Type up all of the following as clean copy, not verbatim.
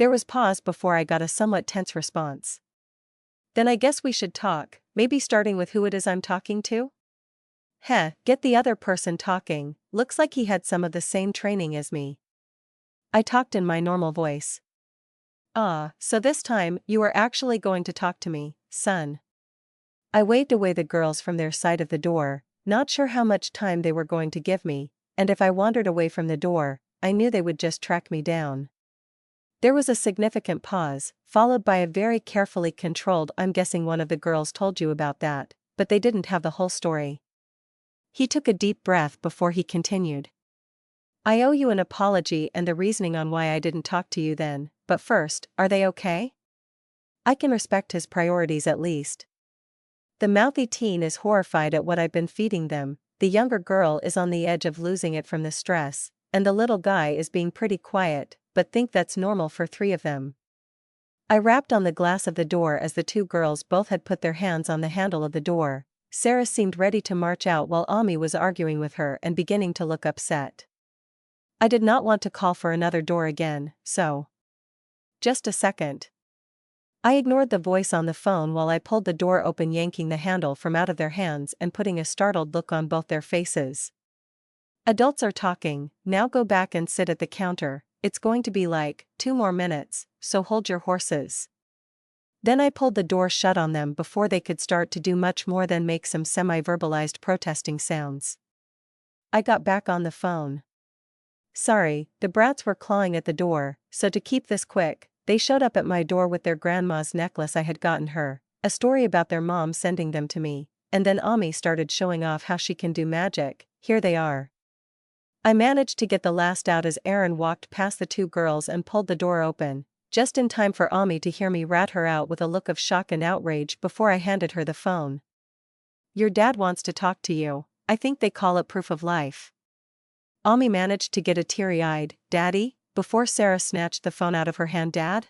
There was pause before I got a somewhat tense response. Then I guess we should talk, maybe starting with who it is I'm talking to? Heh, get the other person talking, looks like he had some of the same training as me. I talked in my normal voice. Ah, so this time, you are actually going to talk to me, son. I waved away the girls from their side of the door, not sure how much time they were going to give me, and if I wandered away from the door, I knew they would just track me down. There was a significant pause, followed by a very carefully controlled "I'm guessing one of the girls told you about that, but they didn't have the whole story." He took a deep breath before he continued. "I owe you an apology and the reasoning on why I didn't talk to you then, but first, are they okay?" I can respect his priorities at least. The mouthy teen is horrified at what I've been feeding them, the younger girl is on the edge of losing it from the stress, and the little guy is being pretty quiet, but think that's normal for three of them. I rapped on the glass of the door as the two girls both had put their hands on the handle of the door. Sarah seemed ready to march out while Ami was arguing with her and beginning to look upset. I did not want to call for another door again, so. Just a second. I ignored the voice on the phone while I pulled the door open, yanking the handle from out of their hands and putting a startled look on both their faces. "Adults are talking, now go back and sit at the counter, it's going to be like 2 more minutes, so hold your horses." Then I pulled the door shut on them before they could start to do much more than make some semi-verbalized protesting sounds. I got back on the phone. Sorry, the brats were clawing at the door, so to keep this quick, they showed up at my door with their grandma's necklace I had gotten her, a story about their mom sending them to me, and then Ami started showing off how she can do magic. Here they are. I managed to get the last out as Aaron walked past the two girls and pulled the door open, just in time for Ami to hear me rat her out with a look of shock and outrage before I handed her the phone. "Your dad wants to talk to you, I think they call it proof of life." Ami managed to get a teary-eyed, "Daddy?" before Sarah snatched the phone out of her hand. "Dad?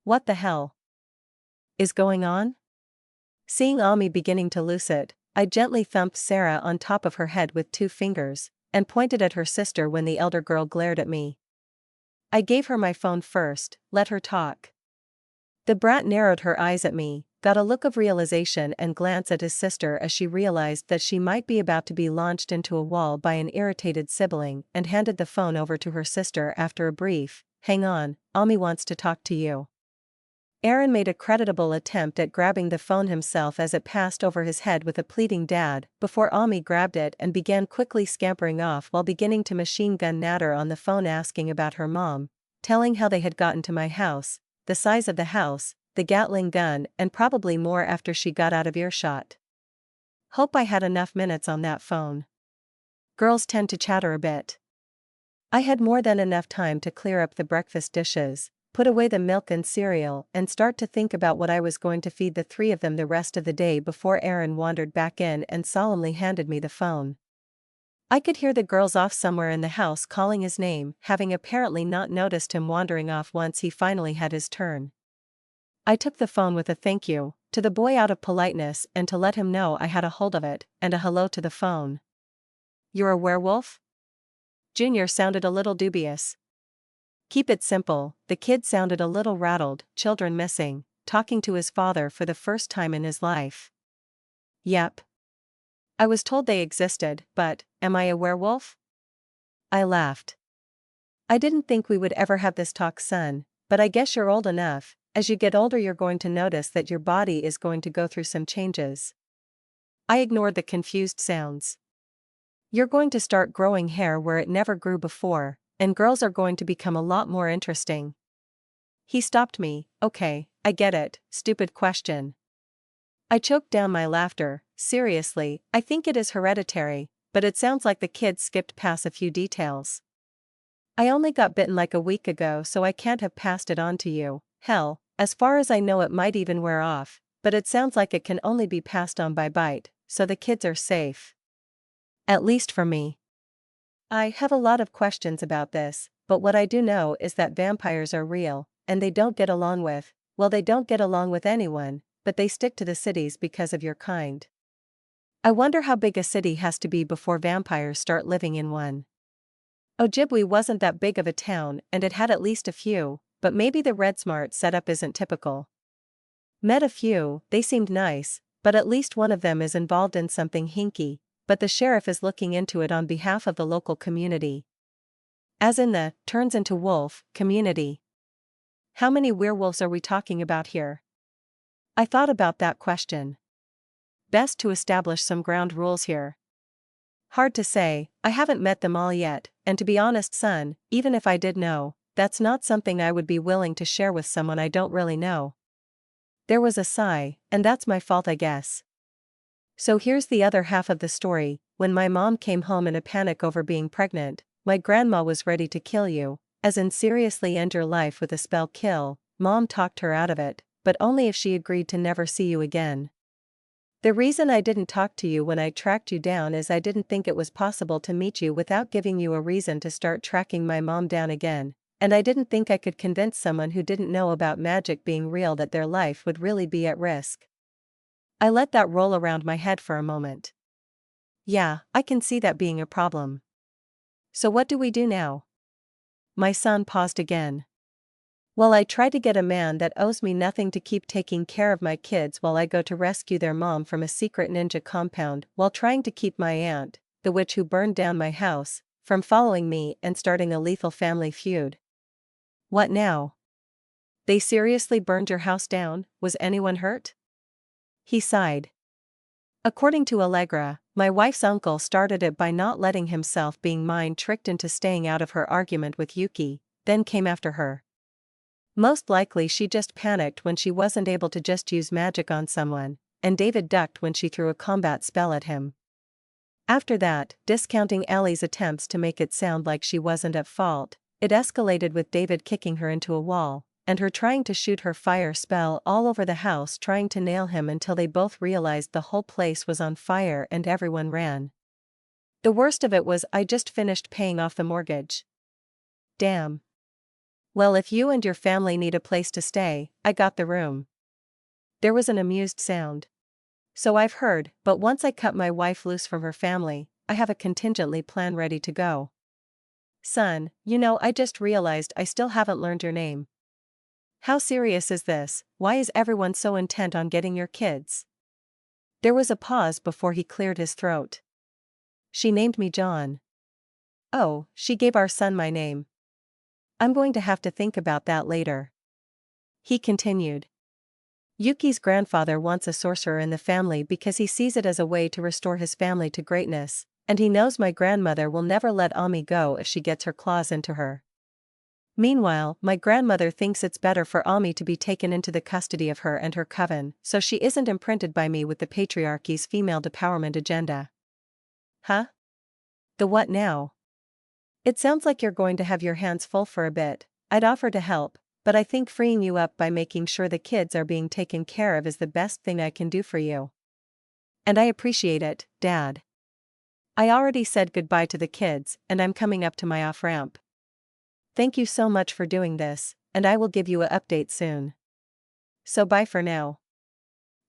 What the hell is going on?" Seeing Ami beginning to lose it, I gently thumped Sarah on top of her head with 2 fingers, and pointed at her sister when the elder girl glared at me. I gave her my phone first, let her talk. The brat narrowed her eyes at me, got a look of realization and glanced at his sister as she realized that she might be about to be launched into a wall by an irritated sibling, and handed the phone over to her sister after a brief, "Hang on, Ami wants to talk to you." Aaron made a creditable attempt at grabbing the phone himself as it passed over his head with a pleading "Dad," before Ami grabbed it and began quickly scampering off while beginning to machine gun Natter on the phone, asking about her mom, telling how they had gotten to my house, the size of the house, the Gatling gun, and probably more after she got out of earshot. Hope I had enough minutes on that phone. Girls tend to chatter a bit. I had more than enough time to clear up the breakfast dishes, put away the milk and cereal, and start to think about what I was going to feed the 3 of them the rest of the day before Aaron wandered back in and solemnly handed me the phone. I could hear the girls off somewhere in the house calling his name, having apparently not noticed him wandering off once he finally had his turn. I took the phone with a "thank you" to the boy out of politeness and to let him know I had a hold of it, and a hello to the phone. "You're a werewolf?" Junior sounded a little dubious. "Keep it simple." The kid sounded a little rattled, children missing, talking to his father for the first time in his life. "Yep. I was told they existed, but, am I a werewolf?" I laughed. "I didn't think we would ever have this talk, son, but I guess you're old enough. As you get older, you're going to notice that your body is going to go through some changes." I ignored the confused sounds. "You're going to start growing hair where it never grew before, and girls are going to become a lot more interesting." He stopped me. "Okay, I get it, stupid question." I choked down my laughter. "Seriously, I think it is hereditary, but it sounds like the kid skipped past a few details. I only got bitten like a week ago, so I can't have passed it on to you. Hell, as far as I know it might even wear off, but it sounds like it can only be passed on by bite, so the kids are safe. At least for me. I have a lot of questions about this, but what I do know is that vampires are real, and they don't get along with, well, they don't get along with anyone, but they stick to the cities because of your kind. I wonder how big a city has to be before vampires start living in one. Ojibwe wasn't that big of a town, and it had at least a few, but maybe the RedSmart setup isn't typical. Met a few, they seemed nice, but at least one of them is involved in something hinky, but the sheriff is looking into it on behalf of the local community. As in the turns into wolf community. How many werewolves are we talking about here? I thought about that question. Best to establish some ground rules here. Hard to say, I haven't met them all yet, and to be honest, son, even if I did know, that's not something I would be willing to share with someone I don't really know. There was a sigh, and that's my fault, I guess. So here's the other half of the story. When my mom came home in a panic over being pregnant, my grandma was ready to kill you, as in seriously end your life with a spell kill. Mom talked her out of it, but only if she agreed to never see you again. The reason I didn't talk to you when I tracked you down is I didn't think it was possible to meet you without giving you a reason to start tracking my mom down again, and I didn't think I could convince someone who didn't know about magic being real that their life would really be at risk. I let that roll around my head for a moment. Yeah, I can see that being a problem. So what do we do now? My son paused again. Well, I try to get a man that owes me nothing to keep taking care of my kids while I go to rescue their mom from a secret ninja compound while trying to keep my aunt, the witch who burned down my house, from following me and starting a lethal family feud. What now? They seriously burned your house down? Was anyone hurt? He sighed. According to Allegra, my wife's uncle started it by not letting himself being mind-tricked into staying out of her argument with Yuki, then came after her. Most likely she just panicked when she wasn't able to just use magic on someone, and David ducked when she threw a combat spell at him. After that, discounting Ellie's attempts to make it sound like she wasn't at fault, it escalated with David kicking her into a wall, and her trying to shoot her fire spell all over the house trying to nail him until they both realized the whole place was on fire and everyone ran. The worst of it was I just finished paying off the mortgage. Damn. Well, if you and your family need a place to stay, I got the room. There was an amused sound. So I've heard, but once I cut my wife loose from her family, I have a contingently plan ready to go. Son, I just realized I still haven't learned your name. How serious is this? Why is everyone so intent on getting your kids? There was a pause before he cleared his throat. She named me John. Oh, she gave our son my name. I'm going to have to think about that later. He continued. Yuki's grandfather wants a sorcerer in the family because he sees it as a way to restore his family to greatness, and he knows my grandmother will never let Ami go if she gets her claws into her. Meanwhile, my grandmother thinks it's better for Ami to be taken into the custody of her and her coven, so she isn't imprinted by me with the patriarchy's female empowerment agenda. Huh? The what now? It sounds like you're going to have your hands full for a bit. I'd offer to help, but I think freeing you up by making sure the kids are being taken care of is the best thing I can do for you. And I appreciate it, Dad. I already said goodbye to the kids, and I'm coming up to my off-ramp. Thank you so much for doing this, and I will give you an update soon. So bye for now.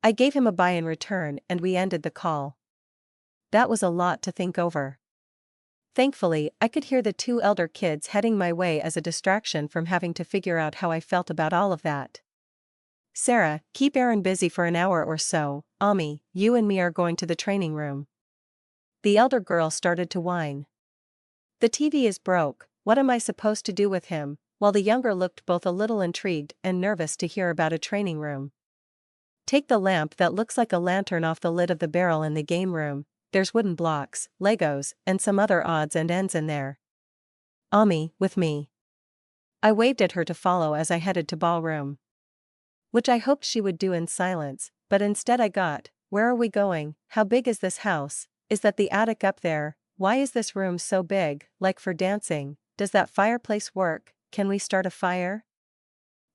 I gave him a bye in return and we ended the call. That was a lot to think over. Thankfully, I could hear the two elder kids heading my way as a distraction from having to figure out how I felt about all of that. Sarah, keep Aaron busy for an hour or so. Ami, you and me are going to the training room. The elder girl started to whine. The TV is broke, what am I supposed to do with him? While the younger looked both a little intrigued and nervous to hear about a training room. Take the lamp that looks like a lantern off the lid of the barrel in the game room. There's wooden blocks, Legos, and some other odds and ends in there. Ami, with me. I waved at her to follow as I headed to ballroom. Which I hoped she would do in silence, but instead I got, where are we going? How big is this house? Is that the attic up there? Why is this room so big, like for dancing? Does that fireplace work? Can we start a fire?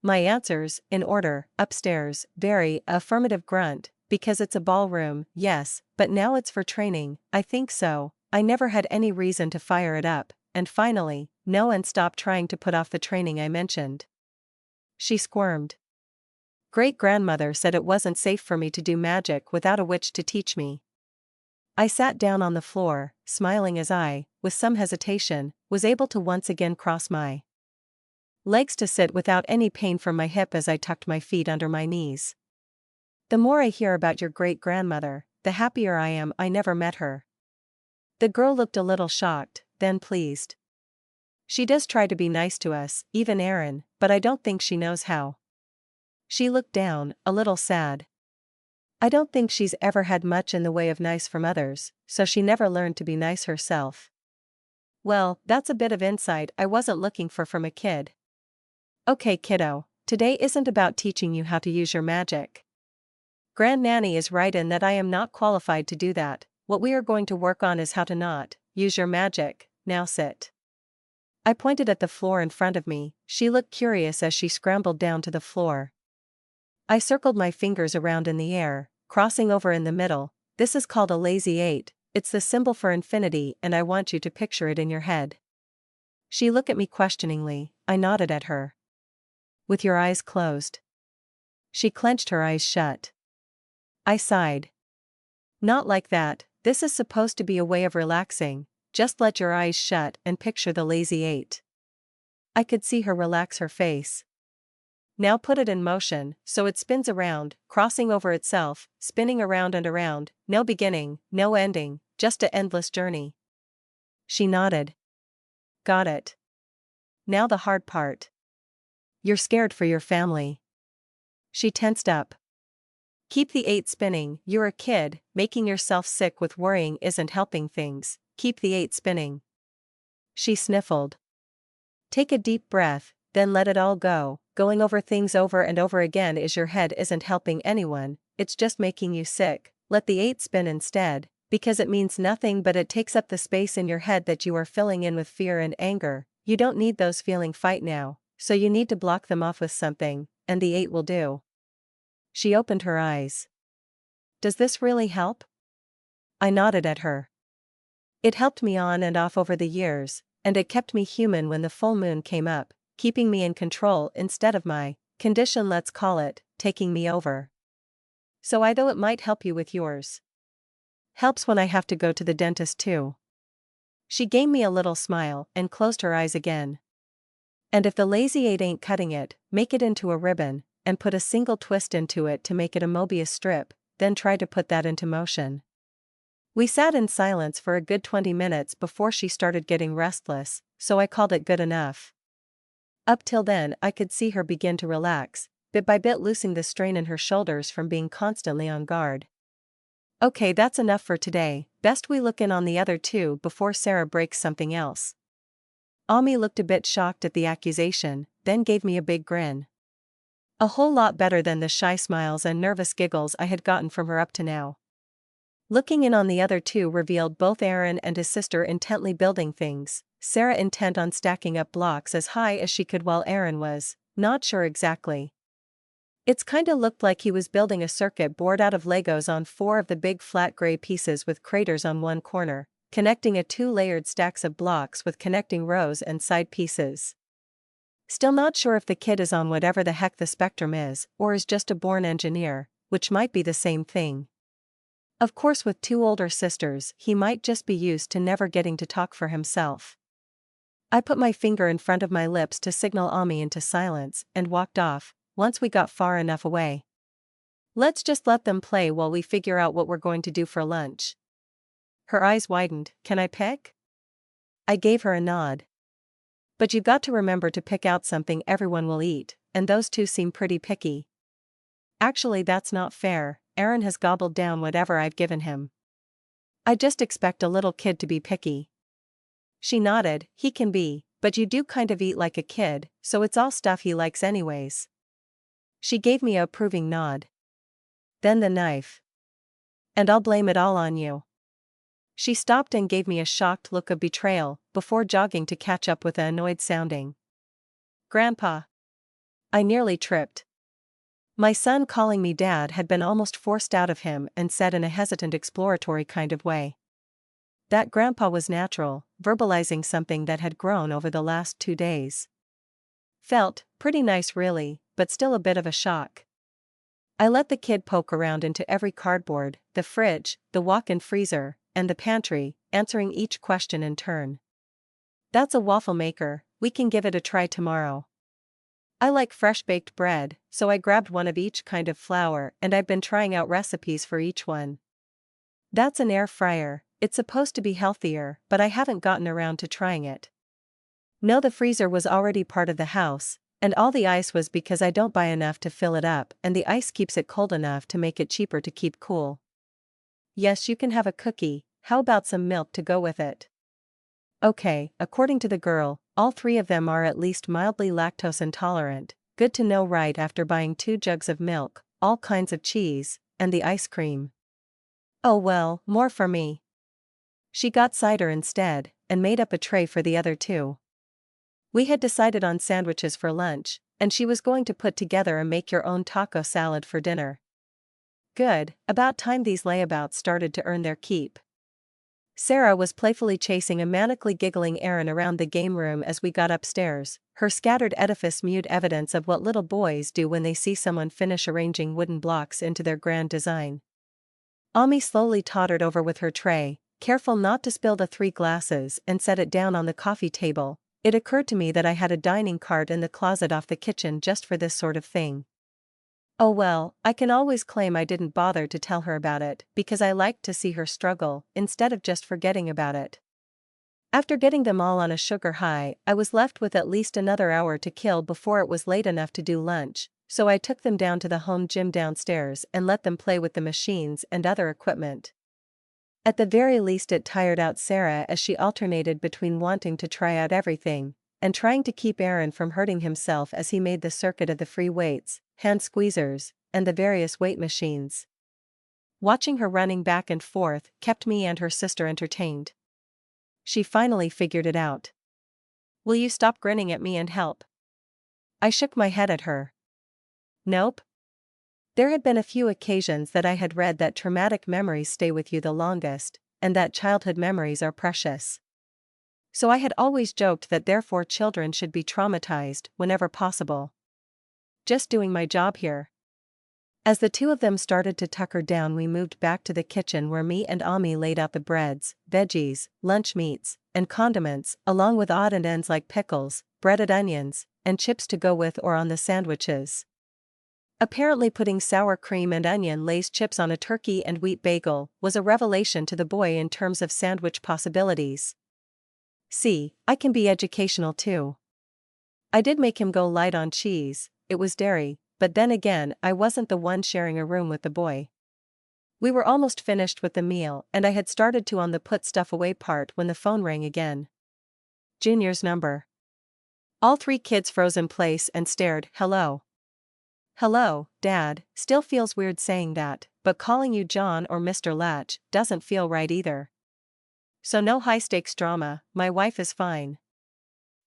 My answers, in order, upstairs, very, affirmative grunt, because it's a ballroom, yes, but now it's for training, I think so, I never had any reason to fire it up, and finally, no, and stop trying to put off the training I mentioned. She squirmed. Great-grandmother said it wasn't safe for me to do magic without a witch to teach me. I sat down on the floor, smiling as I, with some hesitation, was able to once again cross my Legs to sit without any pain from my hip as I tucked my feet under my knees. The more I hear about your great-grandmother, the happier I am I never met her. The girl looked a little shocked, then pleased. She does try to be nice to us, even Aaron, but I don't think she knows how. She looked down, a little sad. I don't think she's ever had much in the way of nice from others, so she never learned to be nice herself. Well, that's a bit of insight I wasn't looking for from a kid. Okay, kiddo, today isn't about teaching you how to use your magic. Grandnanny is right in that I am not qualified to do that. What we are going to work on is how to not use your magic. Now sit. I pointed at the floor in front of me. She looked curious as she scrambled down to the floor. I circled my fingers around in the air, crossing over in the middle. This is called a lazy 8. It's the symbol for infinity, and I want you to picture it in your head. She looked at me questioningly. I nodded at her. With your eyes closed. She clenched her eyes shut. I sighed. Not like that. This is supposed to be a way of relaxing. Just let your eyes shut and picture the lazy 8. I could see her relax her face. Now put it in motion, so it spins around, crossing over itself, spinning around and around, no beginning, no ending, just an endless journey. She nodded. Got it. Now the hard part. You're scared for your family. She tensed up. Keep the 8 spinning. You're a kid, making yourself sick with worrying isn't helping things. Keep the 8 spinning. She sniffled. Take a deep breath, then let it all go. Going over things over and over again is your head isn't helping anyone, it's just making you sick. Let the 8 spin instead, because it means nothing but it takes up the space in your head that you are filling in with fear and anger. You don't need those feeling fight now, so you need to block them off with something, and the 8 will do. She opened her eyes. Does this really help? I nodded at her. It helped me on and off over the years, and it kept me human when the full moon came up, keeping me in control instead of my condition, let's call it, taking me over. So though it might help you with yours. Helps when I have to go to the dentist too. She gave me a little smile and closed her eyes again. And if the lazy 8 ain't cutting it, make it into a ribbon, and put a single twist into it to make it a Mobius strip, then try to put that into motion. We sat in silence for a good 20 minutes before she started getting restless, so I called it good enough. Up till then I could see her begin to relax, bit by bit loosening the strain in her shoulders from being constantly on guard. Okay, that's enough for today, best we look in on the other 2 before Sarah breaks something else. Ami looked a bit shocked at the accusation, then gave me a big grin. A whole lot better than the shy smiles and nervous giggles I had gotten from her up to now. Looking in on the other 2 revealed both Aaron and his sister intently building things, Sarah intent on stacking up blocks as high as she could while Aaron was not sure exactly. It's kinda looked like he was building a circuit board out of Legos on 4 of the big flat gray pieces with craters on one corner, connecting a 2-layered stacks of blocks with connecting rows and side pieces. Still not sure if the kid is on whatever the heck the spectrum is, or is just a born engineer, which might be the same thing. Of course, with 2 older sisters, he might just be used to never getting to talk for himself. I put my finger in front of my lips to signal Ami into silence, and walked off, once we got far enough away. Let's just let them play while we figure out what we're going to do for lunch. Her eyes widened. Can I pick? I gave her a nod. But you got to remember to pick out something everyone will eat, and those 2 seem pretty picky. Actually, that's not fair. Aaron has gobbled down whatever I've given him. I just expect a little kid to be picky. She nodded. He can be, but you do kind of eat like a kid, so it's all stuff he likes anyways. She gave me a approving nod. Then the knife. And I'll blame it all on you. She stopped and gave me a shocked look of betrayal, before jogging to catch up with an annoyed sounding. Grandpa. I nearly tripped. My son calling me dad had been almost forced out of him and said in a hesitant exploratory kind of way. That grandpa was natural, verbalizing something that had grown over the last 2 days. Felt pretty nice really, but still a bit of a shock. I let the kid poke around into every cardboard, the fridge, the walk-in freezer, and the pantry, answering each question in turn. That's a waffle maker, we can give it a try tomorrow. I like fresh baked bread, so I grabbed one of each kind of flour and I've been trying out recipes for each one. That's an air fryer, it's supposed to be healthier, but I haven't gotten around to trying it. No, the freezer was already part of the house, and all the ice was because I don't buy enough to fill it up, and the ice keeps it cold enough to make it cheaper to keep cool. Yes, you can have a cookie, how about some milk to go with it? Okay, according to the girl, all three of them are at least mildly lactose intolerant. Good to know right after buying 2 jugs of milk, all kinds of cheese, and the ice cream. Oh well, more for me. She got cider instead, and made up a tray for the other 2. We had decided on sandwiches for lunch, and she was going to put together a make-your-own taco salad for dinner. Good, about time these layabouts started to earn their keep. Sarah was playfully chasing a manically giggling Aaron around the game room as we got upstairs, her scattered edifice mute evidence of what little boys do when they see someone finish arranging wooden blocks into their grand design. Ami slowly tottered over with her tray, careful not to spill the 3 glasses, and set it down on the coffee table. It occurred to me that I had a dining cart in the closet off the kitchen just for this sort of thing. Oh well, I can always claim I didn't bother to tell her about it, because I liked to see her struggle, instead of just forgetting about it. After getting them all on a sugar high, I was left with at least another hour to kill before it was late enough to do lunch, so I took them down to the home gym downstairs and let them play with the machines and other equipment. At the very least it tired out Sarah as she alternated between wanting to try out everything, and trying to keep Aaron from hurting himself as he made the circuit of the free weights, hand squeezers, and the various weight machines. Watching her running back and forth kept me and her sister entertained. She finally figured it out. Will you stop grinning at me and help? I shook my head at her. Nope. There had been a few occasions that I had read that traumatic memories stay with you the longest, and that childhood memories are precious. So I had always joked that therefore children should be traumatized whenever possible. Just doing my job here. As the 2 of them started to tuck her down, we moved back to the kitchen where me and Ami laid out the breads, veggies, lunch meats, and condiments, along with odd and ends like pickles, breaded onions, and chips to go with or on the sandwiches. Apparently putting sour cream and onion Lay's chips on a turkey and wheat bagel was a revelation to the boy in terms of sandwich possibilities. See, I can be educational too. I did make him go light on cheese, it was dairy, but then again I wasn't the one sharing a room with the boy. We were almost finished with the meal and I had started to on the put stuff away part when the phone rang again. Junior's number. All 3 kids froze in place and stared. Hello. Hello, Dad. Still feels weird saying that, but calling you John or Mr. Latch doesn't feel right either. So no high-stakes drama, my wife is fine.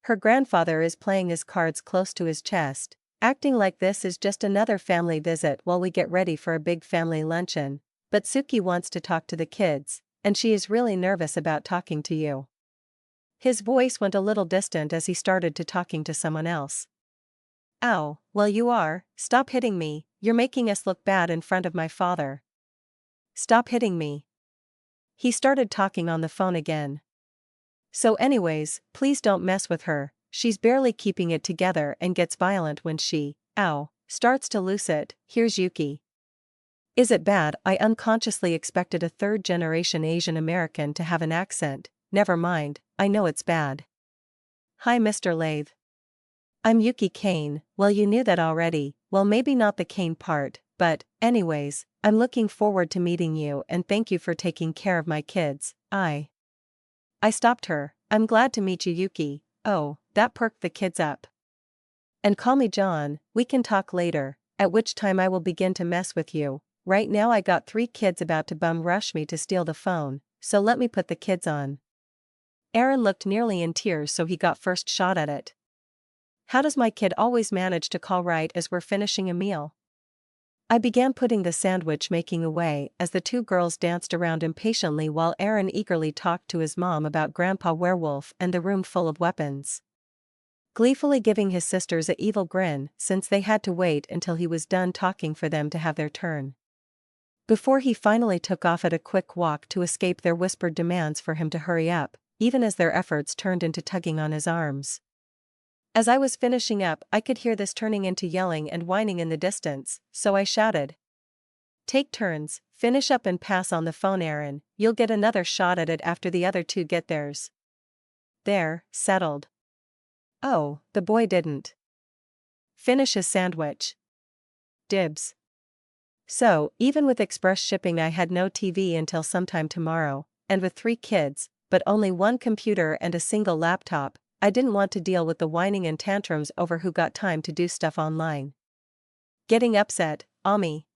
Her grandfather is playing his cards close to his chest, acting like this is just another family visit while we get ready for a big family luncheon, but Suki wants to talk to the kids, and she is really nervous about talking to you. His voice went a little distant as he started to talking to someone else. Ow, well you are, stop hitting me, you're making us look bad in front of my father. Stop hitting me. He started talking on the phone again. So anyways, please don't mess with her, she's barely keeping it together and gets violent when she, starts to lose it. Here's Yuki. Is it bad? I unconsciously expected a 3rd-generation Asian American to have an accent. Never mind, I know it's bad. Hi Mr. Lathe. I'm Yuki Kane. Well, you knew that already. Well, maybe not the Kane part, but, anyways, I'm looking forward to meeting you and thank you for taking care of my kids. I stopped her. I'm glad to meet you, Yuki. Oh, that perked the kids up. And call me John, we can talk later, at which time I will begin to mess with you. Right now I got 3 kids about to bum rush me to steal the phone, so let me put the kids on. Aaron looked nearly in tears, so he got first shot at it. How does my kid always manage to call right as we're finishing a meal? I began putting the sandwich making away as the 2 girls danced around impatiently while Aaron eagerly talked to his mom about Grandpa Werewolf and the room full of weapons. Gleefully giving his sisters a evil grin since they had to wait until he was done talking for them to have their turn. Before he finally took off at a quick walk to escape their whispered demands for him to hurry up, even as their efforts turned into tugging on his arms. As I was finishing up, I could hear this turning into yelling and whining in the distance, so I shouted. Take turns, finish up and pass on the phone, Aaron. You'll get another shot at it after the other two get theirs. There, settled. Oh, the boy didn't finish his sandwich. Dibs. So, even with express shipping, I had no TV until sometime tomorrow, and with 3 kids, but only 1 computer and a single laptop, I didn't want to deal with the whining and tantrums over who got time to do stuff online. Getting upset, Ami.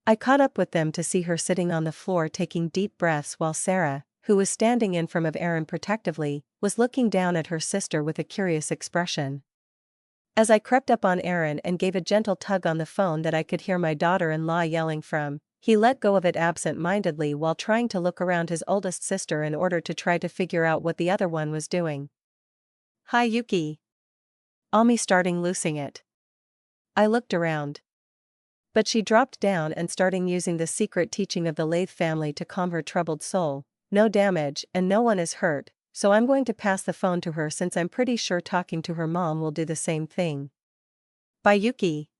I caught up with them to see her sitting on the floor taking deep breaths while Sarah, who was standing in front of Aaron protectively, was looking down at her sister with a curious expression. As I crept up on Aaron and gave a gentle tug on the phone that I could hear my daughter-in-law yelling from, he let go of it absent-mindedly while trying to look around his oldest sister in order to try to figure out what the other one was doing. Hi Yuki. Ami starting loosing it. I looked around. But she dropped down and starting using the secret teaching of the Lathe family to calm her troubled soul. No damage and no one is hurt, so I'm going to pass the phone to her since I'm pretty sure talking to her mom will do the same thing. Bye Yuki.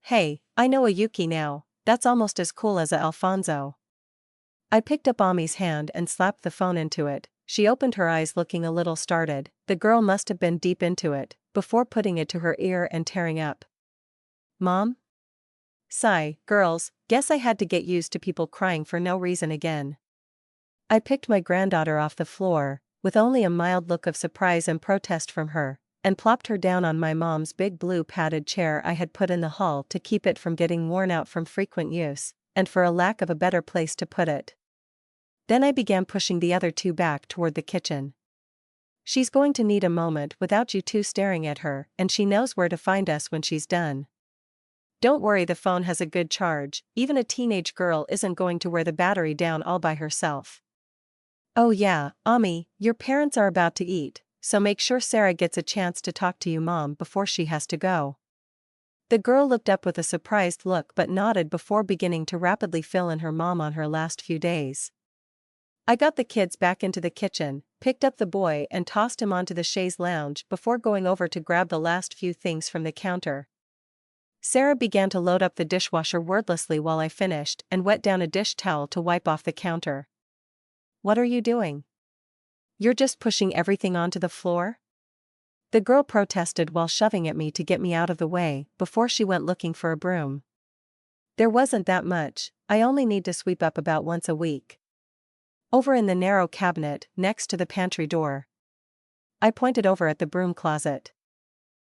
Hey, I know a Yuki now, that's almost as cool as a Alfonso. I picked up Ami's hand and slapped the phone into it. She opened her eyes looking a little startled. The girl must have been deep into it, before putting it to her ear and tearing up. Mom? Sigh, girls, guess I had to get used to people crying for no reason again. I picked my granddaughter off the floor, with only a mild look of surprise and protest from her, and plopped her down on my mom's big blue padded chair I had put in the hall to keep it from getting worn out from frequent use, and for a lack of a better place to put it. Then I began pushing the other 2 back toward the kitchen. She's going to need a moment without you 2 staring at her, and she knows where to find us when she's done. Don't worry, the phone has a good charge, even a teenage girl isn't going to wear the battery down all by herself. Oh yeah, Ami, your parents are about to eat, so make sure Sarah gets a chance to talk to you mom before she has to go. The girl looked up with a surprised look but nodded before beginning to rapidly fill in her mom on her last few days. I got the kids back into the kitchen, picked up the boy and tossed him onto the chaise lounge before going over to grab the last few things from the counter. Sarah began to load up the dishwasher wordlessly while I finished and wet down a dish towel to wipe off the counter. What are you doing? You're just pushing everything onto the floor? The girl protested while shoving at me to get me out of the way before she went looking for a broom. There wasn't that much, I only need to sweep up about once a week. Over in the narrow cabinet next to the pantry door. I pointed over at the broom closet.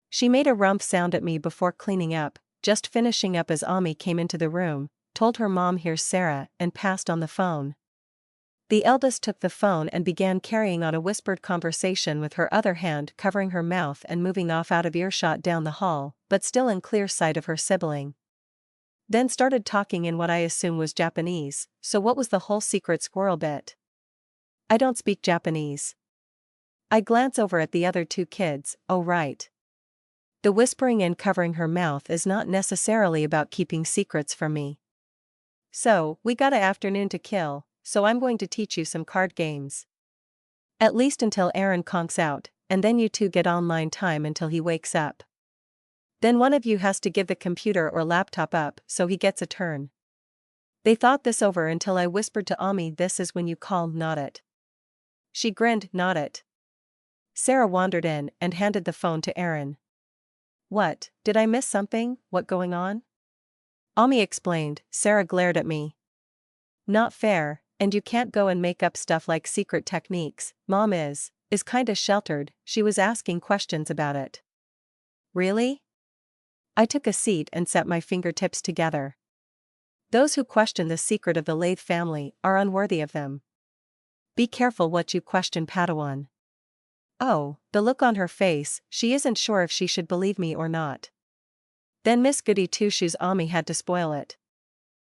She made a rump sound at me before cleaning up, just finishing up as Ami came into the room, told her mom here's Sarah, and passed on the phone. The eldest took the phone and began carrying on a whispered conversation with her other hand covering her mouth and moving off out of earshot down the hall, but still in clear sight of her sibling. Then started talking in what I assume was Japanese, so what was the whole secret squirrel bit? I don't speak Japanese. I glance over at the other 2 kids, oh right. The whispering and covering her mouth is not necessarily about keeping secrets from me. So, we got an afternoon to kill, so I'm going to teach you some card games. At least until Aaron conks out, and then you 2 get online time until he wakes up. Then one of you has to give the computer or laptop up so he gets a turn. They thought this over until I whispered to Ami, this is when you call, not it. She grinned, not it. Sarah wandered in and handed the phone to Aaron. What, did I miss something, what going on? Ami explained. Sarah glared at me. Not fair, and you can't go and make up stuff like secret techniques, Mom is kinda sheltered, she was asking questions about it. Really? I took a seat and set my fingertips together. Those who question the secret of the Lathe family are unworthy of them. Be careful what you question, Padawan. Oh, the look on her face, she isn't sure if she should believe me or not. Then Miss Goody Two-Shoes Ami had to spoil it.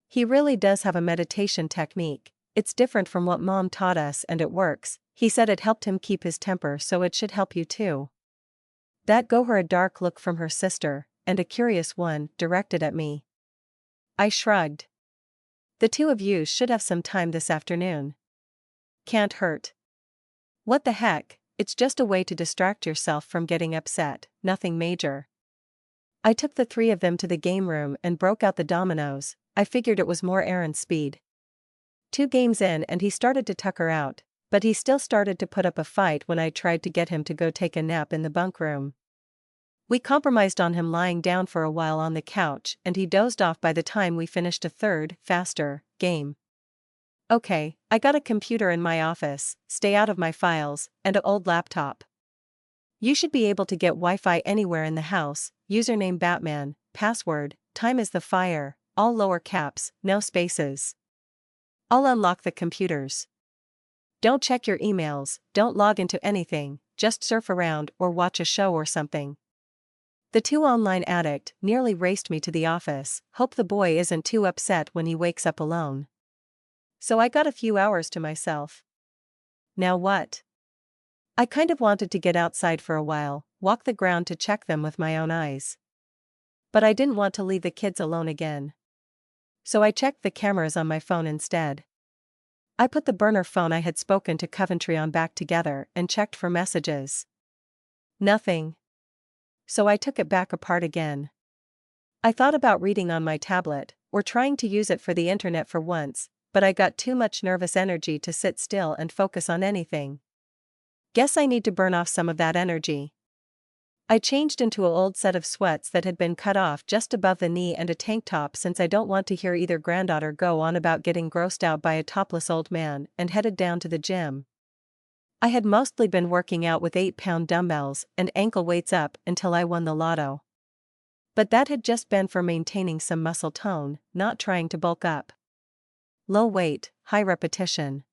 He really does have a meditation technique, it's different from what Mom taught us and it works, he said it helped him keep his temper so it should help you too. That got her a dark look from her sister, and a curious one, directed at me. I shrugged. The 2 of you should have some time this afternoon. Can't hurt. What the heck, it's just a way to distract yourself from getting upset, nothing major. I took the three of them to the game room and broke out the dominoes. I figured it was more Aaron's speed. 2 games in and he started to tucker out, but he still started to put up a fight when I tried to get him to go take a nap in the bunk room. We compromised on him lying down for a while on the couch and he dozed off by the time we finished a third, faster, game. Okay, I got a computer in my office, stay out of my files, and an old laptop. You should be able to get Wi-Fi anywhere in the house, username Batman, password, time is the fire, all lower caps, no spaces. I'll unlock the computers. Don't check your emails, don't log into anything, just surf around or watch a show or something. The 2 online addict nearly raced me to the office, hope the boy isn't too upset when he wakes up alone. So I got a few hours to myself. Now what? I kind of wanted to get outside for a while, walk the ground to check them with my own eyes. But I didn't want to leave the kids alone again. So I checked the cameras on my phone instead. I put the burner phone I had spoken to Coventry on back together and checked for messages. Nothing. So I took it back apart again. I thought about reading on my tablet, or trying to use it for the internet for once, but I got too much nervous energy to sit still and focus on anything. Guess I need to burn off some of that energy. I changed into an old set of sweats that had been cut off just above the knee and a tank top since I don't want to hear either granddaughter go on about getting grossed out by a topless old man, and headed down to the gym. I had mostly been working out with 8-pound dumbbells and ankle weights up until I won the lotto. But that had just been for maintaining some muscle tone, not trying to bulk up. Low weight, high repetition.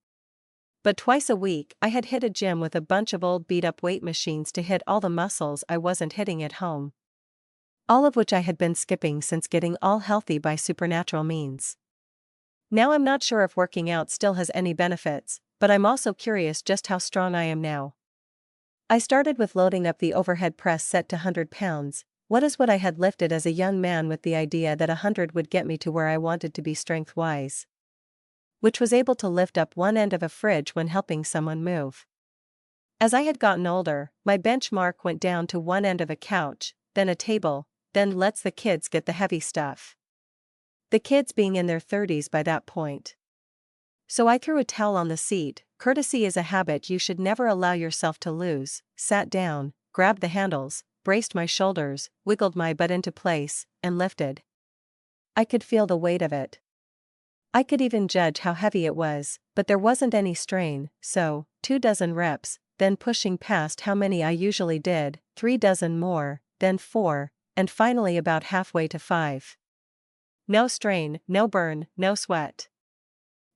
But twice a week I had hit a gym with a bunch of old beat-up weight machines to hit all the muscles I wasn't hitting at home. All of which I had been skipping since getting all healthy by supernatural means. Now I'm not sure if working out still has any benefits, but I'm also curious just how strong I am now. I started with loading up the overhead press set to 100 pounds, what I had lifted as a young man with the idea that 100 would get me to where I wanted to be strength-wise. Which was able to lift up one end of a fridge when helping someone move. As I had gotten older, my benchmark went down to one end of a couch, then a table, then lets the kids get the heavy stuff. The kids being in their 30s by that point. So I threw a towel on the seat, courtesy is a habit you should never allow yourself to lose, sat down, grabbed the handles, braced my shoulders, wiggled my butt into place, and lifted. I could feel the weight of it. I could even judge how heavy it was, but there wasn't any strain, so, 24 reps, then pushing past how many I usually did, 36 more, then 4, and finally about halfway to 5. No strain, no burn, no sweat.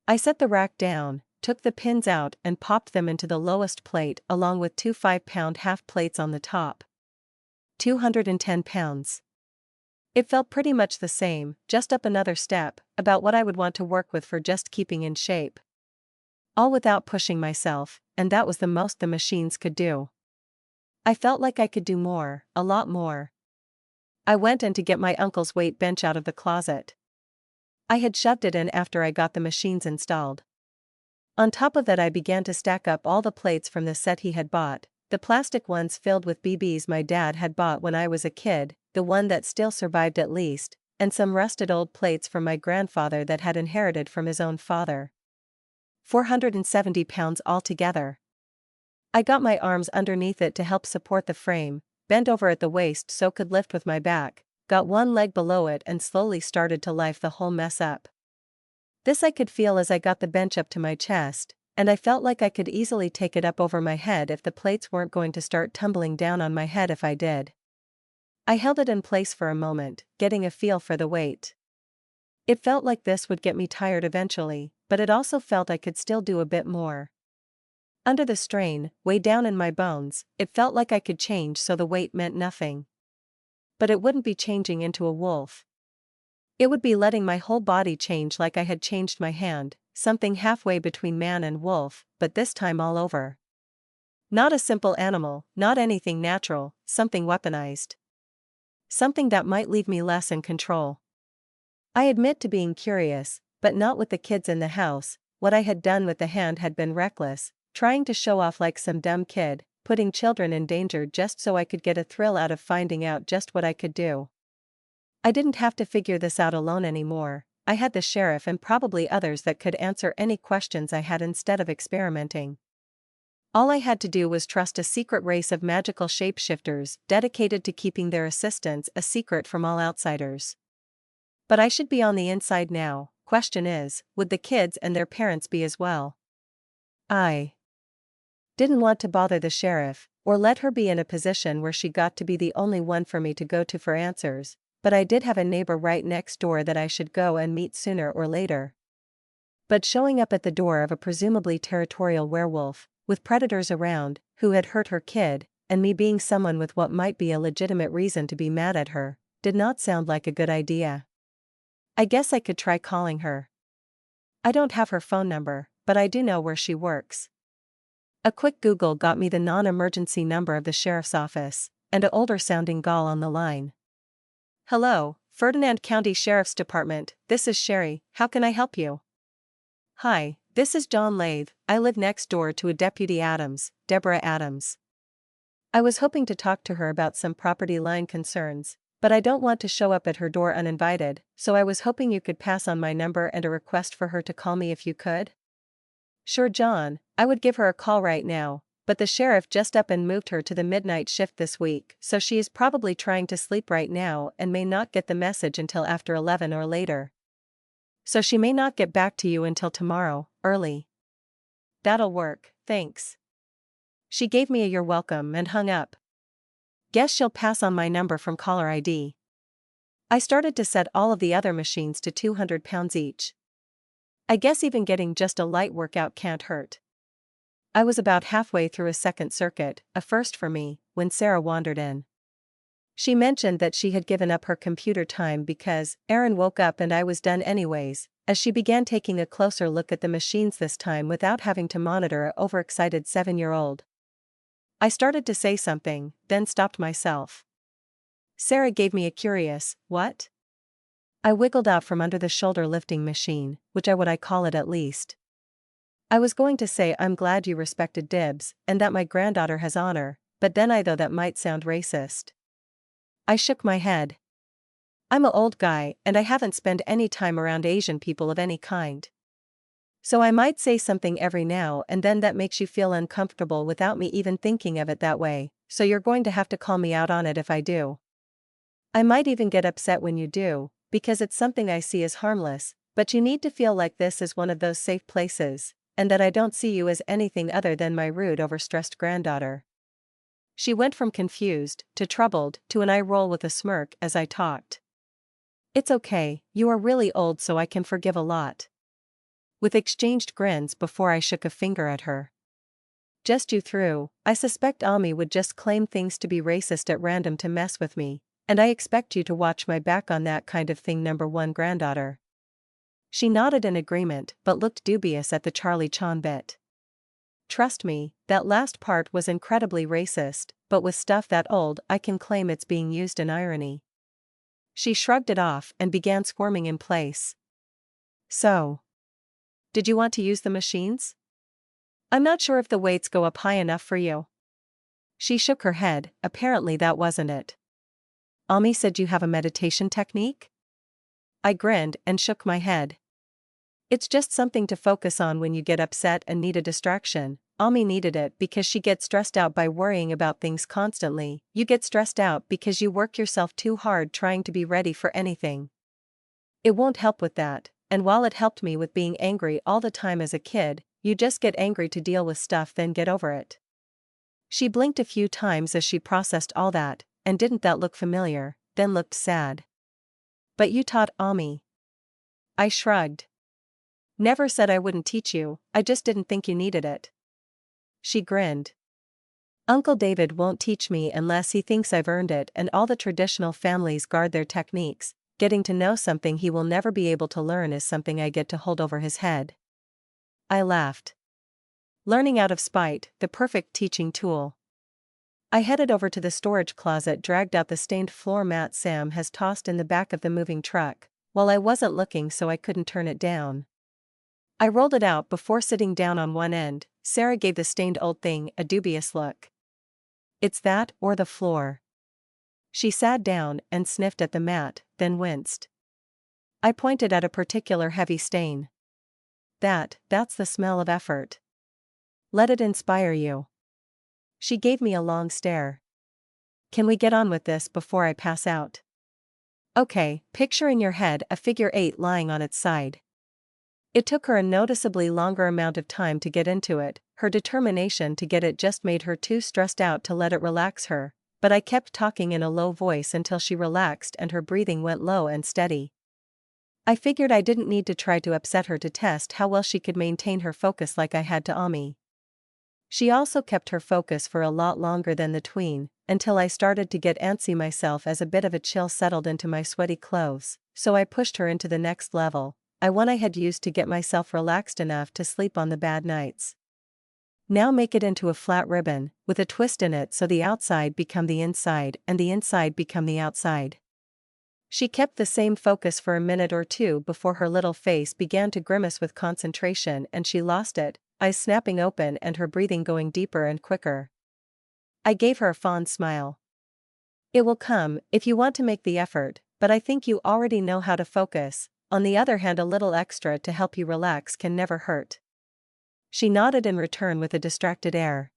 I set the rack down, took the pins out and popped them into the lowest plate along with 2 5-pound half plates on the top. 210 pounds. It felt pretty much the same, just up another step, about what I would want to work with for just keeping in shape. All without pushing myself, and that was the most the machines could do. I felt like I could do more, a lot more. I went in to get my uncle's weight bench out of the closet. I had shoved it in after I got the machines installed. On top of that I began to stack up all the plates from the set he had bought, the plastic ones filled with BBs my dad had bought when I was a kid, the one that still survived at least, and some rusted old plates from my grandfather that had inherited from his own father. 470 pounds altogether. I got my arms underneath it to help support the frame, bent over at the waist so could lift with my back, got one leg below it and slowly started to lift the whole mess up. This I could feel as I got the bench up to my chest, and I felt like I could easily take it up over my head if the plates weren't going to start tumbling down on my head if I did. I held it in place for a moment, getting a feel for the weight. It felt like this would get me tired eventually, but it also felt I could still do a bit more. Under the strain, way down in my bones, it felt like I could change so the weight meant nothing. But it wouldn't be changing into a wolf. It would be letting my whole body change like I had changed my hand, something halfway between man and wolf, but this time all over. Not a simple animal, not anything natural, something weaponized. Something that might leave me less in control. I admit to being curious, but not with the kids in the house. What I had done with the hand had been reckless, trying to show off like some dumb kid, putting children in danger just so I could get a thrill out of finding out just what I could do. I didn't have to figure this out alone anymore. I had the sheriff and probably others that could answer any questions I had instead of experimenting. All I had to do was trust a secret race of magical shapeshifters dedicated to keeping their assistants a secret from all outsiders. But I should be on the inside now. Question is, would the kids and their parents be as well? I didn't want to bother the sheriff, or let her be in a position where she got to be the only one for me to go to for answers, but I did have a neighbor right next door that I should go and meet sooner or later. But showing up at the door of a presumably territorial werewolf, with predators around, who had hurt her kid, and me being someone with what might be a legitimate reason to be mad at her, did not sound like a good idea. I guess I could try calling her. I don't have her phone number, but I do know where she works. A quick Google got me the non-emergency number of the sheriff's office, and an older-sounding gal on the line. Hello, Ferdinand County Sheriff's Department, this is Sherry, how can I help you? Hi, this is John Lathe, I live next door to a Deputy Adams, Deborah Adams. I was hoping to talk to her about some property line concerns, but I don't want to show up at her door uninvited, so I was hoping you could pass on my number and a request for her to call me if you could. Sure, John, I would give her a call right now, but the sheriff just up and moved her to the midnight shift this week, so she is probably trying to sleep right now and may not get the message until after 11 or later. So she may not get back to you until tomorrow, early. That'll work, thanks. She gave me a "you're welcome" and hung up. Guess she'll pass on my number from caller ID. I started to set all of the other machines to 200 pounds each. I guess even getting just a light workout can't hurt. I was about halfway through a second circuit, a first for me, when Sarah wandered in. She mentioned that she had given up her computer time because Aaron woke up and I was done anyways, as she began taking a closer look at the machines this time without having to monitor an overexcited 7-year-old. I started to say something, then stopped myself. Sarah gave me a curious, "What?" I wiggled out from under the shoulder lifting machine, which I would call it at least. I was going to say I'm glad you respected dibs, and that my granddaughter has honor, but then I thought that might sound racist. I shook my head. I'm an old guy and I haven't spent any time around Asian people of any kind. So I might say something every now and then that makes you feel uncomfortable without me even thinking of it that way, so you're going to have to call me out on it if I do. I might even get upset when you do, because it's something I see as harmless, but you need to feel like this is one of those safe places, and that I don't see you as anything other than my rude, overstressed granddaughter. She went from confused to troubled to an eye roll with a smirk as I talked. It's okay, you are really old so I can forgive a lot. With exchanged grins before I shook a finger at her. Just you through, I suspect Ami would just claim things to be racist at random to mess with me, and I expect you to watch my back on that kind of thing, number one granddaughter. She nodded in agreement but looked dubious at the Charlie Chan bit. Trust me, that last part was incredibly racist, but with stuff that old I can claim it's being used in irony. She shrugged it off and began squirming in place. So, did you want to use the machines? I'm not sure if the weights go up high enough for you. She shook her head, apparently that wasn't it. Ami said you have a meditation technique? I grinned and shook my head. It's just something to focus on when you get upset and need a distraction. Ami needed it because she gets stressed out by worrying about things constantly. You get stressed out because you work yourself too hard trying to be ready for anything. It won't help with that, and while it helped me with being angry all the time as a kid, you just get angry to deal with stuff then get over it. She blinked a few times as she processed all that, and didn't that look familiar, then looked sad. But you taught Ami. I shrugged. Never said I wouldn't teach you, I just didn't think you needed it. She grinned. Uncle David won't teach me unless he thinks I've earned it, and all the traditional families guard their techniques. Getting to know something he will never be able to learn is something I get to hold over his head. I laughed. Learning out of spite, the perfect teaching tool. I headed over to the storage closet, dragged out the stained floor mat Sam has tossed in the back of the moving truck, while I wasn't looking so I couldn't turn it down. I rolled it out before sitting down on one end. Sarah gave the stained old thing a dubious look. It's that or the floor. She sat down and sniffed at the mat, then winced. I pointed at a particular heavy stain. That's the smell of effort. Let it inspire you. She gave me a long stare. Can we get on with this before I pass out? Okay, picture in your head a figure 8 lying on its side. It took her a noticeably longer amount of time to get into it. Her determination to get it just made her too stressed out to let it relax her, but I kept talking in a low voice until she relaxed and her breathing went low and steady. I figured I didn't need to try to upset her to test how well she could maintain her focus like I had to Ami. She also kept her focus for a lot longer than the tween, until I started to get antsy myself as a bit of a chill settled into my sweaty clothes, so I pushed her into the next level, one I had used to get myself relaxed enough to sleep on the bad nights. Now make it into a flat ribbon, with a twist in it so the outside become the inside and the inside become the outside. She kept the same focus for a minute or two before her little face began to grimace with concentration and she lost it, eyes snapping open and her breathing going deeper and quicker. I gave her a fond smile. It will come, if you want to make the effort, but I think you already know how to focus. On the other hand, a little extra to help you relax can never hurt. She nodded in return with a distracted air.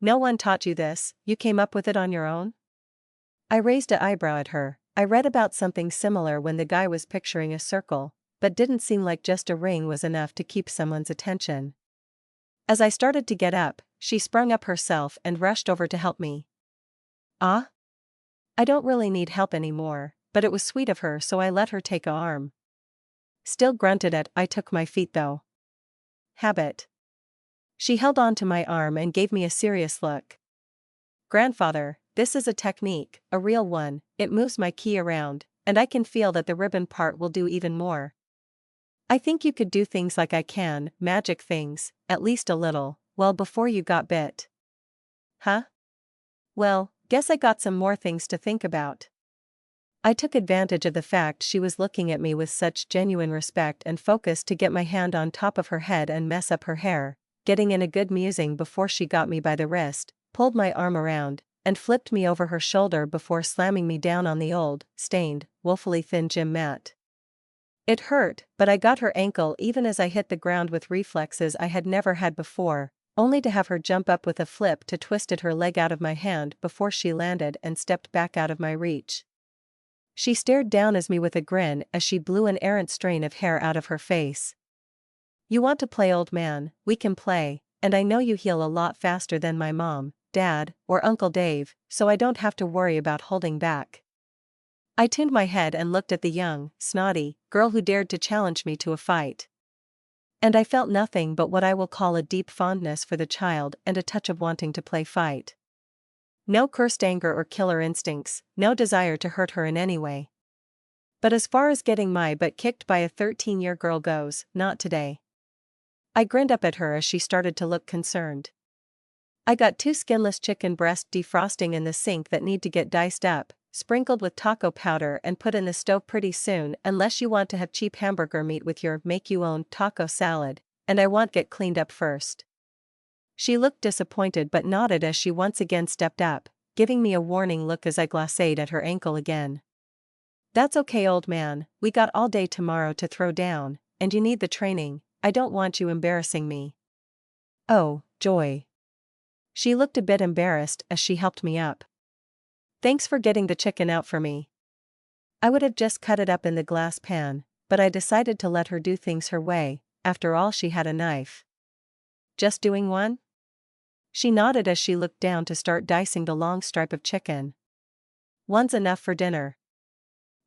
No one taught you this, you came up with it on your own? I raised an eyebrow at her. I read about something similar when the guy was picturing a circle, but didn't seem like just a ring was enough to keep someone's attention. As I started to get up, she sprung up herself and rushed over to help me. Ah? I don't really need help anymore, but it was sweet of her so I let her take a arm. Still grunted at I took my feet though. Habit. She held on to my arm and gave me a serious look. Grandfather, this is a technique, a real one, it moves my key around, and I can feel that the ribbon part will do even more. I think you could do things like I can, magic things, at least a little, well before you got bit. Huh? Well, guess I got some more things to think about. I took advantage of the fact she was looking at me with such genuine respect and focus to get my hand on top of her head and mess up her hair, getting in a good musing before she got me by the wrist, pulled my arm around, and flipped me over her shoulder before slamming me down on the old, stained, woefully thin gym mat. It hurt, but I got her ankle even as I hit the ground with reflexes I had never had before, only to have her jump up with a flip to twisted her leg out of my hand before she landed and stepped back out of my reach. She stared down at me with a grin as she blew an errant strain of hair out of her face. You want to play, old man, we can play, and I know you heal a lot faster than my mom, Dad, or Uncle Dave, so I don't have to worry about holding back. I tuned my head and looked at the young, snotty, girl who dared to challenge me to a fight. And I felt nothing but what I will call a deep fondness for the child and a touch of wanting to play fight. No cursed anger or killer instincts, no desire to hurt her in any way. But as far as getting my butt kicked by a 13-year girl goes, not today. I grinned up at her as she started to look concerned. I got 2 skinless chicken breast defrosting in the sink that need to get diced up, sprinkled with taco powder and put in the stove pretty soon unless you want to have cheap hamburger meat with your make-you-own taco salad, and I want get cleaned up first. She looked disappointed but nodded as she once again stepped up, giving me a warning look as I glacéed at her ankle again. That's okay, old man, we got all day tomorrow to throw down, and you need the training, I don't want you embarrassing me. Oh, joy. She looked a bit embarrassed as she helped me up. Thanks for getting the chicken out for me. I would have just cut it up in the glass pan, but I decided to let her do things her way, after all she had a knife. Just doing one? She nodded as she looked down to start dicing the long stripe of chicken. One's enough for dinner.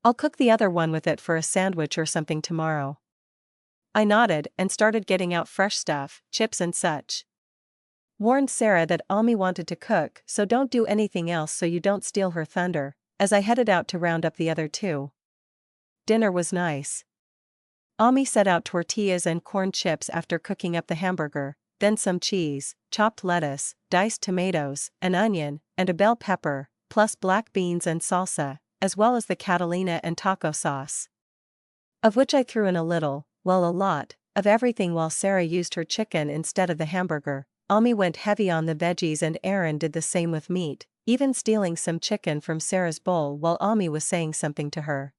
I'll cook the other one with it for a sandwich or something tomorrow. I nodded and started getting out fresh stuff, chips and such. Warned Sarah that Ami wanted to cook, so don't do anything else so you don't steal her thunder, as I headed out to round up the other 2. Dinner was nice. Ami set out tortillas and corn chips after cooking up the hamburger, then some cheese, chopped lettuce, diced tomatoes, an onion, and a bell pepper, plus black beans and salsa, as well as the Catalina and taco sauce. Of which I threw in a little, well a lot, of everything while Sarah used her chicken instead of the hamburger, Ami went heavy on the veggies and Aaron did the same with meat, even stealing some chicken from Sarah's bowl while Ami was saying something to her.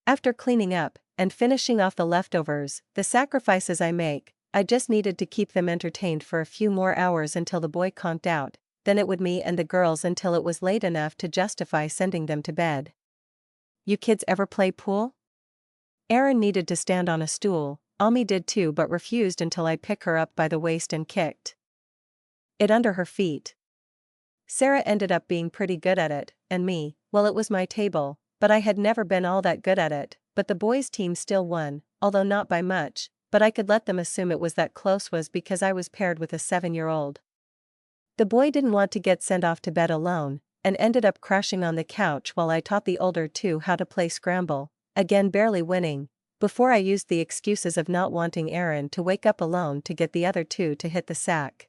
After cleaning up and finishing off the leftovers, the sacrifices I make, I just needed to keep them entertained for a few more hours until the boy conked out, then it would me and the girls until it was late enough to justify sending them to bed. You kids ever play pool? Aaron needed to stand on a stool, Ami did too but refused until I picked her up by the waist and kicked it under her feet. Sarah ended up being pretty good at it, and me, well it was my table, but I had never been all that good at it, but the boys' team still won, although not by much, but I could let them assume it was that close was because I was paired with a 7-year-old. The boy didn't want to get sent off to bed alone, and ended up crashing on the couch while I taught the older two how to play scramble, again barely winning, before I used the excuses of not wanting Aaron to wake up alone to get the other two to hit the sack.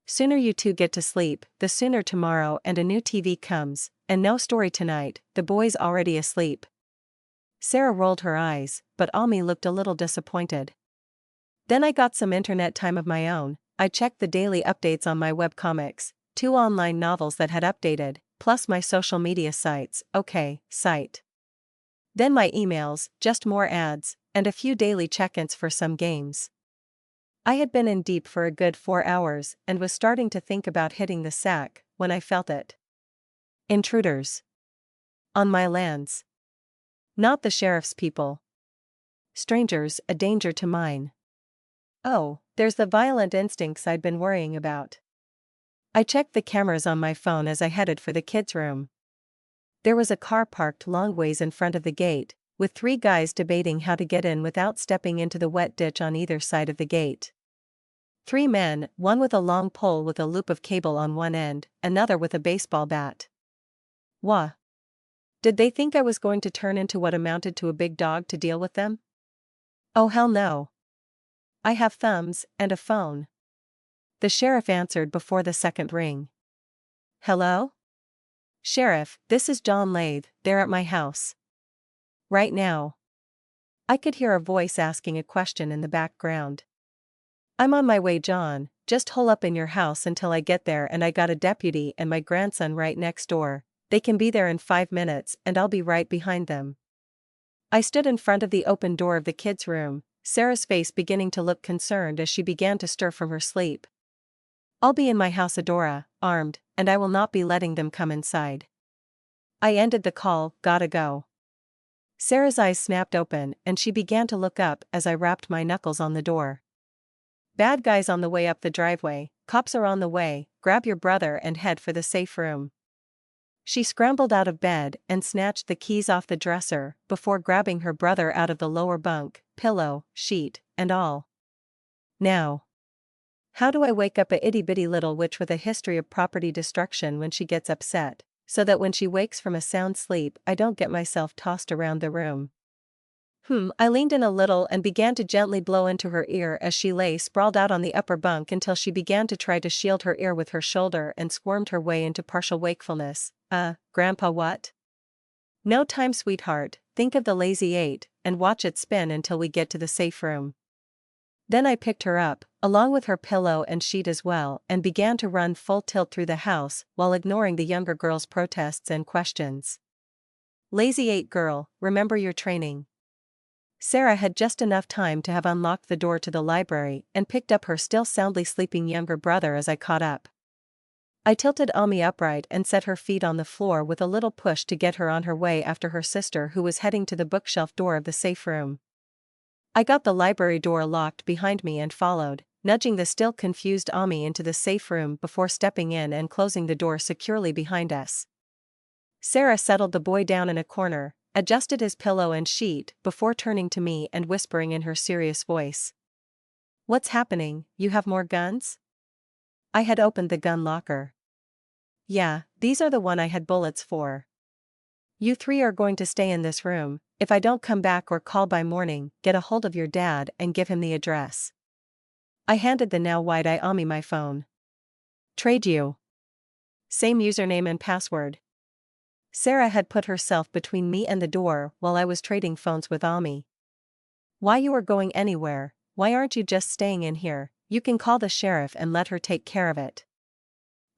Sooner you two get to sleep, the sooner tomorrow and a new TV comes, and no story tonight, the boy's already asleep. Sarah rolled her eyes, but Ami looked a little disappointed. Then I got some internet time of my own. I checked the daily updates on my webcomics, 2 online novels that had updated, plus my social media sites, site. Then my emails, just more ads, and a few daily check-ins for some games. I had been in deep for a good 4 hours and was starting to think about hitting the sack when I felt it. Intruders. On my lands. Not the sheriff's people. Strangers, a danger to mine. Oh, there's the violent instincts I'd been worrying about. I checked the cameras on my phone as I headed for the kids' room. There was a car parked long ways in front of the gate, with 3 guys debating how to get in without stepping into the wet ditch on either side of the gate. 3 men, one with a long pole with a loop of cable on one end, another with a baseball bat. Wah! Did they think I was going to turn into what amounted to a big dog to deal with them? Oh hell no. I have thumbs and a phone. The sheriff answered before the second ring. Hello? Sheriff, this is John Lathe, they're at my house. Right now. I could hear a voice asking a question in the background. I'm on my way, John, just hole up in your house until I get there and I got a deputy and my grandson right next door, they can be there in 5 minutes and I'll be right behind them. I stood in front of the open door of the kids' room, Sarah's face beginning to look concerned as she began to stir from her sleep. I'll be in my house, Adora, armed, and I will not be letting them come inside. I ended the call, gotta go. Sarah's eyes snapped open and she began to look up as I rapped my knuckles on the door. Bad guys on the way up the driveway, cops are on the way, grab your brother and head for the safe room. She scrambled out of bed and snatched the keys off the dresser before grabbing her brother out of the lower bunk, pillow, sheet, and all. Now. How do I wake up a itty-bitty little witch with a history of property destruction when she gets upset, so that when she wakes from a sound sleep I don't get myself tossed around the room? I leaned in a little and began to gently blow into her ear as she lay sprawled out on the upper bunk until she began to try to shield her ear with her shoulder and squirmed her way into partial wakefulness. Grandpa what? No time, sweetheart, think of the lazy 8, and watch it spin until we get to the safe room. Then I picked her up, along with her pillow and sheet as well, and began to run full tilt through the house while ignoring the younger girl's protests and questions. Lazy 8 girl, remember your training. Sarah had just enough time to have unlocked the door to the library and picked up her still soundly sleeping younger brother as I caught up. I tilted Ami upright and set her feet on the floor with a little push to get her on her way after her sister, who was heading to the bookshelf door of the safe room. I got the library door locked behind me and followed, nudging the still confused Ami into the safe room before stepping in and closing the door securely behind us. Sarah settled the boy down in a corner, adjusted his pillow and sheet before turning to me and whispering in her serious voice. What's happening, you have more guns? I had opened the gun locker. Yeah, these are the one I had bullets for. You 3 are going to stay in this room. If I don't come back or call by morning, get a hold of your dad and give him the address. I handed the now wide-eye Ami my phone. Trade you. Same username and password. Sarah had put herself between me and the door while I was trading phones with Ami. Why you are going anywhere? Why aren't you just staying in here? You can call the sheriff and let her take care of it.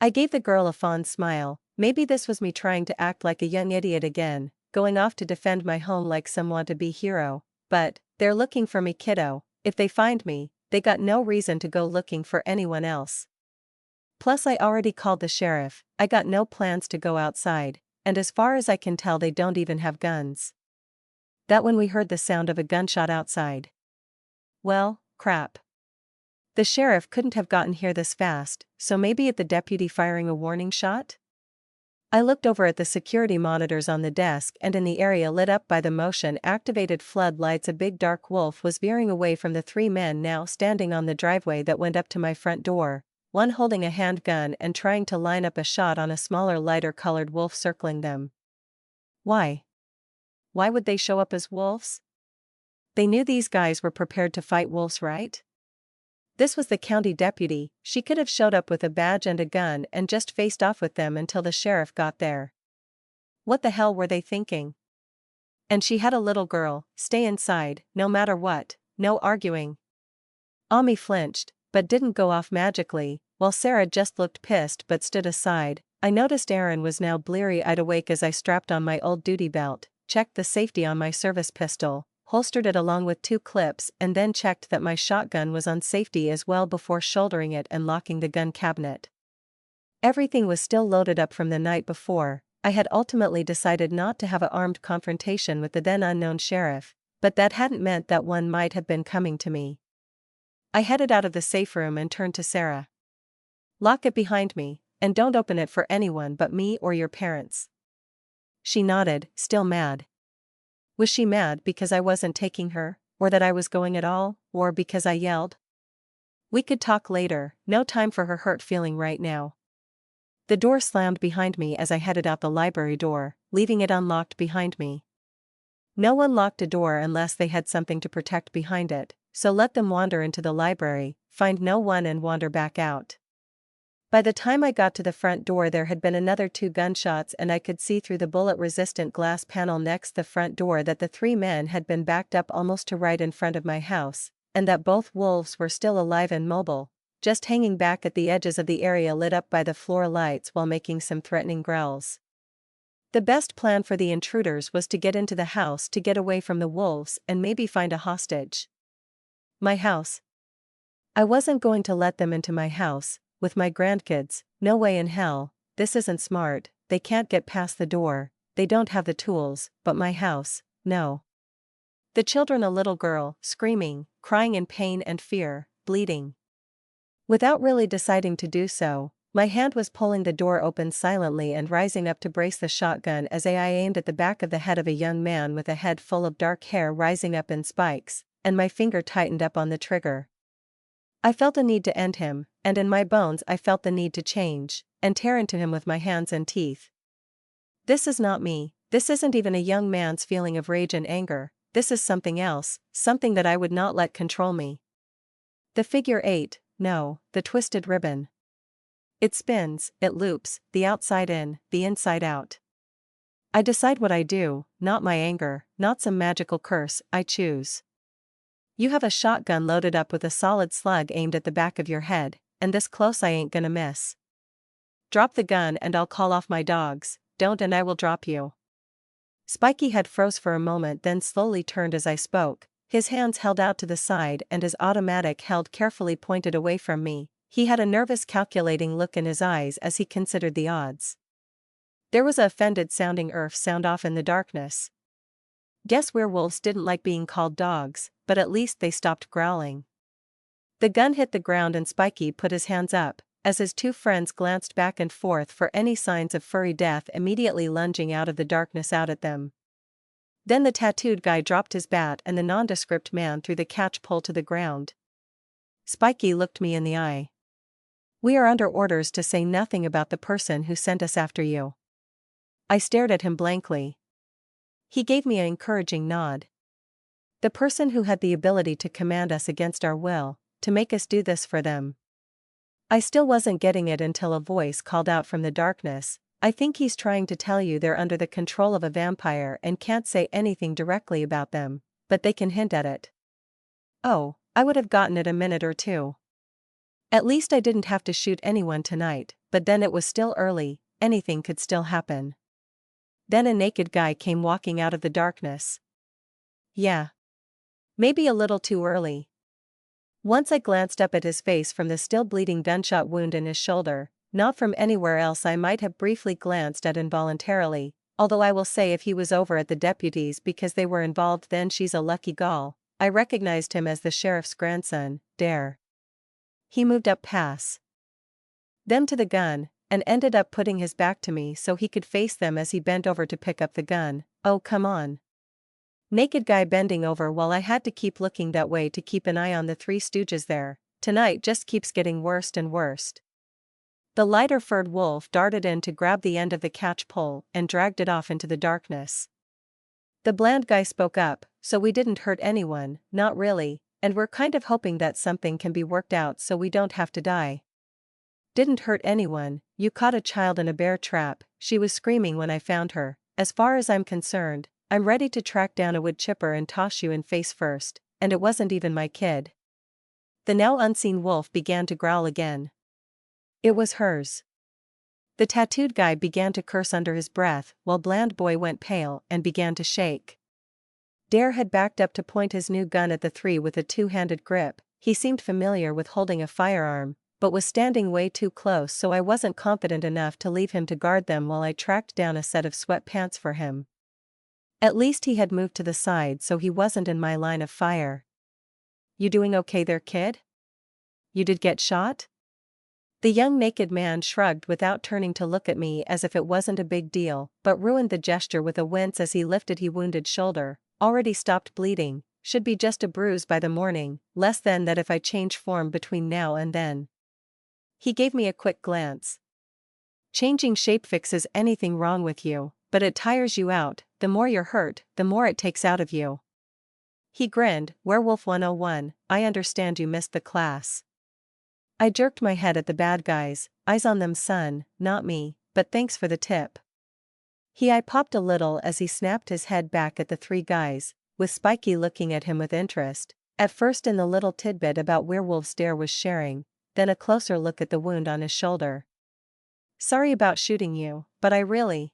I gave the girl a fond smile. Maybe this was me trying to act like a young idiot again, going off to defend my home like some want-to-be hero. But, they're looking for me, kiddo. If they find me, they got no reason to go looking for anyone else. Plus I already called the sheriff, I got no plans to go outside, and as far as I can tell they don't even have guns. That when we heard the sound of a gunshot outside. Well, crap. The sheriff couldn't have gotten here this fast, so maybe the deputy firing a warning shot? I looked over at the security monitors on the desk, and in the area lit up by the motion-activated floodlights a big dark wolf was veering away from the three men now standing on the driveway that went up to my front door, one holding a handgun and trying to line up a shot on a smaller lighter-colored wolf circling them. Why? Why would they show up as wolves? They knew these guys were prepared to fight wolves, right? This was the county deputy. She could have showed up with a badge and a gun and just faced off with them until the sheriff got there. What the hell were they thinking? And she had a little girl. Stay inside, no matter what, no arguing. Ami flinched, but didn't go off magically, while Sarah just looked pissed but stood aside. I noticed Aaron was now bleary-eyed awake as I strapped on my old duty belt, checked the safety on my service pistol, holstered it along with 2 clips, and then checked that my shotgun was on safety as well before shouldering it and locking the gun cabinet. Everything was still loaded up from the night before. I had ultimately decided not to have an armed confrontation with the then unknown sheriff, but that hadn't meant that one might have been coming to me. I headed out of the safe room and turned to Sarah. Lock it behind me, and don't open it for anyone but me or your parents. She nodded, still mad. Was she mad because I wasn't taking her, or that I was going at all, or because I yelled? We could talk later, no time for her hurt feeling right now. The door slammed behind me as I headed out the library door, leaving it unlocked behind me. No one locked a door unless they had something to protect behind it, so let them wander into the library, find no one and wander back out. By the time I got to the front door there had been another 2 gunshots and I could see through the bullet-resistant glass panel next the front door that the 3 men had been backed up almost to right in front of my house, and that both wolves were still alive and mobile, just hanging back at the edges of the area lit up by the floor lights while making some threatening growls. The best plan for the intruders was to get into the house to get away from the wolves and maybe find a hostage. My house. I wasn't going to let them into my house. With my grandkids, no way in hell. This isn't smart. They can't get past the door, they don't have the tools, but my house, no. The children, a little girl, screaming, crying in pain and fear, bleeding. Without really deciding to do so, my hand was pulling the door open silently and rising up to brace the shotgun as I aimed at the back of the head of a young man with a head full of dark hair rising up in spikes, and my finger tightened up on the trigger. I felt a need to end him, and in my bones I felt the need to change, and tear into him with my hands and teeth. This is not me, this isn't even a young man's feeling of rage and anger, this is something else, something that I would not let control me. The figure 8, no, the twisted ribbon. It spins, it loops, the outside in, the inside out. I decide what I do, not my anger, not some magical curse, I choose. You have a shotgun loaded up with a solid slug aimed at the back of your head, and this close I ain't gonna miss. Drop the gun and I'll call off my dogs, don't and I will drop you. Spiky head froze for a moment then slowly turned as I spoke, his hands held out to the side and his automatic held carefully pointed away from me. He had a nervous calculating look in his eyes as he considered the odds. There was a offended sounding sound off in the darkness. Guess werewolves didn't like being called dogs, but at least they stopped growling. The gun hit the ground and Spiky put his hands up, as his 2 friends glanced back and forth for any signs of furry death immediately lunging out of the darkness out at them. Then the tattooed guy dropped his bat and the nondescript man threw the catch-pole to the ground. Spiky looked me in the eye. We are under orders to say nothing about the person who sent us after you. I stared at him blankly. He gave me an encouraging nod. The person who had the ability to command us against our will, to make us do this for them. I still wasn't getting it until a voice called out from the darkness, I think he's trying to tell you they're under the control of a vampire and can't say anything directly about them, but they can hint at it. Oh, I would have gotten it a minute or 2. At least I didn't have to shoot anyone tonight, but then it was still early, anything could still happen. Then a naked guy came walking out of the darkness. Yeah. Maybe a little too early. Once I glanced up at his face from the still bleeding gunshot wound in his shoulder, not from anywhere else I might have briefly glanced at involuntarily, although I will say if he was over at the deputies because they were involved then she's a lucky gal. I recognized him as the sheriff's grandson, Dare. He moved up past them to the gun, and ended up putting his back to me so he could face them as he bent over to pick up the gun. Oh come on. Naked guy bending over while I had to keep looking that way to keep an eye on the Three Stooges there. Tonight just keeps getting worse and worse. The lighter furred wolf darted in to grab the end of the catch pole and dragged it off into the darkness. The bland guy spoke up, so we didn't hurt anyone, not really, and we're kind of hoping that something can be worked out so we don't have to die. Didn't hurt anyone, you caught a child in a bear trap, she was screaming when I found her. As far as I'm concerned, I'm ready to track down a wood chipper and toss you in face first, and it wasn't even my kid. The now unseen wolf began to growl again. It was hers. The tattooed guy began to curse under his breath while Bland Boy went pale and began to shake. Dare had backed up to point his new gun at the three with a two-handed grip. He seemed familiar with holding a firearm, but was standing way too close so I wasn't confident enough to leave him to guard them while I tracked down a set of sweatpants for him. At least he had moved to the side so he wasn't in my line of fire. You doing okay there, kid? You did get shot? The young naked man shrugged without turning to look at me as if it wasn't a big deal, but ruined the gesture with a wince as he lifted his wounded shoulder. Already stopped bleeding, should be just a bruise by the morning, less than that if I change form between now and then. He gave me a quick glance. Changing shape fixes anything wrong with you, but it tires you out. The more you're hurt, the more it takes out of you. He grinned. Werewolf 101, I understand you missed the class. I jerked my head at the bad guys, eyes on them son, not me, but thanks for the tip. He eye popped a little as he snapped his head back at the three guys, with Spiky looking at him with interest, at first in the little tidbit about werewolves Dare was sharing, then a closer look at the wound on his shoulder. Sorry about shooting you, but I really...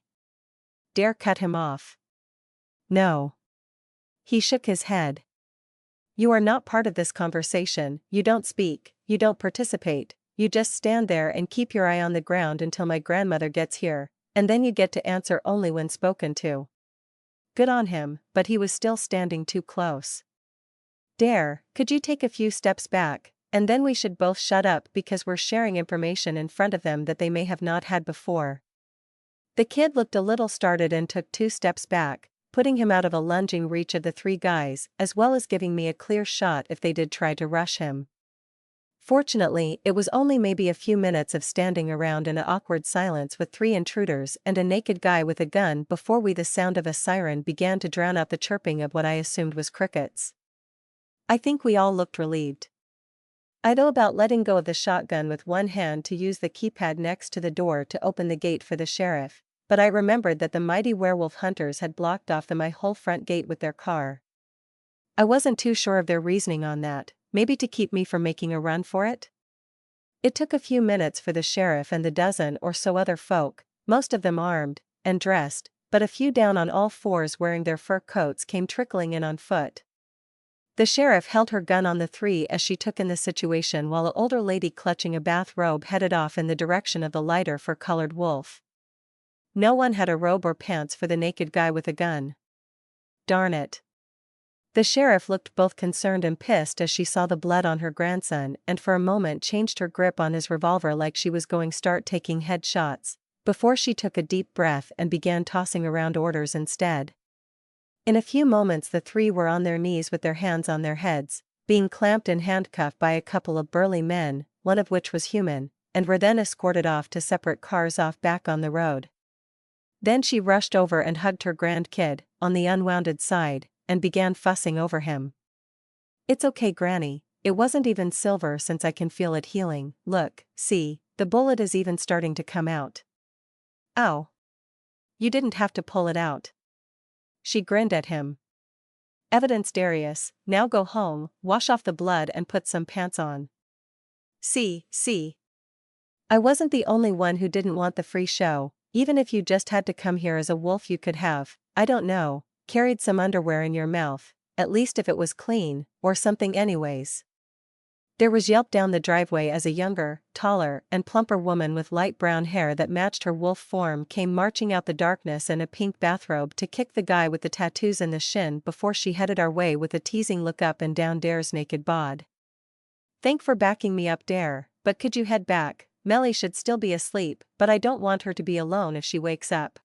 Dare cut him off. No. He shook his head. You are not part of this conversation, you don't speak, you don't participate, you just stand there and keep your eye on the ground until my grandmother gets here, and then you get to answer only when spoken to. Good on him, but he was still standing too close. Dare, could you take a few steps back, and then we should both shut up because we're sharing information in front of them that they may have not had before. The kid looked a little startled and took 2 steps back, putting him out of a lunging reach of the 3 guys, as well as giving me a clear shot if they did try to rush him. Fortunately, it was only maybe a few minutes of standing around in an awkward silence with 3 intruders and a naked guy with a gun before the sound of a siren began to drown out the chirping of what I assumed was crickets. I think we all looked relieved. I'd know about letting go of the shotgun with one hand to use the keypad next to the door to open the gate for the sheriff, but I remembered that the mighty werewolf hunters had blocked off my whole front gate with their car. I wasn't too sure of their reasoning on that, maybe to keep me from making a run for it? It took a few minutes for the sheriff and the dozen or so other folk, most of them armed and dressed, but a few down on all fours wearing their fur coats came trickling in on foot. The sheriff held her gun on the 3 as she took in the situation while an older lady clutching a bathrobe headed off in the direction of the lighter fur-colored wolf. No one had a robe or pants for the naked guy with a gun. Darn it. The sheriff looked both concerned and pissed as she saw the blood on her grandson and for a moment changed her grip on his revolver like she was going start taking head shots, before she took a deep breath and began tossing around orders instead. In a few moments the 3 were on their knees with their hands on their heads, being clamped and handcuffed by a couple of burly men, one of which was human, and were then escorted off to separate cars off back on the road. Then she rushed over and hugged her grandkid, on the unwounded side, and began fussing over him. It's okay Granny, it wasn't even silver since I can feel it healing, look, see, the bullet is even starting to come out. Ow. You didn't have to pull it out. She grinned at him. Evidence Darius, now go home, wash off the blood and put some pants on. See. I wasn't the only one who didn't want the free show. Even if you just had to come here as a wolf, you could have, I don't know, carried some underwear in your mouth, at least if it was clean, or something anyways. There was yelp down the driveway as a younger, taller, and plumper woman with light brown hair that matched her wolf form came marching out the darkness in a pink bathrobe to kick the guy with the tattoos in the shin before she headed our way with a teasing look up and down Dare's naked bod. Thank for backing me up, Dare, but could you head back? Melly should still be asleep, but I don't want her to be alone if she wakes up.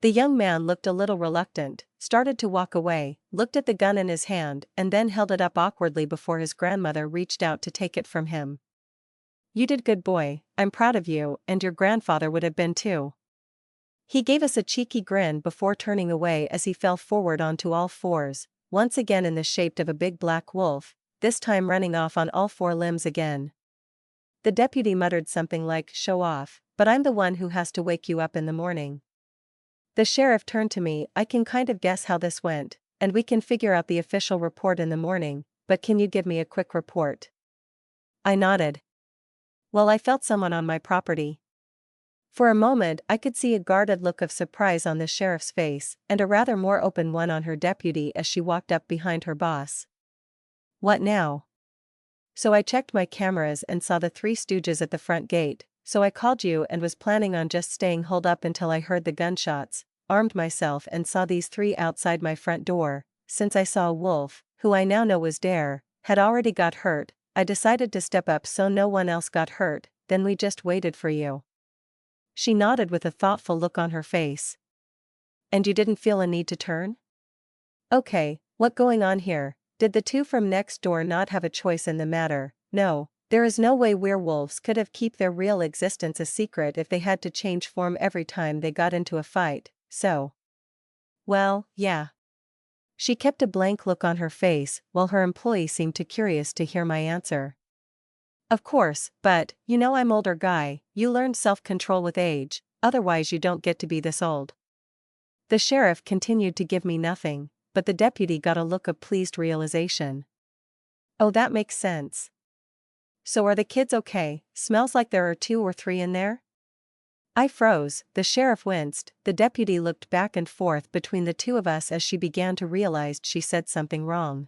The young man looked a little reluctant, started to walk away, looked at the gun in his hand, and then held it up awkwardly before his grandmother reached out to take it from him. You did good, boy, I'm proud of you, and your grandfather would have been too. He gave us a cheeky grin before turning away as he fell forward onto all fours, once again in the shape of a big black wolf, this time running off on all four limbs again. The deputy muttered something like, "Show off, but I'm the one who has to wake you up in the morning." The sheriff turned to me. I can kind of guess how this went, and we can figure out the official report in the morning, but can you give me a quick report? I nodded. Well, I felt someone on my property. For a moment I could see a guarded look of surprise on the sheriff's face, and a rather more open one on her deputy as she walked up behind her boss. What now? So I checked my cameras and saw the three stooges at the front gate, so I called you and was planning on just staying holed up until I heard the gunshots, armed myself and saw these three outside my front door. Since I saw a wolf, who I now know was Dare, had already got hurt, I decided to step up so no one else got hurt, then we just waited for you. She nodded with a thoughtful look on her face. And you didn't feel a need to turn? Okay, what going on here? Did the two from next door not have a choice in the matter? No, there is no way werewolves could have kept their real existence a secret if they had to change form every time they got into a fight, so. Well, yeah. She kept a blank look on her face while her employee seemed too curious to hear my answer. Of course, but, you know I'm older guy, you learned self-control with age, otherwise you don't get to be this old. The sheriff continued to give me nothing, but the deputy got a look of pleased realization. Oh, that makes sense. So are the kids okay? Smells like there are 2 or 3 in there? I froze, the sheriff winced, the deputy looked back and forth between the two of us as she began to realize she said something wrong.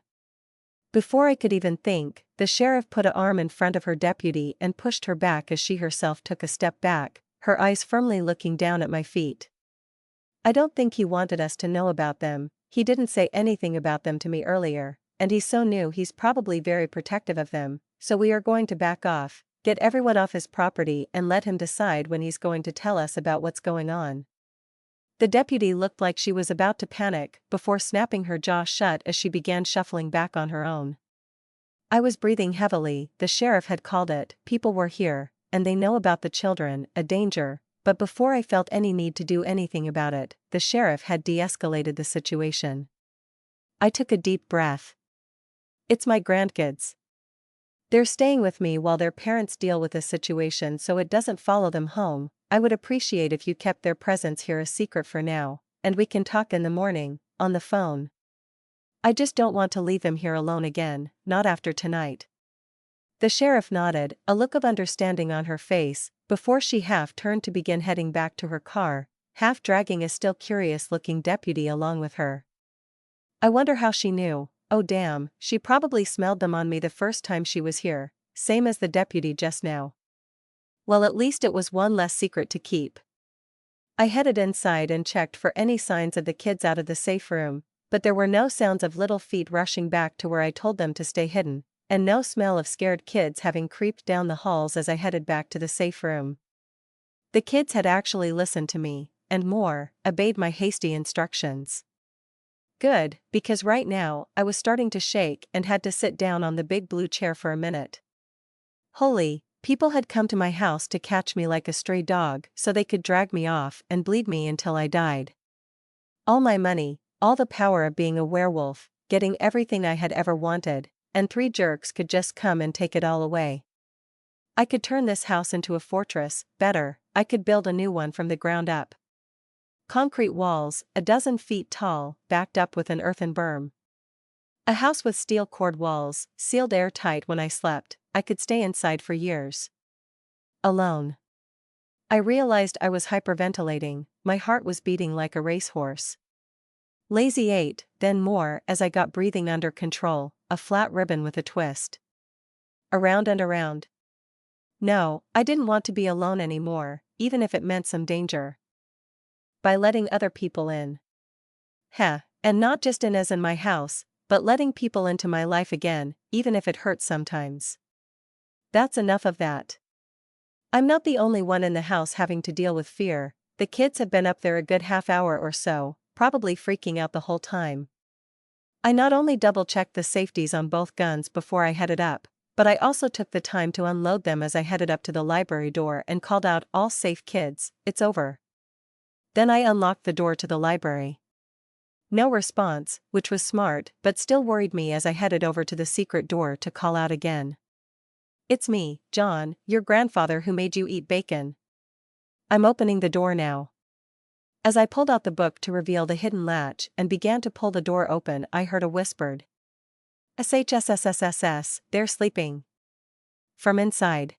Before I could even think, the sheriff put an arm in front of her deputy and pushed her back as she herself took a step back, her eyes firmly looking down at my feet. I don't think he wanted us to know about them. He didn't say anything about them to me earlier, and he's so new he's probably very protective of them, so we are going to back off, get everyone off his property and let him decide when he's going to tell us about what's going on. The deputy looked like she was about to panic before snapping her jaw shut as she began shuffling back on her own. I was breathing heavily. The sheriff had called it, people were here, and they know about the children, a danger. But before I felt any need to do anything about it, the sheriff had de-escalated the situation. I took a deep breath. It's my grandkids. They're staying with me while their parents deal with the situation so it doesn't follow them home. I would appreciate if you kept their presence here a secret for now, and we can talk in the morning, on the phone. I just don't want to leave them here alone again, not after tonight. The sheriff nodded, a look of understanding on her face, before she half turned to begin heading back to her car, half dragging a still curious-looking deputy along with her. I wonder how she knew. Oh damn, she probably smelled them on me the first time she was here, same as the deputy just now. Well, at least it was one less secret to keep. I headed inside and checked for any signs of the kids out of the safe room, but there were no sounds of little feet rushing back to where I told them to stay hidden, and no smell of scared kids having creeped down the halls as I headed back to the safe room. The kids had actually listened to me, and more, obeyed my hasty instructions. Good, because right now, I was starting to shake and had to sit down on the big blue chair for a minute. Holy, people had come to my house to catch me like a stray dog so they could drag me off and bleed me until I died. All my money, all the power of being a werewolf, getting everything I had ever wanted, and 3 jerks could just come and take it all away. I could turn this house into a fortress, better, I could build a new one from the ground up. Concrete walls, 12 feet tall, backed up with an earthen berm. A house with steel cord walls, sealed airtight when I slept, I could stay inside for years. Alone. I realized I was hyperventilating, my heart was beating like a racehorse. Lazy 8, then more as I got breathing under control, a flat ribbon with a twist. Around and around. No, I didn't want to be alone anymore, even if it meant some danger. By letting other people in. Heh, and not just in as in my house, but letting people into my life again, even if it hurts sometimes. That's enough of that. I'm not the only one in the house having to deal with fear. The kids have been up there a good half hour or so, probably freaking out the whole time. I not only double-checked the safeties on both guns before I headed up, but I also took the time to unload them as I headed up to the library door and called out, "All safe kids, it's over." Then I unlocked the door to the library. No response, which was smart, but still worried me as I headed over to the secret door to call out again. "It's me, John, your grandfather who made you eat bacon." I'm opening the door now. As I pulled out the book to reveal the hidden latch and began to pull the door open, I heard a whispered, "SHSSSSS, they're sleeping." From inside.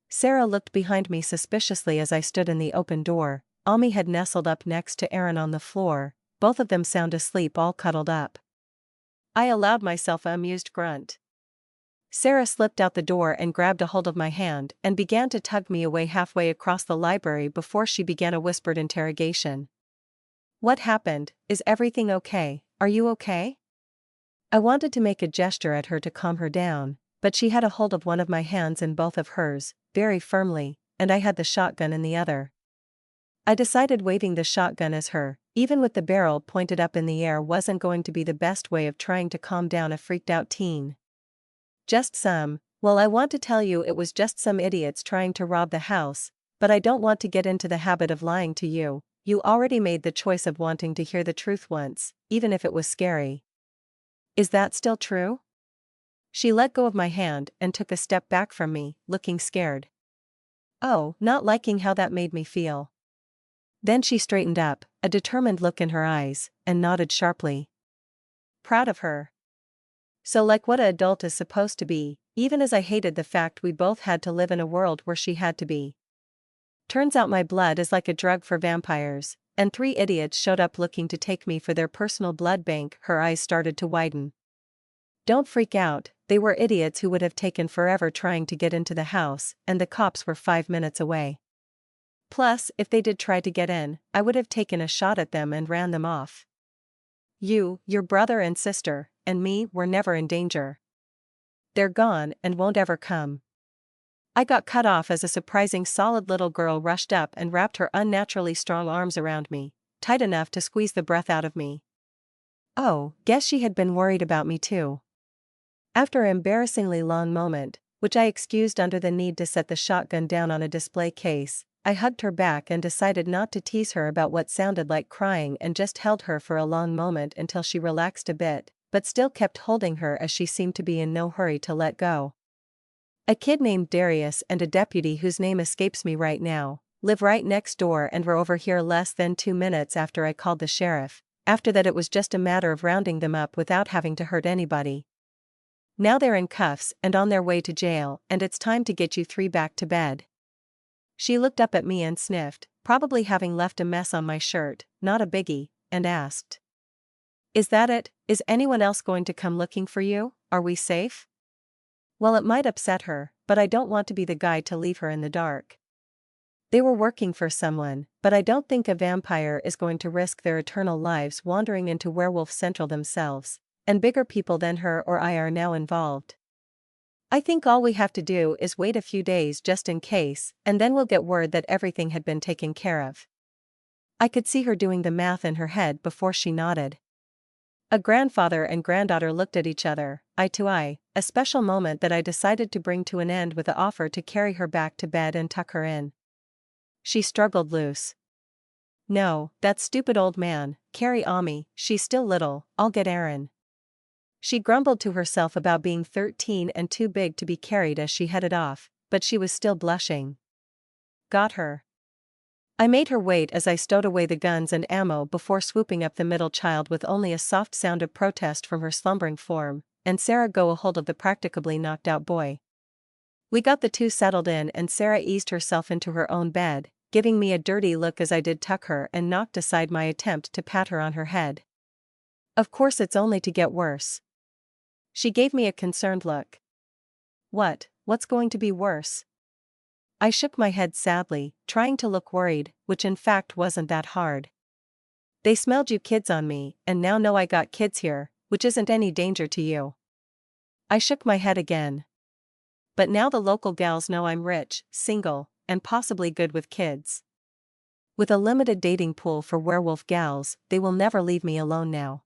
Sarah looked behind me suspiciously as I stood in the open door. Ami had nestled up next to Aaron on the floor, both of them sound asleep, all cuddled up. I allowed myself an amused grunt. Sarah slipped out the door and grabbed a hold of my hand and began to tug me away halfway across the library before she began a whispered interrogation. "What happened? Is everything okay? Are you okay?" I wanted to make a gesture at her to calm her down, but she had a hold of one of my hands in both of hers, very firmly, and I had the shotgun in the other. I decided waving the shotgun as her, even with the barrel pointed up in the air, wasn't going to be the best way of trying to calm down a freaked-out teen. Well, I want to tell you it was just some idiots trying to rob the house, but I don't want to get into the habit of lying to you. You already made the choice of wanting to hear the truth once, even if it was scary. Is that still true?" She let go of my hand and took a step back from me, looking scared. Oh, not liking how that made me feel. Then she straightened up, a determined look in her eyes, and nodded sharply. Proud of her. So like what an adult is supposed to be, even as I hated the fact we both had to live in a world where she had to be. Turns out my blood is like a drug for vampires, and 3 idiots showed up looking to take me for their personal blood bank. Her eyes started to widen. Don't freak out, they were idiots who would have taken forever trying to get into the house, and the cops were 5 minutes away. Plus, if they did try to get in, I would have taken a shot at them and ran them off. You, your brother and sister, and me were never in danger. They're gone and won't ever come. I got cut off as a surprising solid little girl rushed up and wrapped her unnaturally strong arms around me, tight enough to squeeze the breath out of me. Oh, guess she had been worried about me too. After an embarrassingly long moment, which I excused under the need to set the shotgun down on a display case, I hugged her back and decided not to tease her about what sounded like crying and just held her for a long moment until she relaxed a bit, but still kept holding her as she seemed to be in no hurry to let go. A kid named Darius and a deputy whose name escapes me right now, live right next door and were over here less than 2 minutes after I called the sheriff. After that it was just a matter of rounding them up without having to hurt anybody. Now they're in cuffs and on their way to jail, and it's time to get you 3 back to bed. She looked up at me and sniffed, probably having left a mess on my shirt, not a biggie, and asked. Is that it? Is anyone else going to come looking for you? Are we safe? Well, it might upset her, but I don't want to be the guy to leave her in the dark. They were working for someone, but I don't think a vampire is going to risk their eternal lives wandering into Werewolf Central themselves, and bigger people than her or I are now involved. I think all we have to do is wait a few days just in case, and then we'll get word that everything had been taken care of. I could see her doing the math in her head before she nodded. A grandfather and granddaughter looked at each other, eye to eye, a special moment that I decided to bring to an end with the offer to carry her back to bed and tuck her in. She struggled loose. No, that stupid old man, carry Ami, she's still little, I'll get Aaron. She grumbled to herself about being 13 and too big to be carried as she headed off, but she was still blushing. Got her. I made her wait as I stowed away the guns and ammo before swooping up the middle child with only a soft sound of protest from her slumbering form, and Sarah go a hold of the practicably knocked out boy. We got the two settled in and Sarah eased herself into her own bed, giving me a dirty look as I did tuck her and knocked aside my attempt to pat her on her head. Of course it's only to get worse. She gave me a concerned look. What's going to be worse? I shook my head sadly, trying to look worried, which in fact wasn't that hard. They smelled you kids on me, and now know I got kids here, which isn't any danger to you. I shook my head again. But now the local gals know I'm rich, single, and possibly good with kids. With a limited dating pool for werewolf gals, they will never leave me alone now.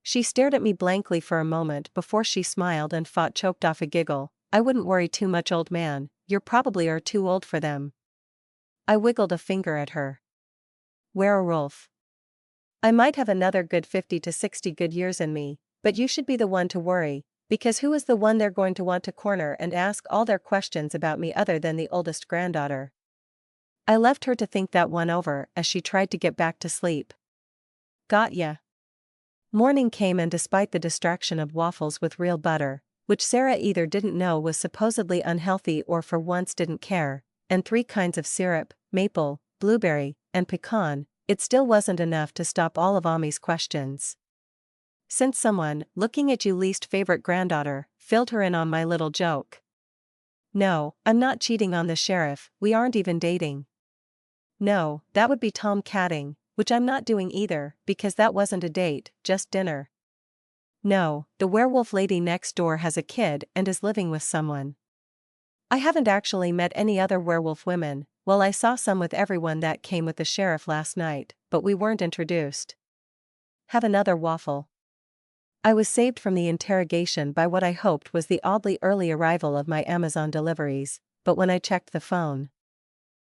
She stared at me blankly for a moment before she smiled and choked off a giggle. I wouldn't worry too much, old man, you probably are too old for them. I wiggled a finger at her. Werewolf. I might have another good 50 to 60 good years in me, but you should be the one to worry, because who is the one they're going to want to corner and ask all their questions about me other than the oldest granddaughter? I left her to think that one over as she tried to get back to sleep. Got ya. Morning came, and despite the distraction of waffles with real butter, which Sarah either didn't know was supposedly unhealthy or for once didn't care, and 3 kinds of syrup, maple, blueberry, and pecan, it still wasn't enough to stop all of Ami's questions. Since someone, looking at you least favorite granddaughter, filled her in on my little joke. No, I'm not cheating on the sheriff, we aren't even dating. No, that would be tomcatting, which I'm not doing either, because that wasn't a date, just dinner. No, the werewolf lady next door has a kid and is living with someone. I haven't actually met any other werewolf women. Well, I saw some with everyone that came with the sheriff last night, but we weren't introduced. Have another waffle. I was saved from the interrogation by what I hoped was the oddly early arrival of my Amazon deliveries, but when I checked the phone.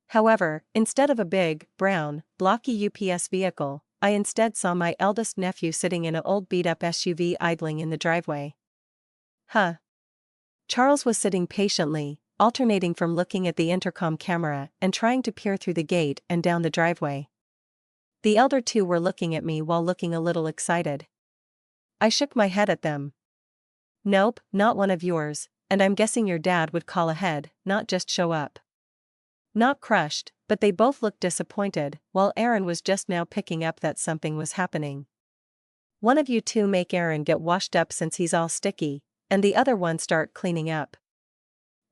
However, instead of a big, brown, blocky UPS vehicle, I instead saw my eldest nephew sitting in an old beat-up SUV idling in the driveway. Huh. Charles was sitting patiently, alternating from looking at the intercom camera and trying to peer through the gate and down the driveway. The elder two were looking at me while looking a little excited. I shook my head at them. Nope, not one of yours, and I'm guessing your dad would call ahead, not just show up. Not crushed, but they both looked disappointed, while Aaron was just now picking up that something was happening. One of you two make Aaron get washed up since he's all sticky, and the other one start cleaning up.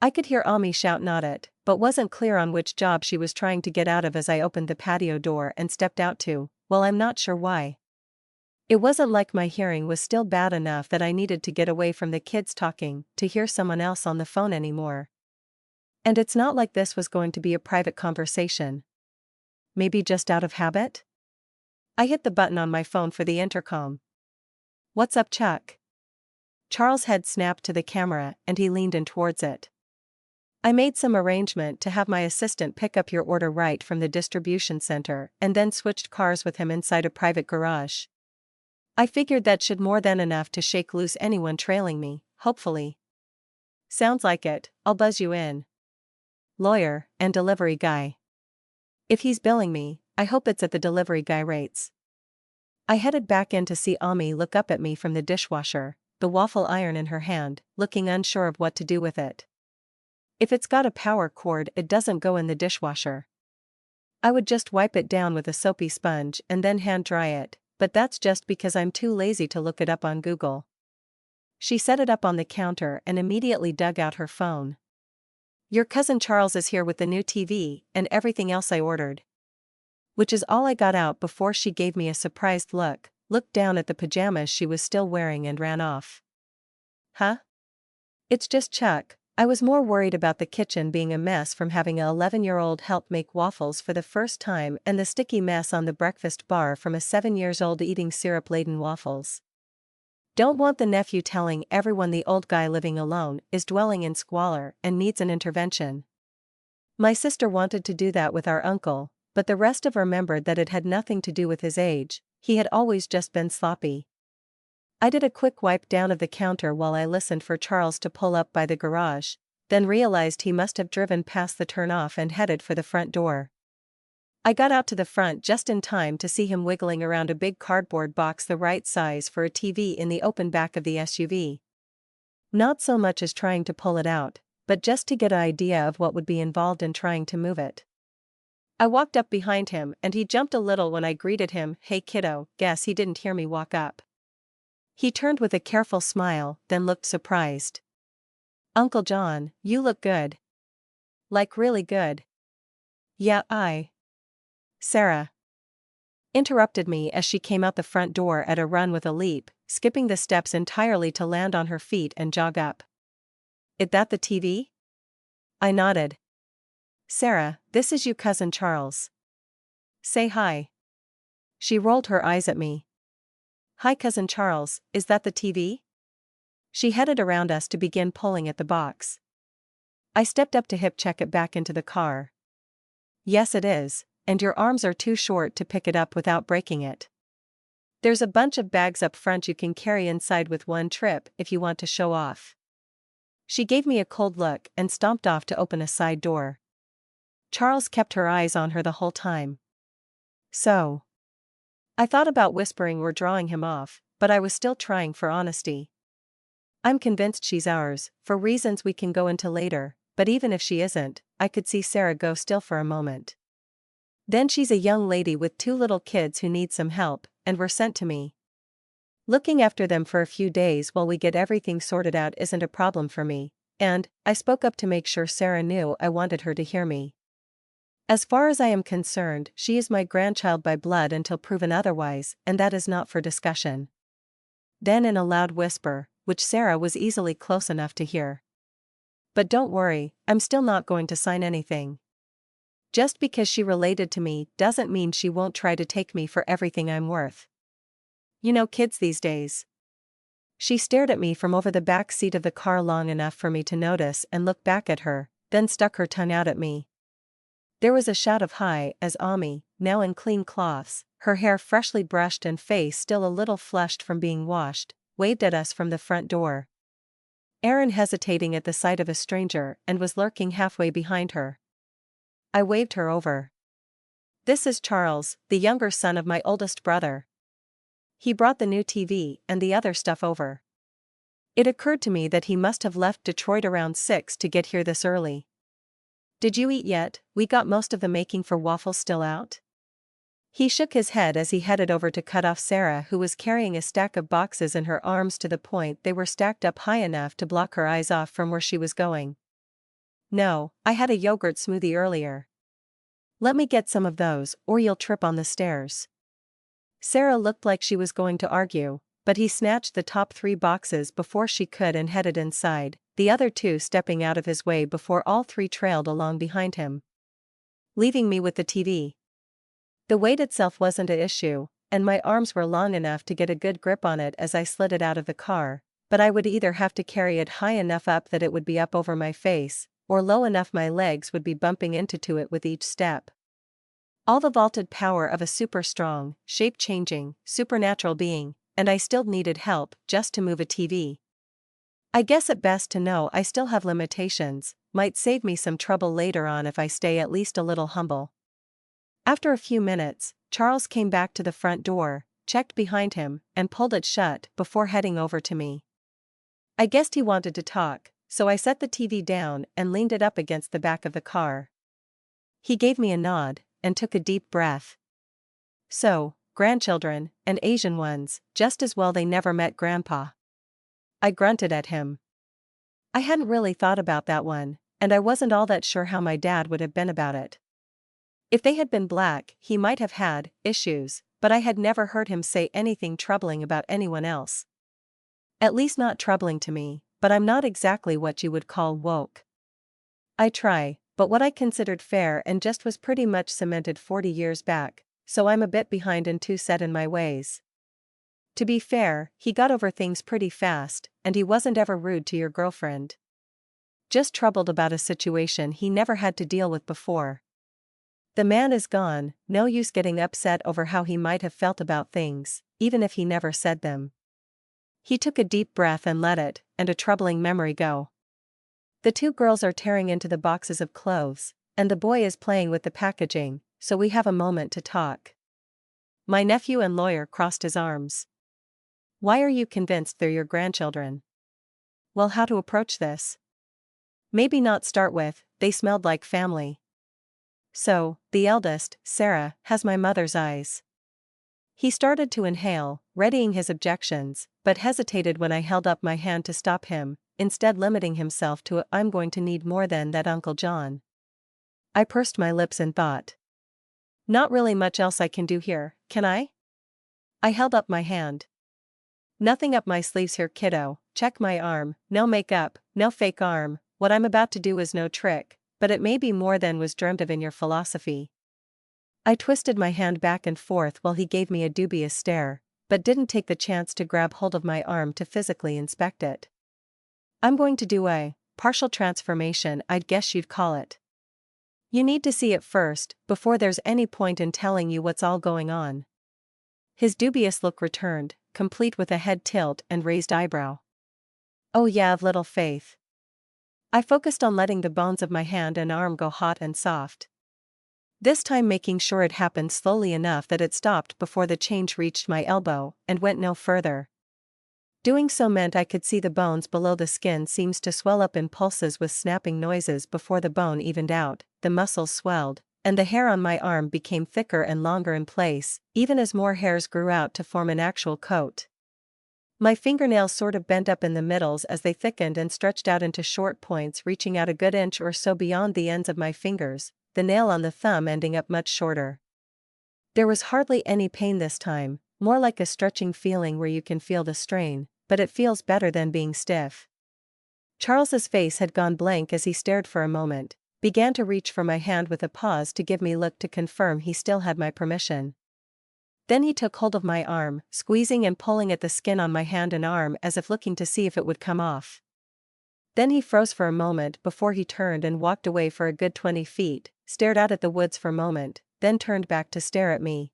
I could hear Ami shout not it, but wasn't clear on which job she was trying to get out of as I opened the patio door and stepped out to, well, I'm not sure why. It wasn't like my hearing was still bad enough that I needed to get away from the kids talking to hear someone else on the phone anymore. And it's not like this was going to be a private conversation. Maybe just out of habit? I hit the button on my phone for the intercom. What's up, Chuck? Charles' head snapped to the camera and he leaned in towards it. I made some arrangement to have my assistant pick up your order right from the distribution center and then switched cars with him inside a private garage. I figured that should more than enough to shake loose anyone trailing me, hopefully. Sounds like it, I'll buzz you in. Lawyer and delivery guy. If he's billing me, I hope it's at the delivery guy rates. I headed back in to see Ami look up at me from the dishwasher, the waffle iron in her hand, looking unsure of what to do with it. If it's got a power cord, it doesn't go in the dishwasher. I would just wipe it down with a soapy sponge and then hand dry it, but that's just because I'm too lazy to look it up on Google. She set it up on the counter and immediately dug out her phone. Your cousin Charles is here with the new TV and everything else I ordered. Which is all I got out before she gave me a surprised look, looked down at the pajamas she was still wearing and ran off. Huh? It's just Chuck. I was more worried about the kitchen being a mess from having a 11-year-old help make waffles for the first time and the sticky mess on the breakfast bar from a 7-year-old eating syrup-laden waffles. Don't want the nephew telling everyone the old guy living alone is dwelling in squalor and needs an intervention. My sister wanted to do that with our uncle, but the rest of remembered that it had nothing to do with his age, he had always just been sloppy. I did a quick wipe down of the counter while I listened for Charles to pull up by the garage, then realized he must have driven past the turnoff and headed for the front door. I got out to the front just in time to see him wiggling around a big cardboard box the right size for a TV in the open back of the SUV. Not so much as trying to pull it out, but just to get an idea of what would be involved in trying to move it. I walked up behind him and he jumped a little when I greeted him. "Hey kiddo," guess he didn't hear me walk up. He turned with a careful smile, then looked surprised. "Uncle John, you look good. Like really good." "Yeah, Sarah interrupted me as she came out the front door at a run with a leap, skipping the steps entirely to land on her feet and jog up. "Is that the TV?" I nodded. "Sarah, this is you cousin Charles. Say hi." She rolled her eyes at me. "Hi cousin Charles, is that the TV?" She headed around us to begin pulling at the box. I stepped up to hip check it back into the car. "Yes it is, and your arms are too short to pick it up without breaking it. There's a bunch of bags up front you can carry inside with one trip if you want to show off." She gave me a cold look and stomped off to open a side door. Charles kept her eyes on her the whole time. "So?" I thought about whispering we're drawing him off, but I was still trying for honesty. "I'm convinced she's ours, for reasons we can go into later, but even if she isn't, I could see Sarah go still for a moment. Then she's a young lady with 2 little kids who need some help, and were sent to me. Looking after them for a few days while we get everything sorted out isn't a problem for me, and I spoke up to make sure Sarah knew I wanted her to hear me. As far as I am concerned, she is my grandchild by blood until proven otherwise, and that is not for discussion." Then in a loud whisper, which Sarah was easily close enough to hear. "But don't worry, I'm still not going to sign anything. Just because she related to me doesn't mean she won't try to take me for everything I'm worth. You know kids these days." She stared at me from over the back seat of the car long enough for me to notice and look back at her, then stuck her tongue out at me. There was a shout of hi as Ami, now in clean cloths, her hair freshly brushed and face still a little flushed from being washed, waved at us from the front door. Aaron hesitating at the sight of a stranger and was lurking halfway behind her. I waved her over. "This is Charles, the younger son of my oldest brother. He brought the new TV and the other stuff over." It occurred to me that he must have left Detroit around 6 to get here this early. "Did you eat yet? We got most of the making for waffles still out." He shook his head as he headed over to cut off Sarah, who was carrying a stack of boxes in her arms to the point they were stacked up high enough to block her eyes off from where she was going. "No, I had a yogurt smoothie earlier. Let me get some of those, or you'll trip on the stairs." Sarah looked like she was going to argue, but he snatched the top 3 boxes before she could and headed inside, the other 2 stepping out of his way before all 3 trailed along behind him, leaving me with the TV. The weight itself wasn't an issue, and my arms were long enough to get a good grip on it as I slid it out of the car, but I would either have to carry it high enough up that it would be up over my face, or low enough my legs would be bumping into it with each step. All the vaulted power of a super strong, shape-changing, supernatural being, and I still needed help just to move a TV. I guess it best to know I still have limitations, might save me some trouble later on if I stay at least a little humble. After a few minutes, Charles came back to the front door, checked behind him, and pulled it shut before heading over to me. I guessed he wanted to talk, so I set the TV down and leaned it up against the back of the car. He gave me a nod, and took a deep breath. "So, grandchildren, and Asian ones, just as well they never met Grandpa." I grunted at him. I hadn't really thought about that one, and I wasn't all that sure how my dad would have been about it. If they had been black, he might have had issues, but I had never heard him say anything troubling about anyone else. At least not troubling to me, but I'm not exactly what you would call woke. I try, but what I considered fair and just was pretty much cemented 40 years back, so I'm a bit behind and too set in my ways. To be fair, he got over things pretty fast, and he wasn't ever rude to your girlfriend. Just troubled about a situation he never had to deal with before. The man is gone, no use getting upset over how he might have felt about things, even if he never said them. He took a deep breath and let it, and a troubling memory go. The 2 girls are tearing into the boxes of clothes, and the boy is playing with the packaging, so we have a moment to talk. My nephew and lawyer crossed his arms. "Why are you convinced they're your grandchildren?" "Well, how to approach this?" Maybe not start with, they smelled like family. So, the eldest, Sarah, has my mother's eyes. He started to inhale, readying his objections, but hesitated when I held up my hand to stop him, instead limiting himself to a "I'm going to need more than that, Uncle John." I pursed my lips in thought. Not really much else I can do here, can I? I held up my hand. Nothing up my sleeves here, kiddo. Check my arm, no makeup, no fake arm. What I'm about to do is no trick, but it may be more than was dreamt of in your philosophy. I twisted my hand back and forth while he gave me a dubious stare, but didn't take the chance to grab hold of my arm to physically inspect it. I'm going to do a partial transformation, I'd guess you'd call it. You need to see it first, before there's any point in telling you what's all going on. His dubious look returned, complete with a head tilt and raised eyebrow. Oh yeah, of little faith. I focused on letting the bones of my hand and arm go hot and soft. This time making sure it happened slowly enough that it stopped before the change reached my elbow and went no further. Doing so meant I could see the bones below the skin seems to swell up in pulses with snapping noises before the bone evened out, the muscles swelled, and the hair on my arm became thicker and longer in place, even as more hairs grew out to form an actual coat. My fingernails sort of bent up in the middles as they thickened and stretched out into short points reaching out a good inch or so beyond the ends of my fingers, the nail on the thumb ending up much shorter. There was hardly any pain this time, more like a stretching feeling where you can feel the strain, but it feels better than being stiff. Charles's face had gone blank as he stared for a moment, began to reach for my hand with a pause to give me look to confirm he still had my permission. Then he took hold of my arm, squeezing and pulling at the skin on my hand and arm as if looking to see if it would come off. Then he froze for a moment before he turned and walked away for a good 20 feet, stared out at the woods for a moment, then turned back to stare at me.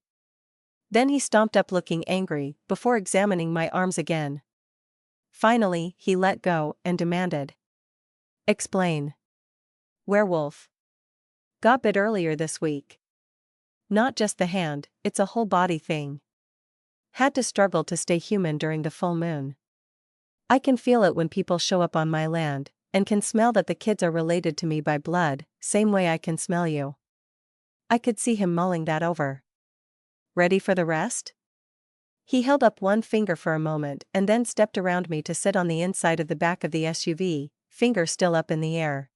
Then he stomped up looking angry, before examining my arms again. Finally, he let go and demanded. Explain. Werewolf. Got bit earlier this week. Not just the hand, it's a whole body thing. Had to struggle to stay human during the full moon. I can feel it when people show up on my land, and can smell that the kids are related to me by blood, same way I can smell you. I could see him mulling that over. Ready for the rest? He held up one finger for a moment and then stepped around me to sit on the inside of the back of the SUV, finger still up in the air.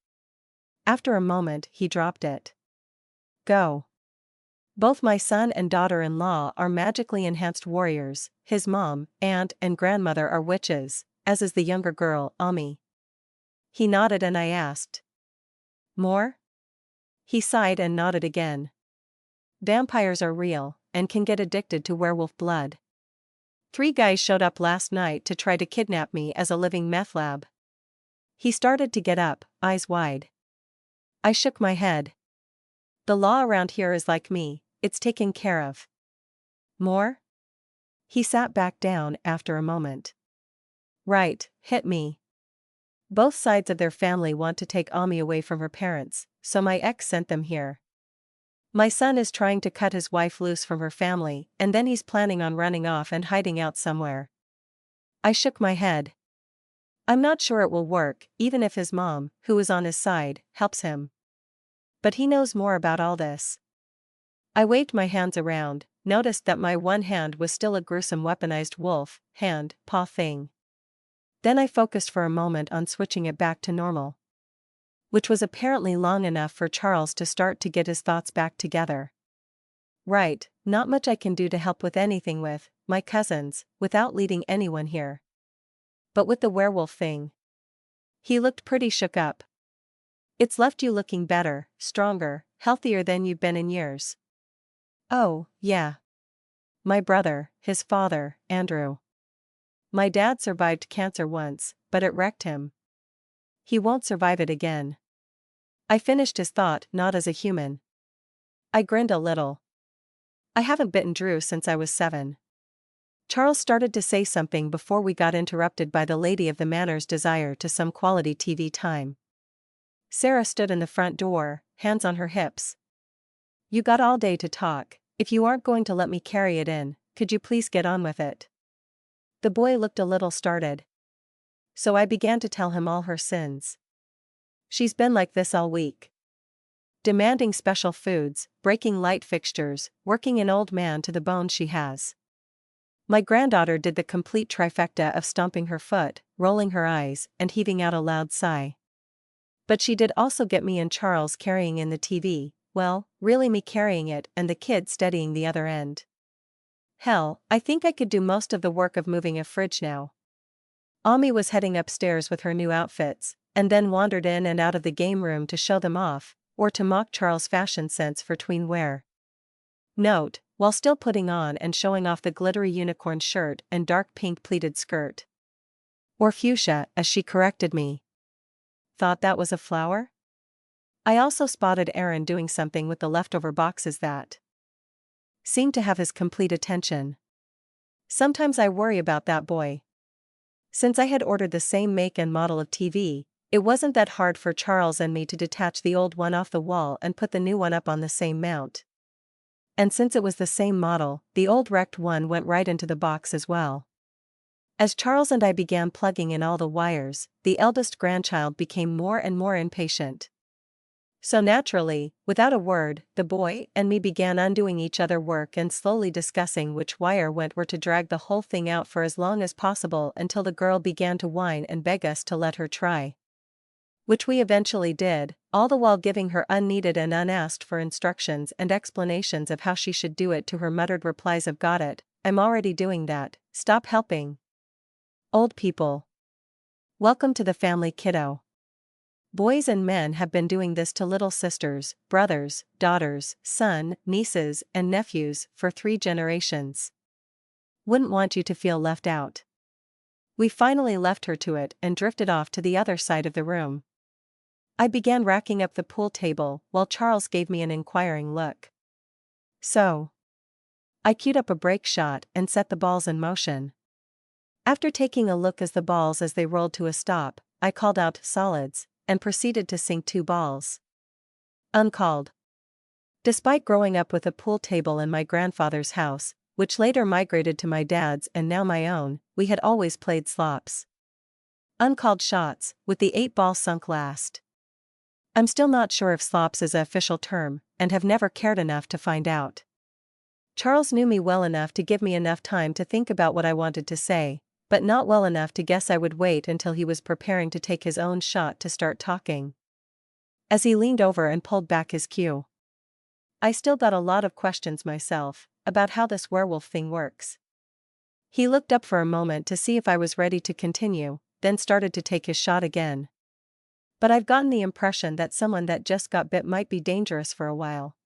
After a moment, he dropped it. Go. Both my son and daughter-in-law are magically enhanced warriors, his mom, aunt, and grandmother are witches, as is the younger girl, Ami. He nodded and I asked. More? He sighed and nodded again. Vampires are real, and can get addicted to werewolf blood. 3 guys showed up last night to try to kidnap me as a living meth lab. He started to get up, eyes wide. I shook my head. The law around here is like me, it's taken care of. More? He sat back down after a moment. Right, hit me. Both sides of their family want to take Ami away from her parents, so my ex sent them here. My son is trying to cut his wife loose from her family, and then he's planning on running off and hiding out somewhere. I shook my head. I'm not sure it will work, even if his mom, who is on his side, helps him. But he knows more about all this. I waved my hands around, noticed that my one hand was still a gruesome weaponized wolf, hand, paw thing. Then I focused for a moment on switching it back to normal. Which was apparently long enough for Charles to start to get his thoughts back together. Right, not much I can do to help with anything with my cousins, without leading anyone here. But with the werewolf thing. He looked pretty shook up. It's left you looking better, stronger, healthier than you've been in years. Oh, yeah. My brother, his father, Andrew. My dad survived cancer once, but it wrecked him. He won't survive it again. I finished his thought, not as a human. I grinned a little. I haven't bitten Drew since I was 7. Charles started to say something before we got interrupted by the lady of the manor's desire to some quality TV time. Sarah stood in the front door, hands on her hips. You got all day to talk, if you aren't going to let me carry it in, could you please get on with it? The boy looked a little startled. So I began to tell him all her sins. She's been like this all week. Demanding special foods, breaking light fixtures, working an old man to the bone she has. My granddaughter did the complete trifecta of stomping her foot, rolling her eyes, and heaving out a loud sigh. But she did also get me and Charles carrying in the TV, well, really me carrying it and the kid steadying the other end. Hell, I think I could do most of the work of moving a fridge now. Ami was heading upstairs with her new outfits, and then wandered in and out of the game room to show them off, or to mock Charles' fashion sense for tween wear. Note, while still putting on and showing off the glittery unicorn shirt and dark pink pleated skirt. Or fuchsia, as she corrected me. Thought that was a flower? I also spotted Aaron doing something with the leftover boxes that seemed to have his complete attention. Sometimes I worry about that boy. Since I had ordered the same make and model of TV, it wasn't that hard for Charles and me to detach the old one off the wall and put the new one up on the same mount. And since it was the same model, the old wrecked one went right into the box as well. As Charles and I began plugging in all the wires, the eldest grandchild became more and more impatient. So naturally, without a word, the boy and me began undoing each other work and slowly discussing which wire went where to drag the whole thing out for as long as possible until the girl began to whine and beg us to let her try. Which we eventually did, all the while giving her unneeded and unasked for instructions and explanations of how she should do it to her muttered replies of "Got it, I'm already doing that, stop helping." Old people. Welcome to the family, kiddo. Boys and men have been doing this to little sisters, brothers, daughters, son, nieces, and nephews for 3 generations. Wouldn't want you to feel left out. We finally left her to it and drifted off to the other side of the room. I began racking up the pool table while Charles gave me an inquiring look. So, I queued up a break shot and set the balls in motion. After taking a look as they rolled to a stop, I called out "solids," and proceeded to sink 2 balls. Uncalled. Despite growing up with a pool table in my grandfather's house, which later migrated to my dad's and now my own, we had always played slops. Uncalled shots, with the 8 ball sunk last. I'm still not sure if slops is an official term, and have never cared enough to find out. Charles knew me well enough to give me enough time to think about what I wanted to say, but not well enough to guess I would wait until he was preparing to take his own shot to start talking. As he leaned over and pulled back his cue. I still got a lot of questions myself, about how this werewolf thing works. He looked up for a moment to see if I was ready to continue, then started to take his shot again. But I've gotten the impression that someone that just got bit might be dangerous for a while.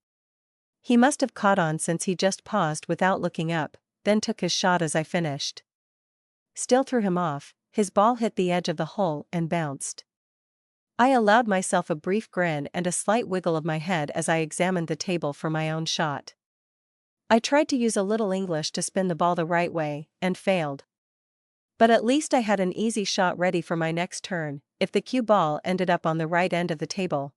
He must have caught on since he just paused without looking up, then took his shot as I finished. Still threw him off, his ball hit the edge of the hole and bounced. I allowed myself a brief grin and a slight wiggle of my head as I examined the table for my own shot. I tried to use a little English to spin the ball the right way, and failed. But at least I had an easy shot ready for my next turn, if the cue ball ended up on the right end of the table.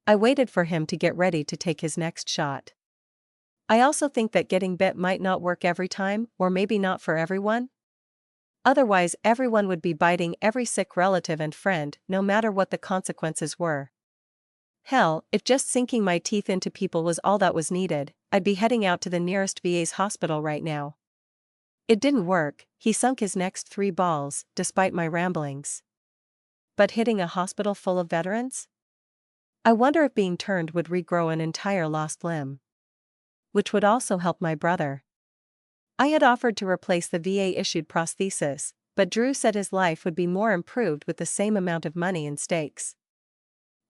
I waited for him to get ready to take his next shot. I also think that getting bit might not work every time, or maybe not for everyone. Otherwise, everyone would be biting every sick relative and friend, no matter what the consequences were. Hell, if just sinking my teeth into people was all that was needed, I'd be heading out to the nearest VA's hospital right now. It didn't work, he sunk his next 3 balls, despite my ramblings. But hitting a hospital full of veterans? I wonder if being turned would regrow an entire lost limb. Which would also help my brother. I had offered to replace the VA-issued prosthesis, but Drew said his life would be more improved with the same amount of money in stakes.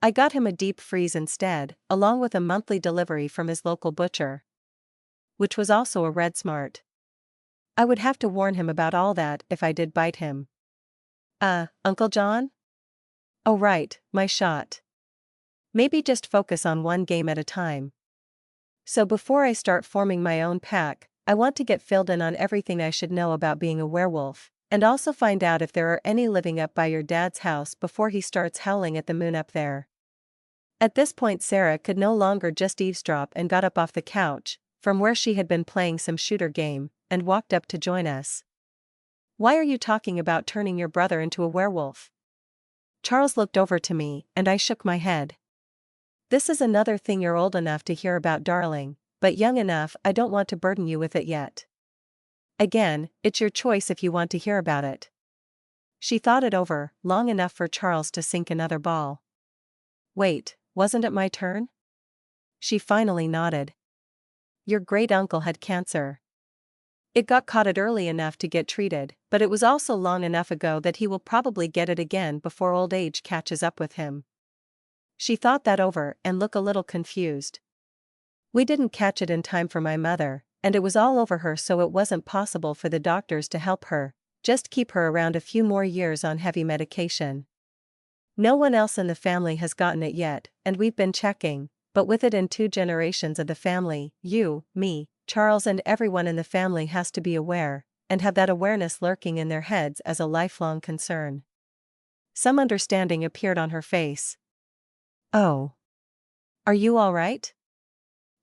I got him a deep freeze instead, along with a monthly delivery from his local butcher. Which was also a Red Smart. I would have to warn him about all that if I did bite him. Uncle John? Oh right, my shot. Maybe just focus on one game at a time. So before I start forming my own pack, I want to get filled in on everything I should know about being a werewolf, and also find out if there are any living up by your dad's house before he starts howling at the moon up there. At this point Sarah could no longer just eavesdrop and got up off the couch, from where she had been playing some shooter game, and walked up to join us. Why are you talking about turning your brother into a werewolf? Charles looked over to me, and I shook my head. This is another thing you're old enough to hear about, darling, but young enough I don't want to burden you with it yet. Again, it's your choice if you want to hear about it. She thought it over, long enough for Charles to sink another ball. Wait, wasn't it my turn? She finally nodded. Your great-uncle had cancer. It got caught early enough to get treated, but it was also long enough ago that he will probably get it again before old age catches up with him. She thought that over and looked a little confused. We didn't catch it in time for my mother, and it was all over her, so it wasn't possible for the doctors to help her, just keep her around a few more years on heavy medication. No one else in the family has gotten it yet, and we've been checking, but with it in 2 generations of the family, you, me, Charles and everyone in the family has to be aware, and have that awareness lurking in their heads as a lifelong concern. Some understanding appeared on her face. Oh. Are you all right?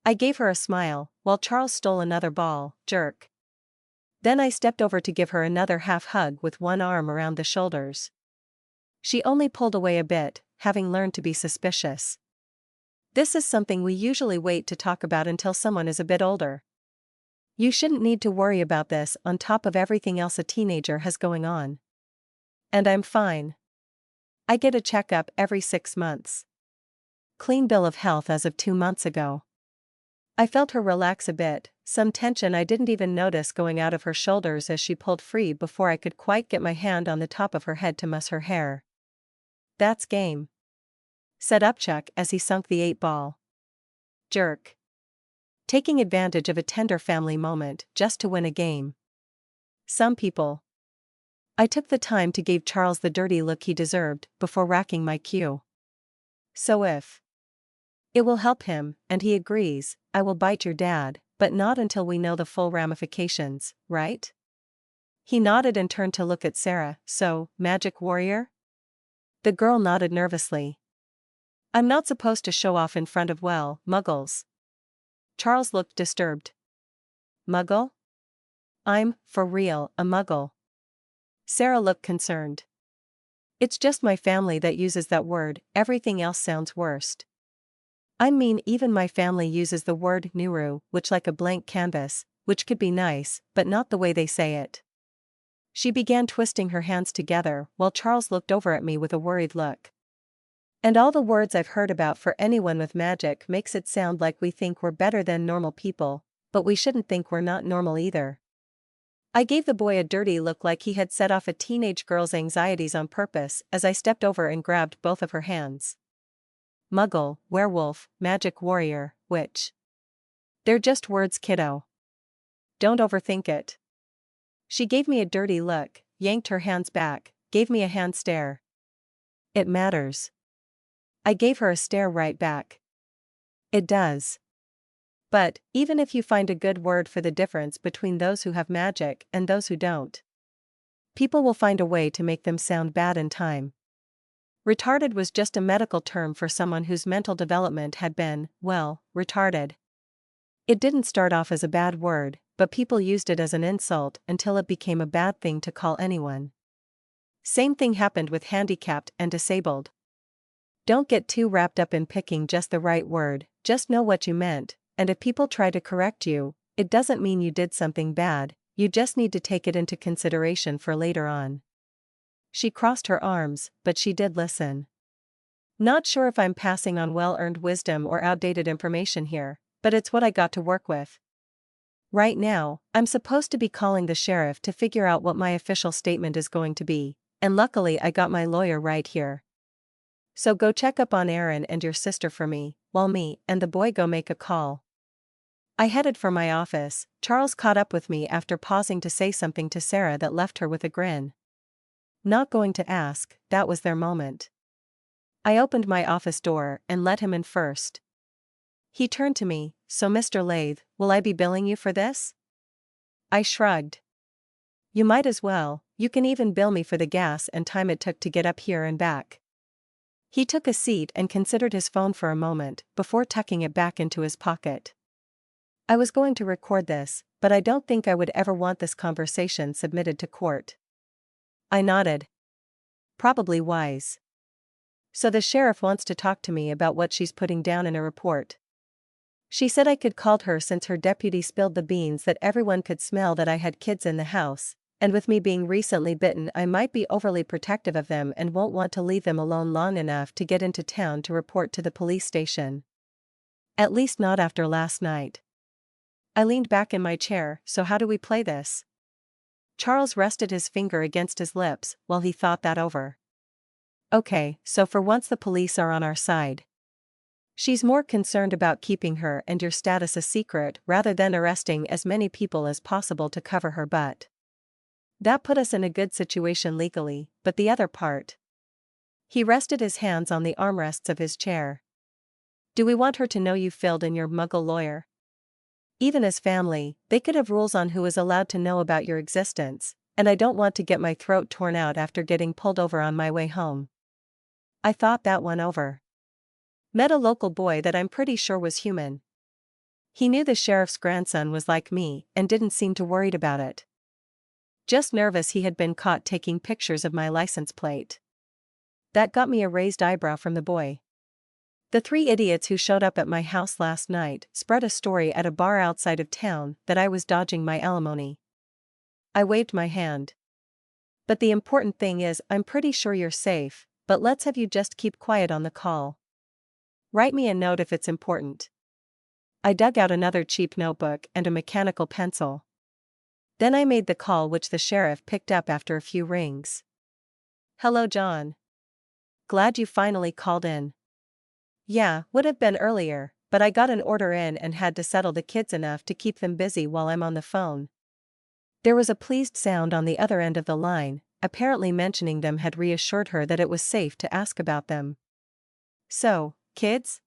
I gave her a smile, while Charles stole another ball, jerk. Then I stepped over to give her another half hug with one arm around the shoulders. She only pulled away a bit, having learned to be suspicious. This is something we usually wait to talk about until someone is a bit older. You shouldn't need to worry about this on top of everything else a teenager has going on. And I'm fine. I get a checkup every 6 months. Clean bill of health as of 2 months ago. I felt her relax a bit, some tension I didn't even notice going out of her shoulders as she pulled free before I could quite get my hand on the top of her head to muss her hair. That's game, said Upchuck as he sunk the 8-ball. Jerk. Taking advantage of a tender family moment just to win a game. Some people. I took the time to give Charles the dirty look he deserved before racking my cue. So if it will help him, and he agrees, I will bite your dad, but not until we know the full ramifications, right? He nodded and turned to look at Sarah. So, magic warrior? The girl nodded nervously. I'm not supposed to show off in front of, well, muggles. Charles looked disturbed. Muggle? I'm, for real, a muggle. Sarah looked concerned. It's just my family that uses that word, everything else sounds worst. I mean, even my family uses the word Nuru, which like a blank canvas, which could be nice, but not the way they say it. She began twisting her hands together while Charles looked over at me with a worried look. And all the words I've heard about for anyone with magic makes it sound like we think we're better than normal people, but we shouldn't think we're not normal either. I gave the boy a dirty look like he had set off a teenage girl's anxieties on purpose as I stepped over and grabbed both of her hands. Muggle, werewolf, magic warrior, witch. They're just words, kiddo. Don't overthink it. She gave me a dirty look, yanked her hands back, gave me a hand stare. It matters. I gave her a stare right back. It does. But, even if you find a good word for the difference between those who have magic and those who don't, people will find a way to make them sound bad in time. Retarded was just a medical term for someone whose mental development had been, well, retarded. It didn't start off as a bad word, but people used it as an insult until it became a bad thing to call anyone. Same thing happened with handicapped and disabled. Don't get too wrapped up in picking just the right word, just know what you meant, and if people try to correct you, it doesn't mean you did something bad, you just need to take it into consideration for later on. She crossed her arms, but she did listen. Not sure if I'm passing on well-earned wisdom or outdated information here, but it's what I got to work with. Right now, I'm supposed to be calling the sheriff to figure out what my official statement is going to be, and luckily I got my lawyer right here. So go check up on Aaron and your sister for me, while me and the boy go make a call. I headed for my office. Charles caught up with me after pausing to say something to Sarah that left her with a grin. Not going to ask, that was their moment. I opened my office door and let him in first. He turned to me, so Mr. Lathe, will I be billing you for this? I shrugged. You might as well, you can even bill me for the gas and time it took to get up here and back. He took a seat and considered his phone for a moment before tucking it back into his pocket. I was going to record this, but I don't think I would ever want this conversation submitted to court. I nodded. Probably wise. So the sheriff wants to talk to me about what she's putting down in a report. She said I could call her since her deputy spilled the beans that everyone could smell that I had kids in the house, and with me being recently bitten I might be overly protective of them and won't want to leave them alone long enough to get into town to report to the police station. At least not after last night. I leaned back in my chair. So how do we play this? Charles rested his finger against his lips while he thought that over. Okay, so for once the police are on our side. She's more concerned about keeping her and your status a secret rather than arresting as many people as possible to cover her butt. That put us in a good situation legally, but the other part? He rested his hands on the armrests of his chair. Do we want her to know you filled in your muggle lawyer? Even as family, they could have rules on who is allowed to know about your existence, and I don't want to get my throat torn out after getting pulled over on my way home. I thought that one over. Met a local boy that I'm pretty sure was human. He knew the sheriff's grandson was like me and didn't seem too worried about it. Just nervous he had been caught taking pictures of my license plate. That got me a raised eyebrow from the boy. The 3 idiots who showed up at my house last night spread a story at a bar outside of town that I was dodging my alimony. I waved my hand. But the important thing is I'm pretty sure you're safe, but let's have you just keep quiet on the call. Write me a note if it's important. I dug out another cheap notebook and a mechanical pencil. Then I made the call which the sheriff picked up after a few rings. Hello, John. Glad you finally called in. Yeah, would have been earlier, but I got an order in and had to settle the kids enough to keep them busy while I'm on the phone. There was a pleased sound on the other end of the line, apparently mentioning them had reassured her that it was safe to ask about them. So, kids?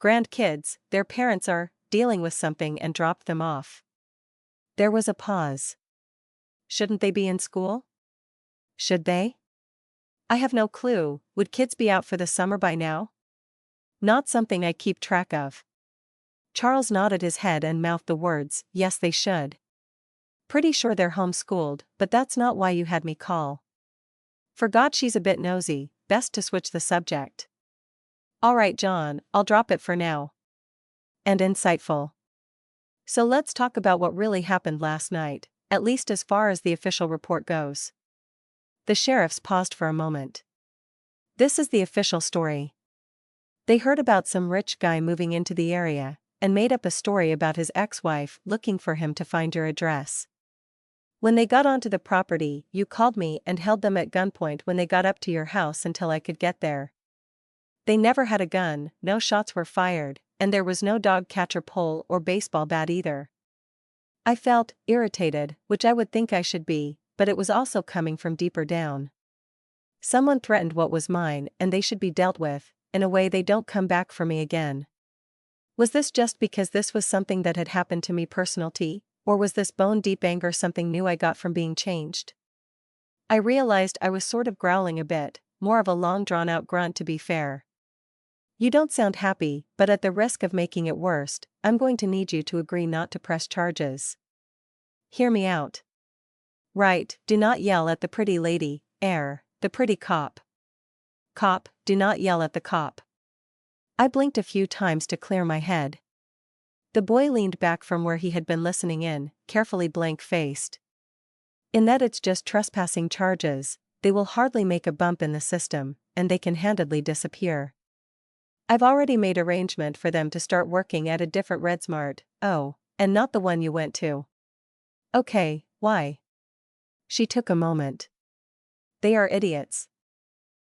Grandkids, their parents are dealing with something and dropped them off. There was a pause. Shouldn't they be in school? Should they? I have no clue. Would kids be out for the summer by now? Not something I keep track of. Charles nodded his head and mouthed the words, yes they should. Pretty sure they're homeschooled, but that's not why you had me call. Forgot she's a bit nosy, best to switch the subject. Alright John, I'll drop it for now. And insightful. So let's talk about what really happened last night, at least as far as the official report goes. The sheriffs paused for a moment. This is the official story. They heard about some rich guy moving into the area, and made up a story about his ex-wife looking for him to find your address. When they got onto the property, you called me and held them at gunpoint when they got up to your house until I could get there. They never had a gun, no shots were fired, and there was no dog catcher pole or baseball bat either. I felt irritated, which I would think I should be, but it was also coming from deeper down. Someone threatened what was mine and they should be dealt with, in a way they don't come back for me again. Was this just because this was something that had happened to me personally, or was this bone-deep anger something new I got from being changed? I realized I was sort of growling a bit, more of a long drawn-out grunt to be fair. You don't sound happy, but at the risk of making it worse, I'm going to need you to agree not to press charges. Hear me out. Right, do not yell at the pretty lady, the pretty cop. Cop, do not yell at the cop. I blinked a few times to clear my head. The boy leaned back from where he had been listening in, carefully blank-faced. In that it's just trespassing charges, they will hardly make a bump in the system, and they can handedly disappear. I've already made arrangement for them to start working at a different RedSmart, and not the one you went to. Okay, why? She took a moment. They are idiots.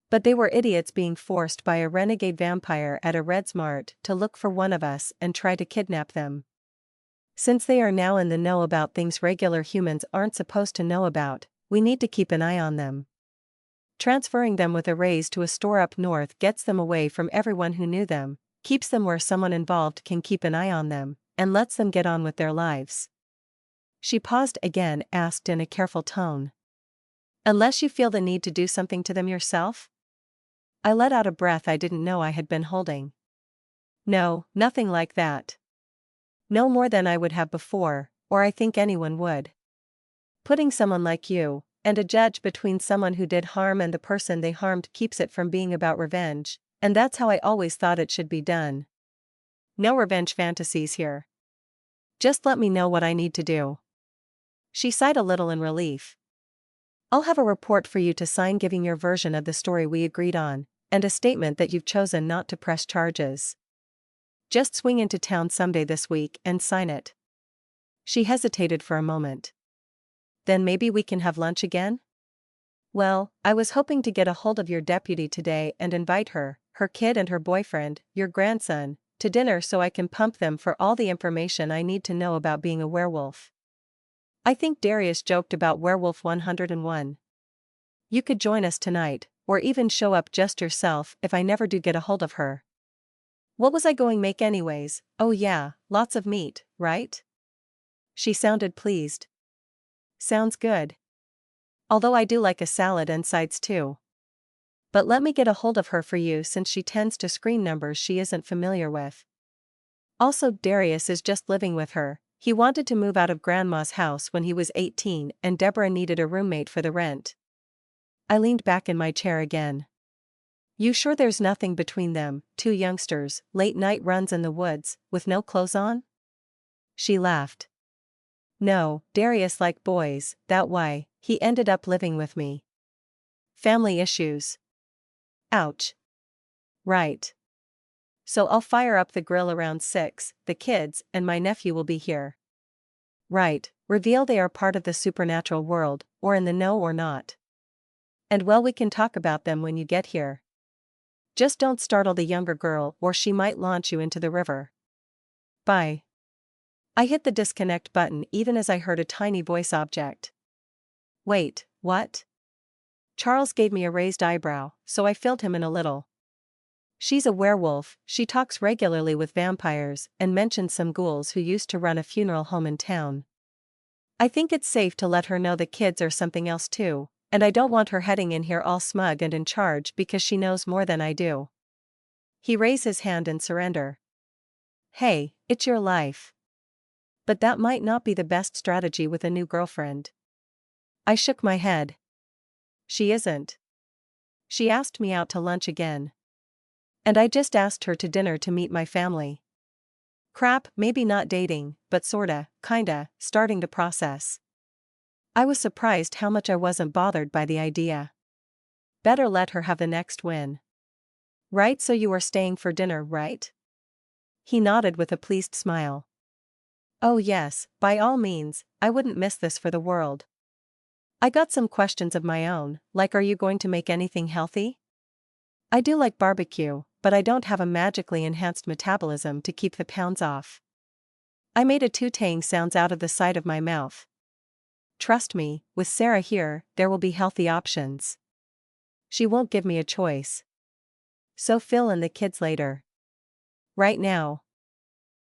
But they were idiots being forced by a renegade vampire at a RedSmart to look for one of us and try to kidnap them. Since they are now in the know about things regular humans aren't supposed to know about, we need to keep an eye on them. Transferring them with a raise to a store up north gets them away from everyone who knew them, keeps them where someone involved can keep an eye on them, and lets them get on with their lives. She paused again, asked in a careful tone. Unless you feel the need to do something to them yourself? I let out a breath I didn't know I had been holding. No, nothing like that. No more than I would have before, or I think anyone would. Putting someone like you, and a judge between someone who did harm and the person they harmed keeps it from being about revenge, and that's how I always thought it should be done. No revenge fantasies here. Just let me know what I need to do." She sighed a little in relief. "I'll have a report for you to sign giving your version of the story we agreed on, and a statement that you've chosen not to press charges. Just swing into town someday this week and sign it." She hesitated for a moment. "Then maybe we can have lunch again?" "Well, I was hoping to get a hold of your deputy today and invite her, her kid and her boyfriend, your grandson, to dinner so I can pump them for all the information I need to know about being a werewolf. I think Darius joked about Werewolf 101. You could join us tonight, or even show up just yourself if I never do get a hold of her." What was I going make anyways? Oh yeah, lots of meat, right? She sounded pleased. "Sounds good. Although I do like a salad and sides too. But let me get a hold of her for you since she tends to scream numbers she isn't familiar with. Also, Darius is just living with her. He wanted to move out of Grandma's house when he was 18 and Deborah needed a roommate for the rent." I leaned back in my chair again. "You sure there's nothing between them, two youngsters, late night runs in the woods, with no clothes on?" She laughed. "No, Darius liked boys, that why, he ended up living with me. Family issues." Ouch. Right. "So I'll fire up the grill around 6, the kids and my nephew will be here." Right, reveal they are part of the supernatural world, or in the know or not. "And well, we can talk about them when you get here. Just don't startle the younger girl or she might launch you into the river. Bye." I hit the disconnect button even as I heard a tiny voice object. "Wait, what?" Charles gave me a raised eyebrow, so I filled him in a little. "She's a werewolf, she talks regularly with vampires and mentioned some ghouls who used to run a funeral home in town. I think it's safe to let her know the kids are something else too, and I don't want her heading in here all smug and in charge because she knows more than I do." He raised his hand in surrender. "Hey, it's your life. But that might not be the best strategy with a new girlfriend." I shook my head. "She isn't. She asked me out to lunch again. And I just asked her to dinner to meet my family. Crap, maybe not dating, but sorta, kinda, starting the process." I was surprised how much I wasn't bothered by the idea. Better let her have the next win. "Right, so you are staying for dinner, right?" He nodded with a pleased smile. "Oh yes, by all means, I wouldn't miss this for the world." I got some questions of my own, like, are you going to make anything healthy? I do like barbecue, but I don't have a magically enhanced metabolism to keep the pounds off. I made a tootang sounds out of the side of my mouth. Trust me, with Sarah here, there will be healthy options. She won't give me a choice. So fill in the kids later. Right now.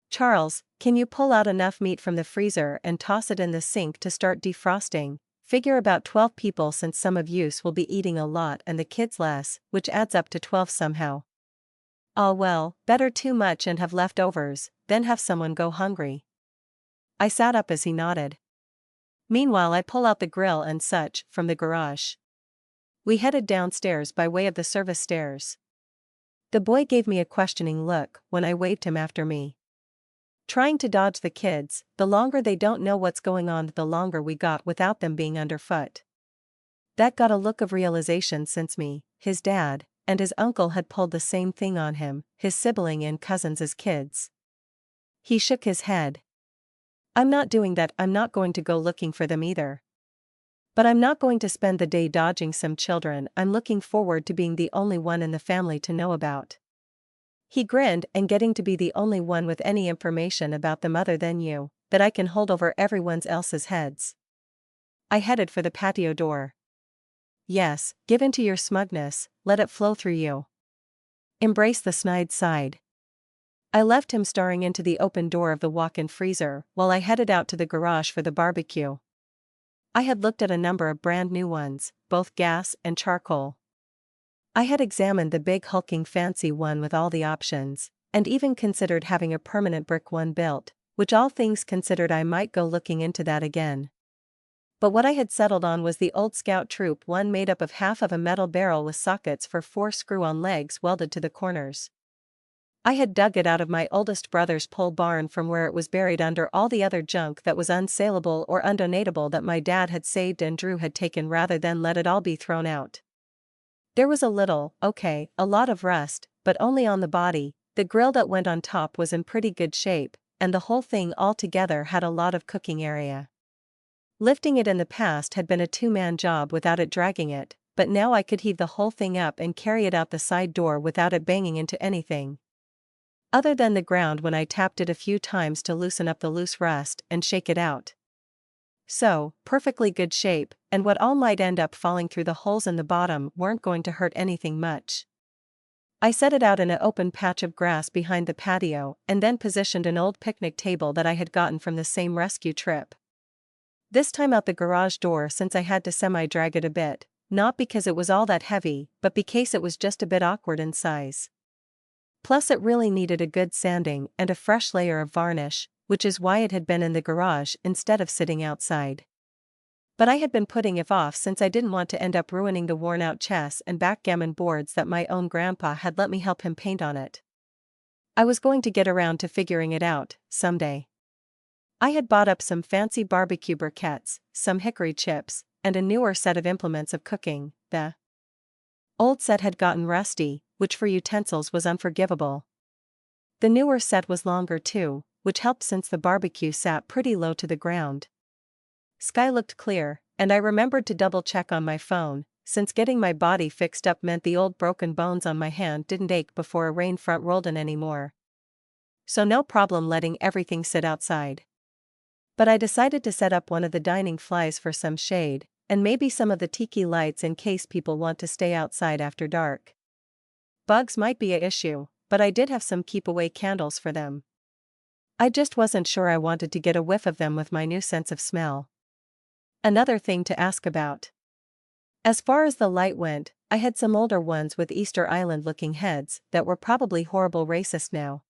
Charles, can you pull out enough meat from the freezer and toss it in the sink to start defrosting? Figure about 12 people since some of yous will be eating a lot and the kids less, which adds up to 12 somehow. Oh well, better too much and have leftovers, then have someone go hungry." I sat up as he nodded. Meanwhile I pull out the grill and such from the garage. We headed downstairs by way of the service stairs. The boy gave me a questioning look when I waved him after me. Trying to dodge the kids, the longer they don't know what's going on the longer we got without them being underfoot. That got a look of realization since me, his dad, and his uncle had pulled the same thing on him, his sibling and cousins as kids. He shook his head. "I'm not doing that, I'm not going to go looking for them either. But I'm not going to spend the day dodging some children I'm looking forward to being the only one in the family to know about." He grinned, "and getting to be the only one with any information about them other than you, that I can hold over everyone else's heads." I headed for the patio door. "Yes, give in to your smugness, let it flow through you. Embrace the snide side." I left him staring into the open door of the walk-in freezer while I headed out to the garage for the barbecue. I had looked at a number of brand new ones, both gas and charcoal. I had examined the big hulking fancy one with all the options, and even considered having a permanent brick one built, which all things considered I might go looking into that again. But what I had settled on was the old scout troop one made up of half of a metal barrel with sockets for 4 screw-on legs welded to the corners. I had dug it out of my oldest brother's pole barn from where it was buried under all the other junk that was unsaleable or undonatable that my dad had saved and Drew had taken rather than let it all be thrown out. There was a lot of rust, but only on the body. The grill that went on top was in pretty good shape, and the whole thing altogether had a lot of cooking area. Lifting it in the past had been a 2-man job without it dragging it, but now I could heave the whole thing up and carry it out the side door without it banging into anything other than the ground when I tapped it a few times to loosen up the loose rust and shake it out. So, perfectly good shape, and what all might end up falling through the holes in the bottom weren't going to hurt anything much. I set it out in an open patch of grass behind the patio and then positioned an old picnic table that I had gotten from the same rescue trip. This time out the garage door since I had to semi-drag it a bit, not because it was all that heavy, but because it was just a bit awkward in size. Plus it really needed a good sanding and a fresh layer of varnish, which is why it had been in the garage instead of sitting outside. But I had been putting it off since I didn't want to end up ruining the worn-out chess and backgammon boards that my own grandpa had let me help him paint on it. I was going to get around to figuring it out, someday. I had bought up some fancy barbecue briquettes, some hickory chips, and a newer set of implements of cooking. The old set had gotten rusty, which for utensils was unforgivable. The newer set was longer too, which helped since the barbecue sat pretty low to the ground. Sky looked clear, and I remembered to double-check on my phone, since getting my body fixed up meant the old broken bones on my hand didn't ache before a rain front rolled in anymore. So no problem letting everything sit outside. But I decided to set up one of the dining flies for some shade, and maybe some of the tiki lights in case people want to stay outside after dark. Bugs might be a issue, but I did have some keep-away candles for them. I just wasn't sure I wanted to get a whiff of them with my new sense of smell. Another thing to ask about. As far as the light went, I had some older ones with Easter Island-looking heads that were probably horrible racist now.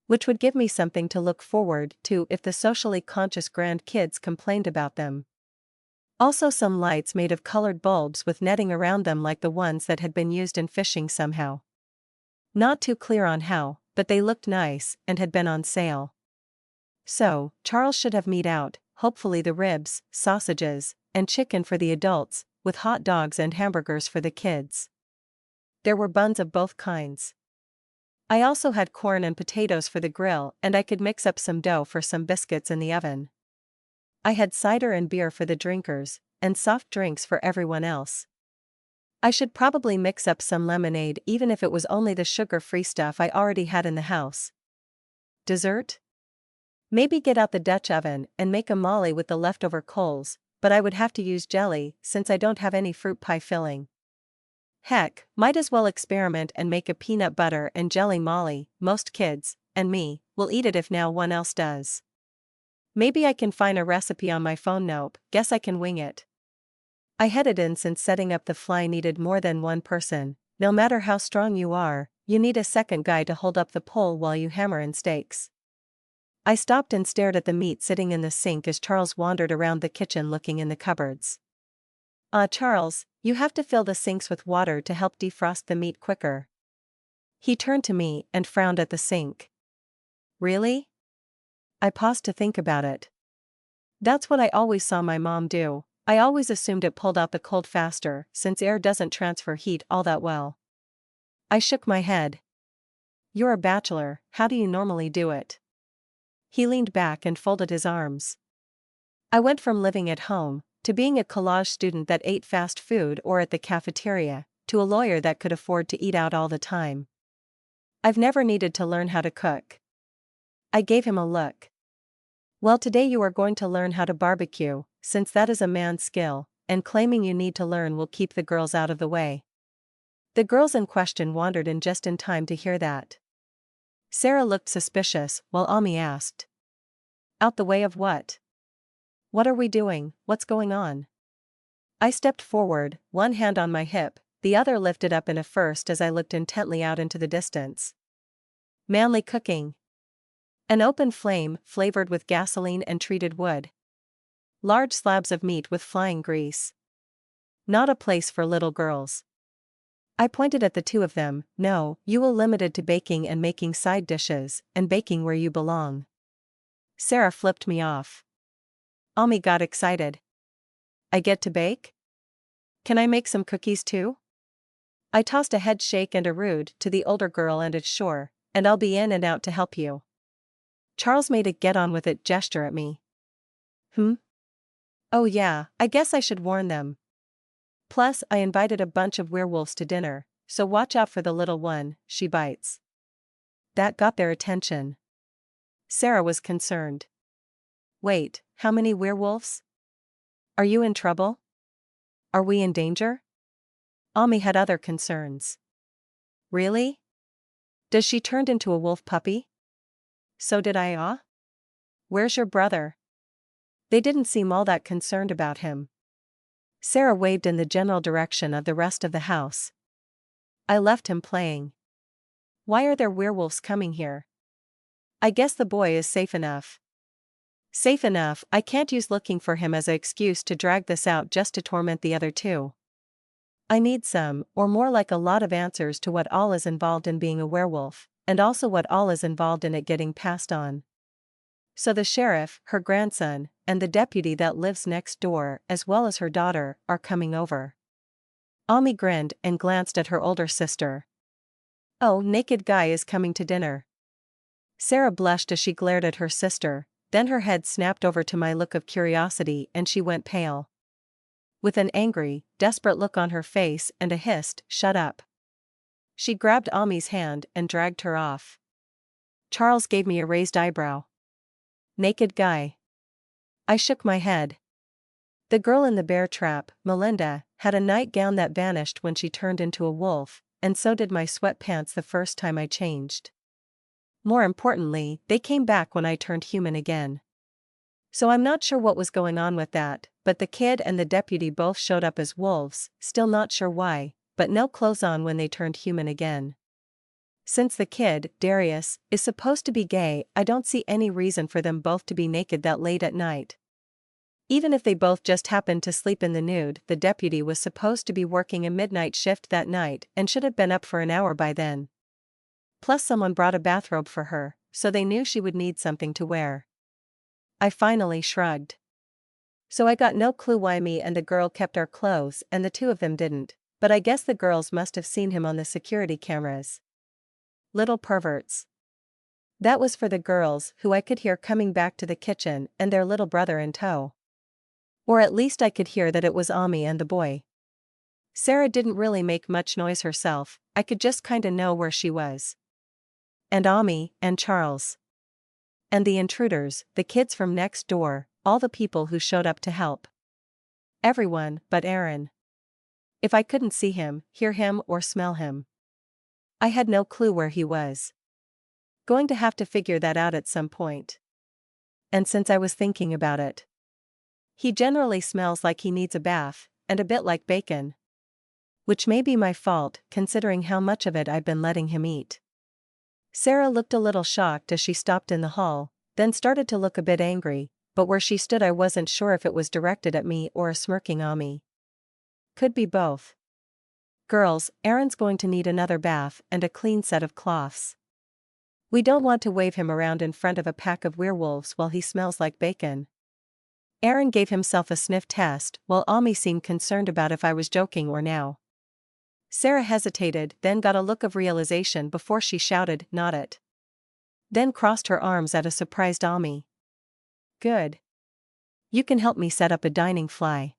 Which would give me something to look forward to if the socially conscious grandkids complained about them. Also some lights made of colored bulbs with netting around them like the ones that had been used in fishing somehow. Not too clear on how, but they looked nice and had been on sale. So, Charles should have meat out, hopefully the ribs, sausages, and chicken for the adults, with hot dogs and hamburgers for the kids. There were buns of both kinds. I also had corn and potatoes for the grill and I could mix up some dough for some biscuits in the oven. I had cider and beer for the drinkers, and soft drinks for everyone else. I should probably mix up some lemonade even if it was only the sugar-free stuff I already had in the house. Dessert? Maybe get out the Dutch oven and make a molly with the leftover coals, but I would have to use jelly since I don't have any fruit pie filling. Heck, might as well experiment and make a peanut butter and jelly molly. Most kids, and me, will eat it if no one else does. Maybe I can find a recipe on my phone. Nope, guess I can wing it. I headed in since setting up the fly needed more than one person. No matter how strong you are, you need a second guy to hold up the pole while you hammer in steaks. I stopped and stared at the meat sitting in the sink as Charles wandered around the kitchen looking in the cupboards. Charles, you have to fill the sinks with water to help defrost the meat quicker. He turned to me and frowned at the sink. Really? I paused to think about it. That's what I always saw my mom do. I always assumed it pulled out the cold faster, since air doesn't transfer heat all that well. I shook my head. You're a bachelor, how do you normally do it? He leaned back and folded his arms. I went from living at home, to being a college student that ate fast food or at the cafeteria, to a lawyer that could afford to eat out all the time. I've never needed to learn how to cook. I gave him a look. Well, today you are going to learn how to barbecue, since that is a man's skill, and claiming you need to learn will keep the girls out of the way. The girls in question wandered in just in time to hear that. Sarah looked suspicious, while Ami asked. Out the way of what? What are we doing, what's going on? I stepped forward, one hand on my hip, the other lifted up in a first as I looked intently out into the distance. Manly cooking. An open flame, flavored with gasoline and treated wood. Large slabs of meat with flying grease. Not a place for little girls. I pointed at the two of them. No, you will limited to baking and making side dishes, and baking where you belong. Sarah flipped me off. Ami got excited. I get to bake? Can I make some cookies too? I tossed a head shake and a rude to the older girl and a sure, and I'll be in and out to help you. Charles made a get-on-with-it gesture at me. Oh yeah, I guess I should warn them. Plus, I invited a bunch of werewolves to dinner, so watch out for the little one, she bites. That got their attention. Sarah was concerned. Wait, how many werewolves? Are you in trouble? Are we in danger? Ami had other concerns. Really? Does she turn into a wolf puppy? So did I. Where's your brother? They didn't seem all that concerned about him. Sarah waved in the general direction of the rest of the house. I left him playing. Why are there werewolves coming here? I guess the boy is safe enough. Safe enough, I can't use looking for him as an excuse to drag this out just to torment the other two. I need some, or more like a lot of answers to what all is involved in being a werewolf, and also what all is involved in it getting passed on. So the sheriff, her grandson, and the deputy that lives next door, as well as her daughter, are coming over. Ami grinned and glanced at her older sister. Oh, naked guy is coming to dinner. Sarah blushed as she glared at her sister, then her head snapped over to my look of curiosity and she went pale. With an angry, desperate look on her face and a hissed, "Shut up." She grabbed Ami's hand and dragged her off. Charles gave me a raised eyebrow. Naked guy. I shook my head. The girl in the bear trap, Melinda, had a nightgown that vanished when she turned into a wolf, and so did my sweatpants the first time I changed. More importantly, they came back when I turned human again. So I'm not sure what was going on with that, but the kid and the deputy both showed up as wolves, still not sure why, but no clothes on when they turned human again. Since the kid, Darius, is supposed to be gay, I don't see any reason for them both to be naked that late at night. Even if they both just happened to sleep in the nude, the deputy was supposed to be working a midnight shift that night and should have been up for an hour by then. Plus someone brought a bathrobe for her, so they knew she would need something to wear. I finally shrugged. So I got no clue why me and the girl kept our clothes and the two of them didn't, but I guess the girls must have seen him on the security cameras. Little perverts. That was for the girls, who I could hear coming back to the kitchen and their little brother in tow. Or at least I could hear that it was Ami and the boy. Sarah didn't really make much noise herself, I could just kinda know where she was. And Ami, and Charles. And the intruders, the kids from next door, all the people who showed up to help. Everyone, but Aaron. If I couldn't see him, hear him or smell him, I had no clue where he was. Going to have to figure that out at some point. And since I was thinking about it, he generally smells like he needs a bath, and a bit like bacon. Which may be my fault, considering how much of it I've been letting him eat. Sarah looked a little shocked as she stopped in the hall, then started to look a bit angry, but where she stood I wasn't sure if it was directed at me or a smirking Ami. Could be both. Girls, Aaron's going to need another bath and a clean set of cloths. We don't want to wave him around in front of a pack of werewolves while he smells like bacon. Aaron gave himself a sniff test, while Ami seemed concerned about if I was joking or now. Sarah hesitated, then got a look of realization before she shouted, "Not it." Then crossed her arms at a surprised Ami. Good. You can help me set up a dining fly.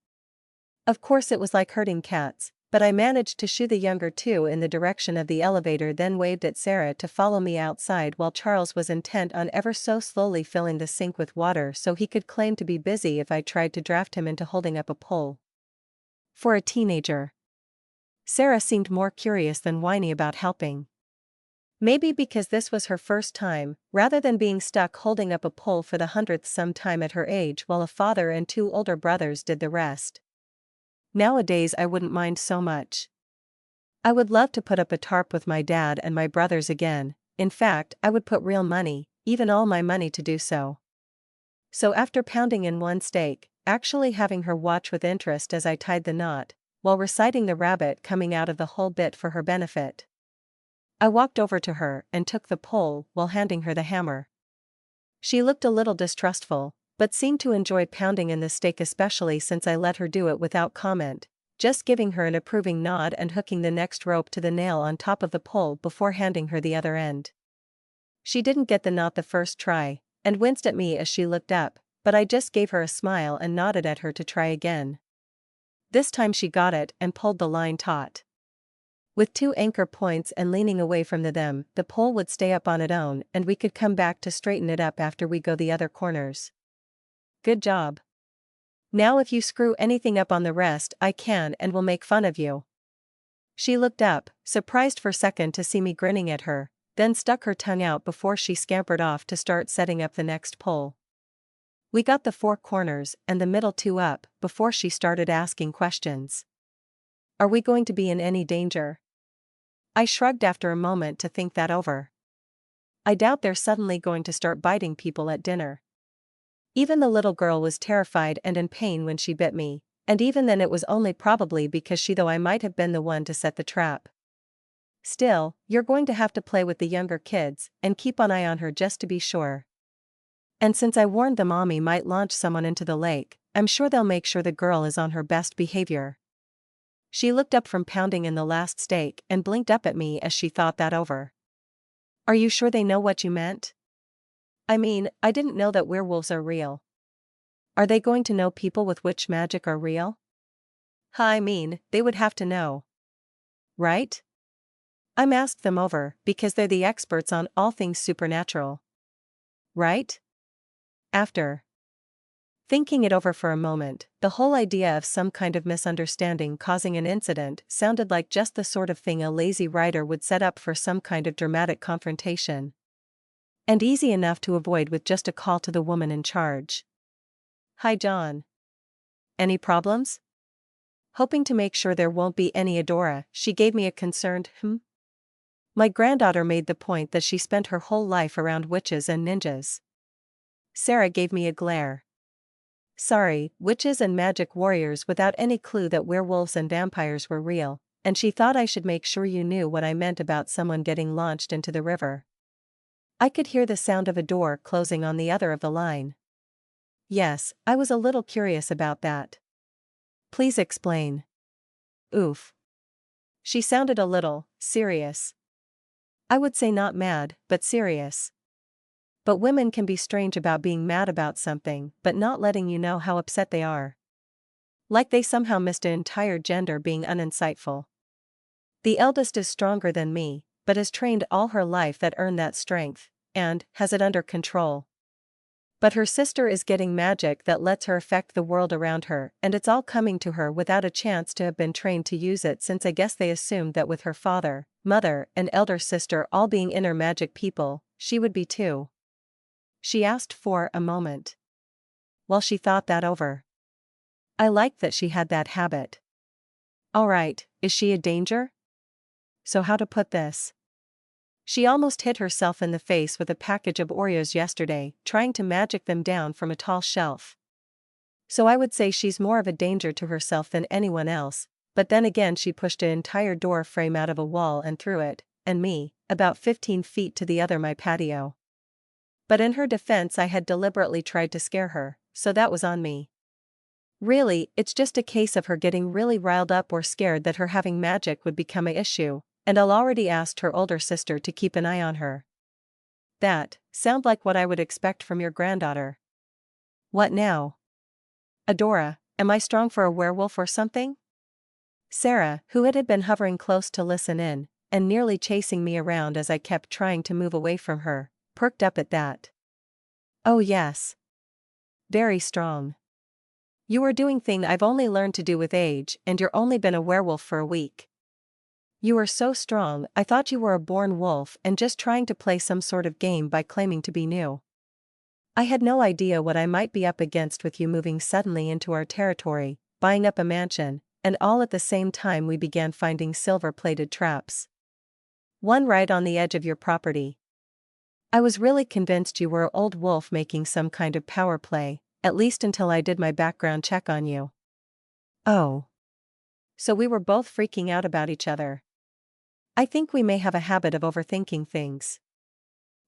Of course it was like herding cats, but I managed to shoo the younger two in the direction of the elevator, then waved at Sarah to follow me outside while Charles was intent on ever so slowly filling the sink with water so he could claim to be busy if I tried to draft him into holding up a pole. For a teenager. Sarah seemed more curious than whiny about helping. Maybe because this was her first time, rather than being stuck holding up a pole for the 100th some time at her age while a father and two older brothers did the rest. Nowadays I wouldn't mind so much. I would love to put up a tarp with my dad and my brothers again, in fact I would put real money, even all my money to do so. So after pounding in one steak, actually having her watch with interest as I tied the knot, while reciting the rabbit coming out of the whole bit for her benefit. I walked over to her and took the pole while handing her the hammer. She looked a little distrustful, but seemed to enjoy pounding in the stake, especially since I let her do it without comment, just giving her an approving nod and hooking the next rope to the nail on top of the pole before handing her the other end. She didn't get the knot the first try, and winced at me as she looked up, but I just gave her a smile and nodded at her to try again. This time she got it and pulled the line taut. With 2 anchor points and leaning away from them, the pole would stay up on its own and we could come back to straighten it up after we go the other corners. Good job. Now if you screw anything up on the rest, I can and will make fun of you. She looked up, surprised for a second to see me grinning at her, then stuck her tongue out before she scampered off to start setting up the next pole. We got the 4 corners and the middle 2 up before she started asking questions. Are we going to be in any danger? I shrugged after a moment to think that over. I doubt they're suddenly going to start biting people at dinner. Even the little girl was terrified and in pain when she bit me, and even then it was only probably because though I might have been the one to set the trap. Still, you're going to have to play with the younger kids and keep an eye on her just to be sure. And since I warned the mommy might launch someone into the lake, I'm sure they'll make sure the girl is on her best behavior. She looked up from pounding in the last stake and blinked up at me as she thought that over. Are you sure they know what you meant? I mean, I didn't know that werewolves are real. Are they going to know people with witch magic are real? I mean, they would have to know. Right? I'm asked them over because they're the experts on all things supernatural. Right? After thinking it over for a moment, the whole idea of some kind of misunderstanding causing an incident sounded like just the sort of thing a lazy writer would set up for some kind of dramatic confrontation. And easy enough to avoid with just a call to the woman in charge. Hi John. Any problems? Hoping to make sure there won't be any, Adora, she gave me a concerned My granddaughter made the point that she spent her whole life around witches and ninjas. Sarah gave me a glare. Sorry, witches and magic warriors without any clue that werewolves and vampires were real, and she thought I should make sure you knew what I meant about someone getting launched into the river. I could hear the sound of a door closing on the other of the line. Yes, I was a little curious about that. Please explain. Oof. She sounded a little serious. I would say not mad, but serious. But women can be strange about being mad about something but not letting you know how upset they are. Like they somehow missed an entire gender being uninsightful. The eldest is stronger than me, but has trained all her life that earned that strength, and has it under control. But her sister is getting magic that lets her affect the world around her, and it's all coming to her without a chance to have been trained to use it, since I guess they assumed that with her father, mother, and elder sister all being inner magic people, she would be too. She asked for a moment. While she thought that over. I liked that she had that habit. Alright, is she a danger? So how to put this? She almost hit herself in the face with a package of Oreos yesterday, trying to magic them down from a tall shelf. So I would say she's more of a danger to herself than anyone else, but then again she pushed an entire door frame out of a wall and threw it, and me, about 15 feet to the other my patio. But in her defense I had deliberately tried to scare her, so that was on me. Really, it's just a case of her getting really riled up or scared that her having magic would become an issue, and I'll already asked her older sister to keep an eye on her. That sound like what I would expect from your granddaughter. What now? Adora, am I strong for a werewolf or something? Sarah, who had been hovering close to listen in, and nearly chasing me around as I kept trying to move away from her, perked up at that. Oh yes. Very strong. You are doing thing I've only learned to do with age, and you're only been a werewolf for a week. You are so strong, I thought you were a born wolf and just trying to play some sort of game by claiming to be new. I had no idea what I might be up against with you moving suddenly into our territory, buying up a mansion, and all at the same time we began finding silver-plated traps. One right on the edge of your property. I was really convinced you were an old wolf making some kind of power play, at least until I did my background check on you. Oh. So we were both freaking out about each other. I think we may have a habit of overthinking things.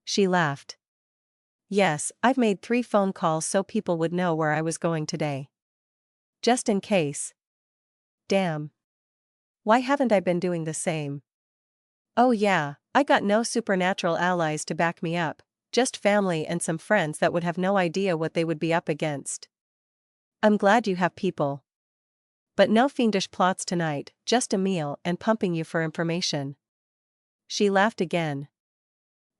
She laughed. Yes, I've made 3 phone calls so people would know where I was going today. Just in case. Damn. Why haven't I been doing the same? Oh yeah, I got no supernatural allies to back me up, just family and some friends that would have no idea what they would be up against. I'm glad you have people. But no fiendish plots tonight, just a meal and pumping you for information. She laughed again.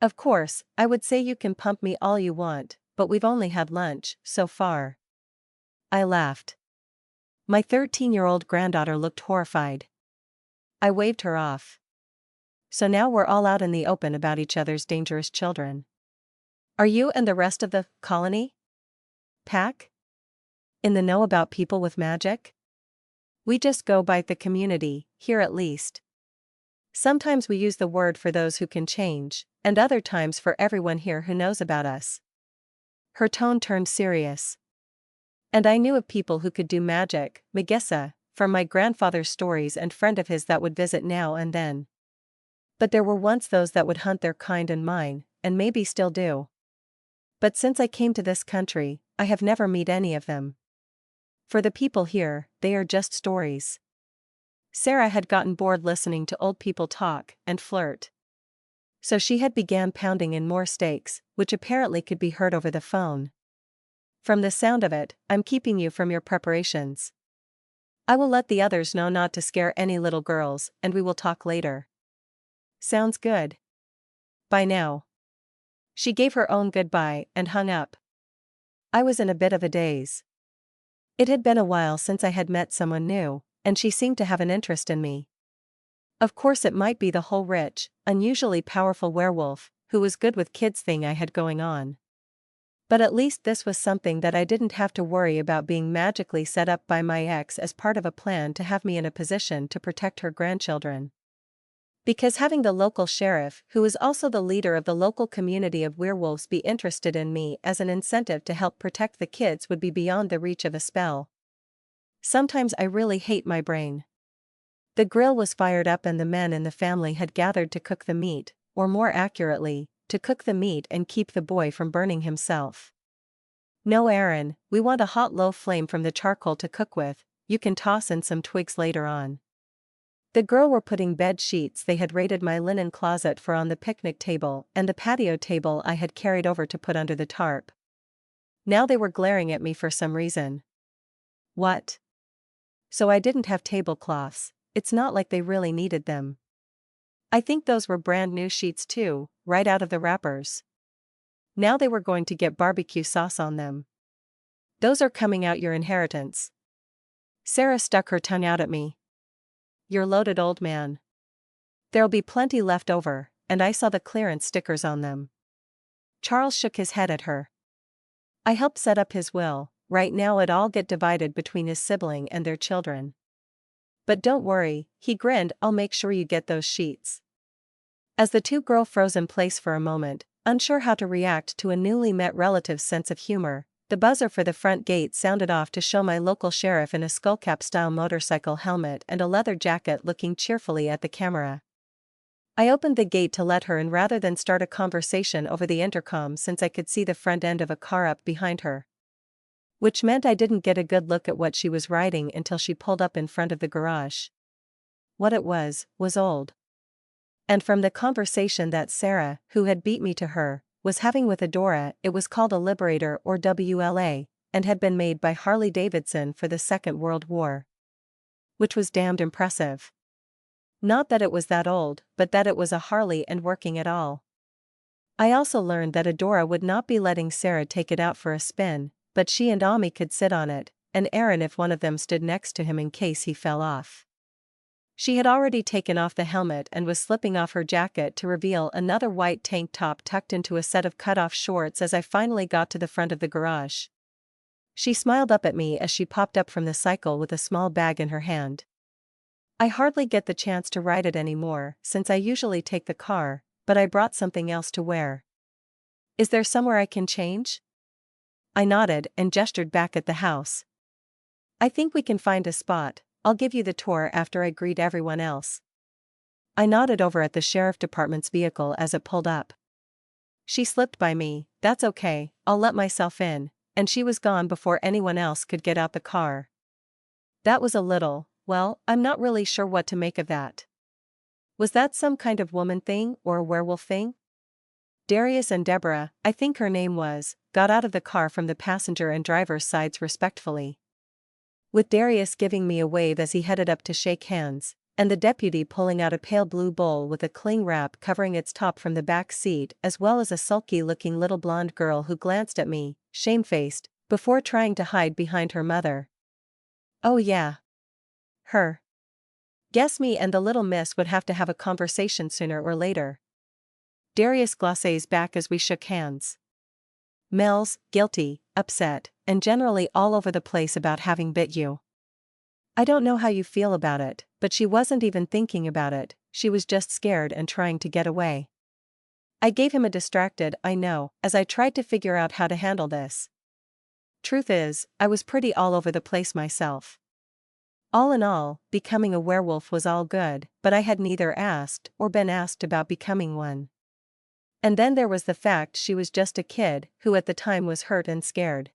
Of course, I would say you can pump me all you want, but we've only had lunch, so far. I laughed. My 13-year-old granddaughter looked horrified. I waved her off. So now we're all out in the open about each other's dangerous children. Are you and the rest of the colony? Pack? In the know about people with magic? We just go by the community, here at least. Sometimes we use the word for those who can change, and other times for everyone here who knows about us. Her tone turned serious. And I knew of people who could do magic, Megissa, from my grandfather's stories and friend of his that would visit now and then. But there were once those that would hunt their kind and mine, and maybe still do. But since I came to this country, I have never met any of them. For the people here, they are just stories. Sarah had gotten bored listening to old people talk and flirt. So she had began pounding in more steaks, which apparently could be heard over the phone. From the sound of it, I'm keeping you from your preparations. I will let the others know not to scare any little girls, and we will talk later. Sounds good. Bye now. She gave her own goodbye and hung up. I was in a bit of a daze. It had been a while since I had met someone new, and she seemed to have an interest in me. Of course it might be the whole rich, unusually powerful werewolf, who was good with kids thing I had going on. But at least this was something that I didn't have to worry about being magically set up by my ex as part of a plan to have me in a position to protect her grandchildren. Because having the local sheriff, who is also the leader of the local community of werewolves, be interested in me as an incentive to help protect the kids would be beyond the reach of a spell. Sometimes I really hate my brain. The grill was fired up and the men in the family had gathered to cook the meat, or more accurately, to cook the meat and keep the boy from burning himself. No, Aaron, we want a hot low flame from the charcoal to cook with, you can toss in some twigs later on. The girl were putting bed sheets they had raided my linen closet for on the picnic table and the patio table I had carried over to put under the tarp. Now they were glaring at me for some reason. What? So I didn't have tablecloths, it's not like they really needed them. I think those were brand new sheets too, right out of the wrappers. Now they were going to get barbecue sauce on them. Those are coming out your inheritance. Sarah stuck her tongue out at me. You're loaded, old man. There'll be plenty left over, and I saw the clearance stickers on them. Charles shook his head at her. I helped set up his will, right now it all get divided between his sibling and their children. But don't worry, he grinned, I'll make sure you get those sheets. As the two girls froze in place for a moment, unsure how to react to a newly met relative's sense of humor, the buzzer for the front gate sounded off to show my local sheriff in a skullcap-style motorcycle helmet and a leather jacket looking cheerfully at the camera. I opened the gate to let her in rather than start a conversation over the intercom since I could see the front end of a car up behind her. Which meant I didn't get a good look at what she was riding until she pulled up in front of the garage. What it was old. And from the conversation that Sarah, who had beat me to her, was having with Adora, it was called a Liberator or WLA, and had been made by Harley Davidson for the Second World War. Which was damned impressive. Not that it was that old, but that it was a Harley and working at all. I also learned that Adora would not be letting Sarah take it out for a spin, but she and Ami could sit on it, and Aaron if one of them stood next to him in case he fell off. She had already taken off the helmet and was slipping off her jacket to reveal another white tank top tucked into a set of cut-off shorts as I finally got to the front of the garage. She smiled up at me as she popped up from the cycle with a small bag in her hand. I hardly get the chance to ride it anymore since I usually take the car, but I brought something else to wear. Is there somewhere I can change? I nodded and gestured back at the house. I think we can find a spot. I'll give you the tour after I greet everyone else. I nodded over at the sheriff department's vehicle as it pulled up. She slipped by me. That's okay, I'll let myself in, and she was gone before anyone else could get out the car. That was a little, well, I'm not really sure what to make of that. Was that some kind of woman thing or a werewolf thing? Darius and Deborah, I think her name was, got out of the car from the passenger and driver's sides respectfully, with Darius giving me a wave as he headed up to shake hands, and the deputy pulling out a pale blue bowl with a cling wrap covering its top from the back seat, as well as a sulky-looking little blonde girl who glanced at me, shamefaced, before trying to hide behind her mother. Oh yeah. Her. Guess me and the little miss would have to have a conversation sooner or later. Darius glosses back as we shook hands. Mel's, guilty, upset, and generally all over the place about having bit you. I don't know how you feel about it, but she wasn't even thinking about it, she was just scared and trying to get away. I gave him a distracted I know, as I tried to figure out how to handle this. Truth is, I was pretty all over the place myself. All in all, becoming a werewolf was all good, but I had neither asked or been asked about becoming one. And then there was the fact she was just a kid who at the time was hurt and scared.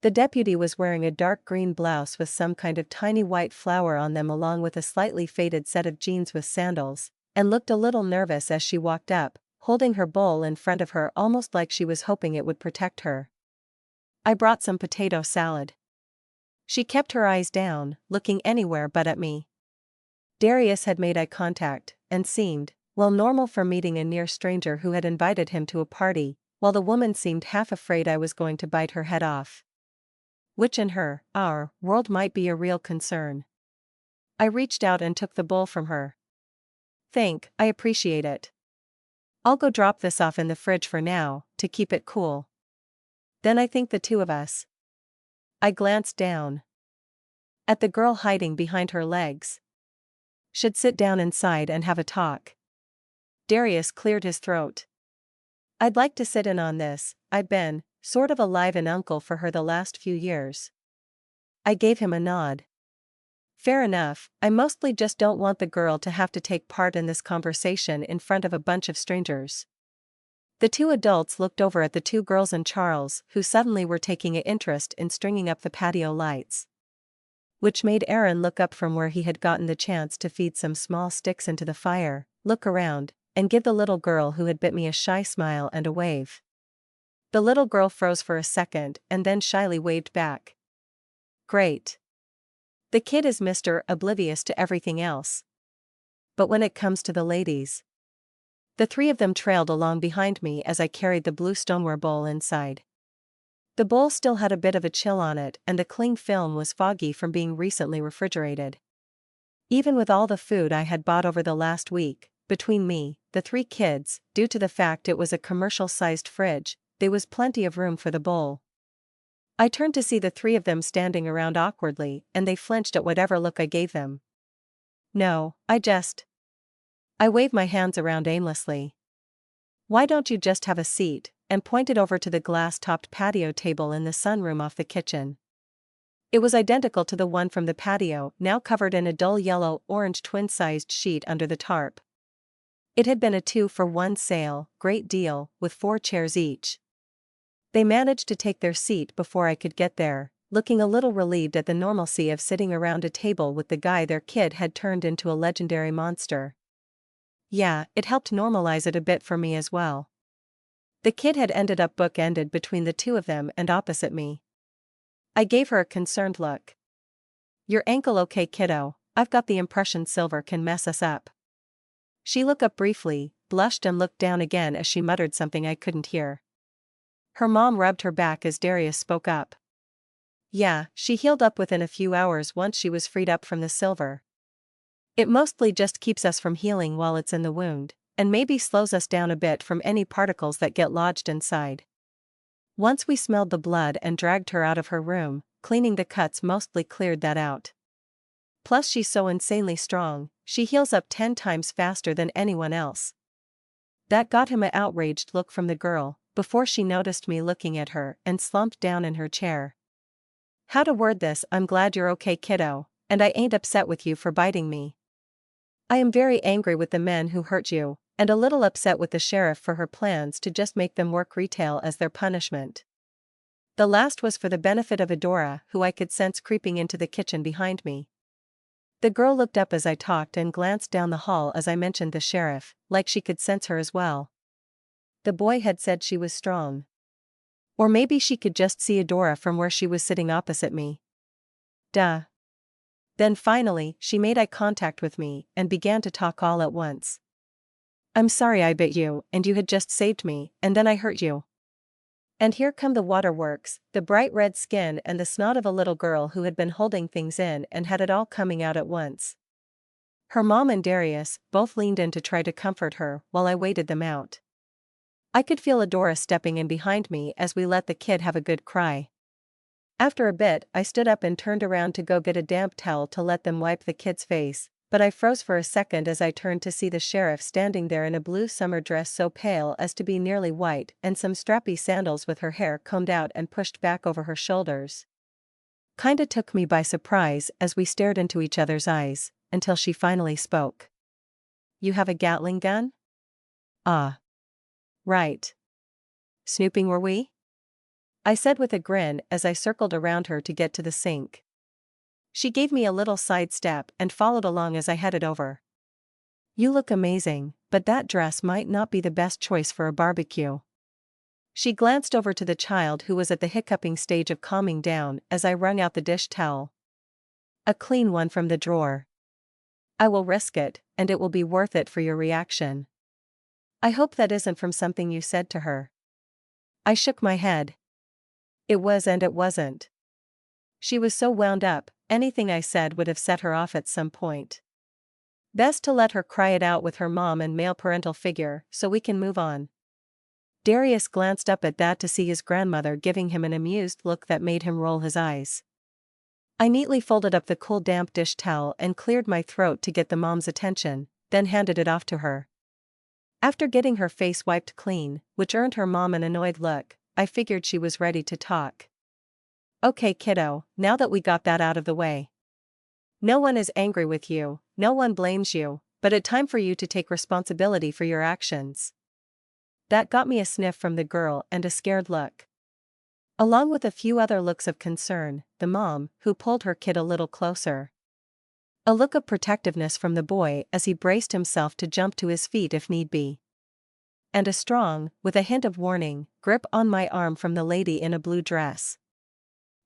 The deputy was wearing a dark green blouse with some kind of tiny white flower on them along with a slightly faded set of jeans with sandals, and looked a little nervous as she walked up, holding her bowl in front of her almost like she was hoping it would protect her. I brought some potato salad. She kept her eyes down, looking anywhere but at me. Darius had made eye contact, and seemed, well, normal for meeting a near stranger who had invited him to a party, while the woman seemed half afraid I was going to bite her head off. Which in our world might be a real concern. I reached out and took the bowl from her. I appreciate it. I'll go drop this off in the fridge for now, to keep it cool. Then I think the two of us. I glanced down at the girl hiding behind her legs. Should sit down inside and have a talk. Darius cleared his throat. I'd like to sit in on this, I've been, sort of a live-in uncle for her the last few years. I gave him a nod. Fair enough, I mostly just don't want the girl to have to take part in this conversation in front of a bunch of strangers. The two adults looked over at the two girls and Charles, who suddenly were taking an interest in stringing up the patio lights. Which made Aaron look up from where he had gotten the chance to feed some small sticks into the fire, look around, and give the little girl who had bit me a shy smile and a wave. The little girl froze for a second and then shyly waved back. Great. The kid is Mr. Oblivious to everything else. But when it comes to the ladies. The three of them trailed along behind me as I carried the blue stoneware bowl inside. The bowl still had a bit of a chill on it and the cling film was foggy from being recently refrigerated. Even with all the food I had bought over the last week, between me, the three kids, due to the fact it was a commercial-sized fridge, there was plenty of room for the bowl. I turned to see the three of them standing around awkwardly and they flinched at whatever look I gave them. No, I waved my hands around aimlessly. Why don't you just have a seat, and pointed over to the glass-topped patio table in the sunroom off the kitchen. It was identical to the one from the patio, now covered in a dull yellow-orange twin-sized sheet under the tarp. It had been a 2-for-1 sale, great deal, with 4 chairs each. They managed to take their seat before I could get there, looking a little relieved at the normalcy of sitting around a table with the guy their kid had turned into a legendary monster. Yeah, it helped normalize it a bit for me as well. The kid had ended up bookended between the two of them and opposite me. I gave her a concerned look. Your ankle okay, kiddo? I've got the impression silver can mess us up. She looked up briefly, blushed and looked down again as she muttered something I couldn't hear. Her mom rubbed her back as Darius spoke up. Yeah, she healed up within a few hours once she was freed up from the silver. It mostly just keeps us from healing while it's in the wound, and maybe slows us down a bit from any particles that get lodged inside. Once we smelled the blood and dragged her out of her room, cleaning the cuts mostly cleared that out. Plus she's so insanely strong, she heals up 10 times faster than anyone else. That got him an outraged look from the girl, before she noticed me looking at her and slumped down in her chair. How to word this? I'm glad you're okay, kiddo, and I ain't upset with you for biting me. I am very angry with the men who hurt you, and a little upset with the sheriff for her plans to just make them work retail as their punishment. The last was for the benefit of Adora, who I could sense creeping into the kitchen behind me. The girl looked up as I talked and glanced down the hall as I mentioned the sheriff, like she could sense her as well. The boy had said she was strong. Or maybe she could just see Adora from where she was sitting opposite me. Duh. Then finally, she made eye contact with me and began to talk all at once. I'm sorry I bit you, and you had just saved me, and then I hurt you. And here come the waterworks, the bright red skin and the snot of a little girl who had been holding things in and had it all coming out at once. Her mom and Darius both leaned in to try to comfort her while I waited them out. I could feel Adora stepping in behind me as we let the kid have a good cry. After a bit, I stood up and turned around to go get a damp towel to let them wipe the kid's face, but I froze for a second as I turned to see the sheriff standing there in a blue summer dress so pale as to be nearly white and some strappy sandals with her hair combed out and pushed back over her shoulders. Kinda took me by surprise as we stared into each other's eyes, until she finally spoke. You have a Gatling gun? Ah. Right. Snooping were we? I said with a grin as I circled around her to get to the sink. She gave me a little sidestep and followed along as I headed over. You look amazing, but that dress might not be the best choice for a barbecue. She glanced over to the child who was at the hiccuping stage of calming down as I wrung out the dish towel. A clean one from the drawer. I will risk it, and it will be worth it for your reaction. I hope that isn't from something you said to her. I shook my head. It was and it wasn't. She was so wound up, anything I said would have set her off at some point. Best to let her cry it out with her mom and male parental figure so we can move on. Darius glanced up at that to see his grandmother giving him an amused look that made him roll his eyes. I neatly folded up the cool damp dish towel and cleared my throat to get the mom's attention, then handed it off to her. After getting her face wiped clean, which earned her mom an annoyed look, I figured she was ready to talk. Okay, kiddo, now that we got that out of the way. No one is angry with you, no one blames you, but it's time for you to take responsibility for your actions. That got me a sniff from the girl and a scared look. Along with a few other looks of concern, the mom, who pulled her kid a little closer. A look of protectiveness from the boy as he braced himself to jump to his feet if need be. And a strong, with a hint of warning, grip on my arm from the lady in a blue dress.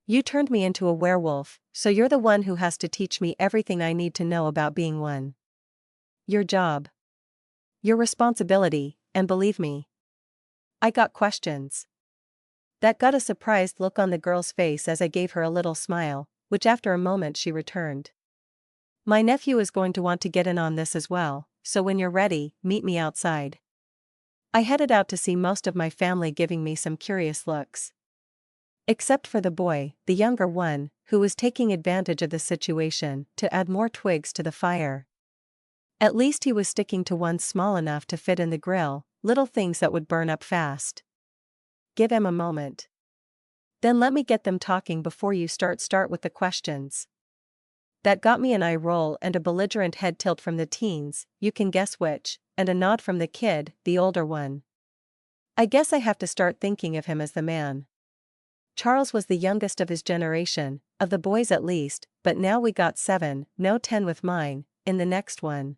You turned me into a werewolf, so you're the one who has to teach me everything I need to know about being one. Your job. Your responsibility, and believe me, I got questions. That got a surprised look on the girl's face as I gave her a little smile, which after a moment she returned. My nephew is going to want to get in on this as well, so when you're ready, meet me outside. I headed out to see most of my family giving me some curious looks. Except for the boy, the younger one, who was taking advantage of the situation to add more twigs to the fire. At least he was sticking to one small enough to fit in the grill, little things that would burn up fast. Give him a moment. Then let me get them talking before you start with the questions. That got me an eye roll and a belligerent head tilt from the teens, you can guess which, and a nod from the kid, the older one. I guess I have to start thinking of him as the man. Charles was the youngest of his generation, of the boys at least, but now we got 7, no 10 with mine, in the next one.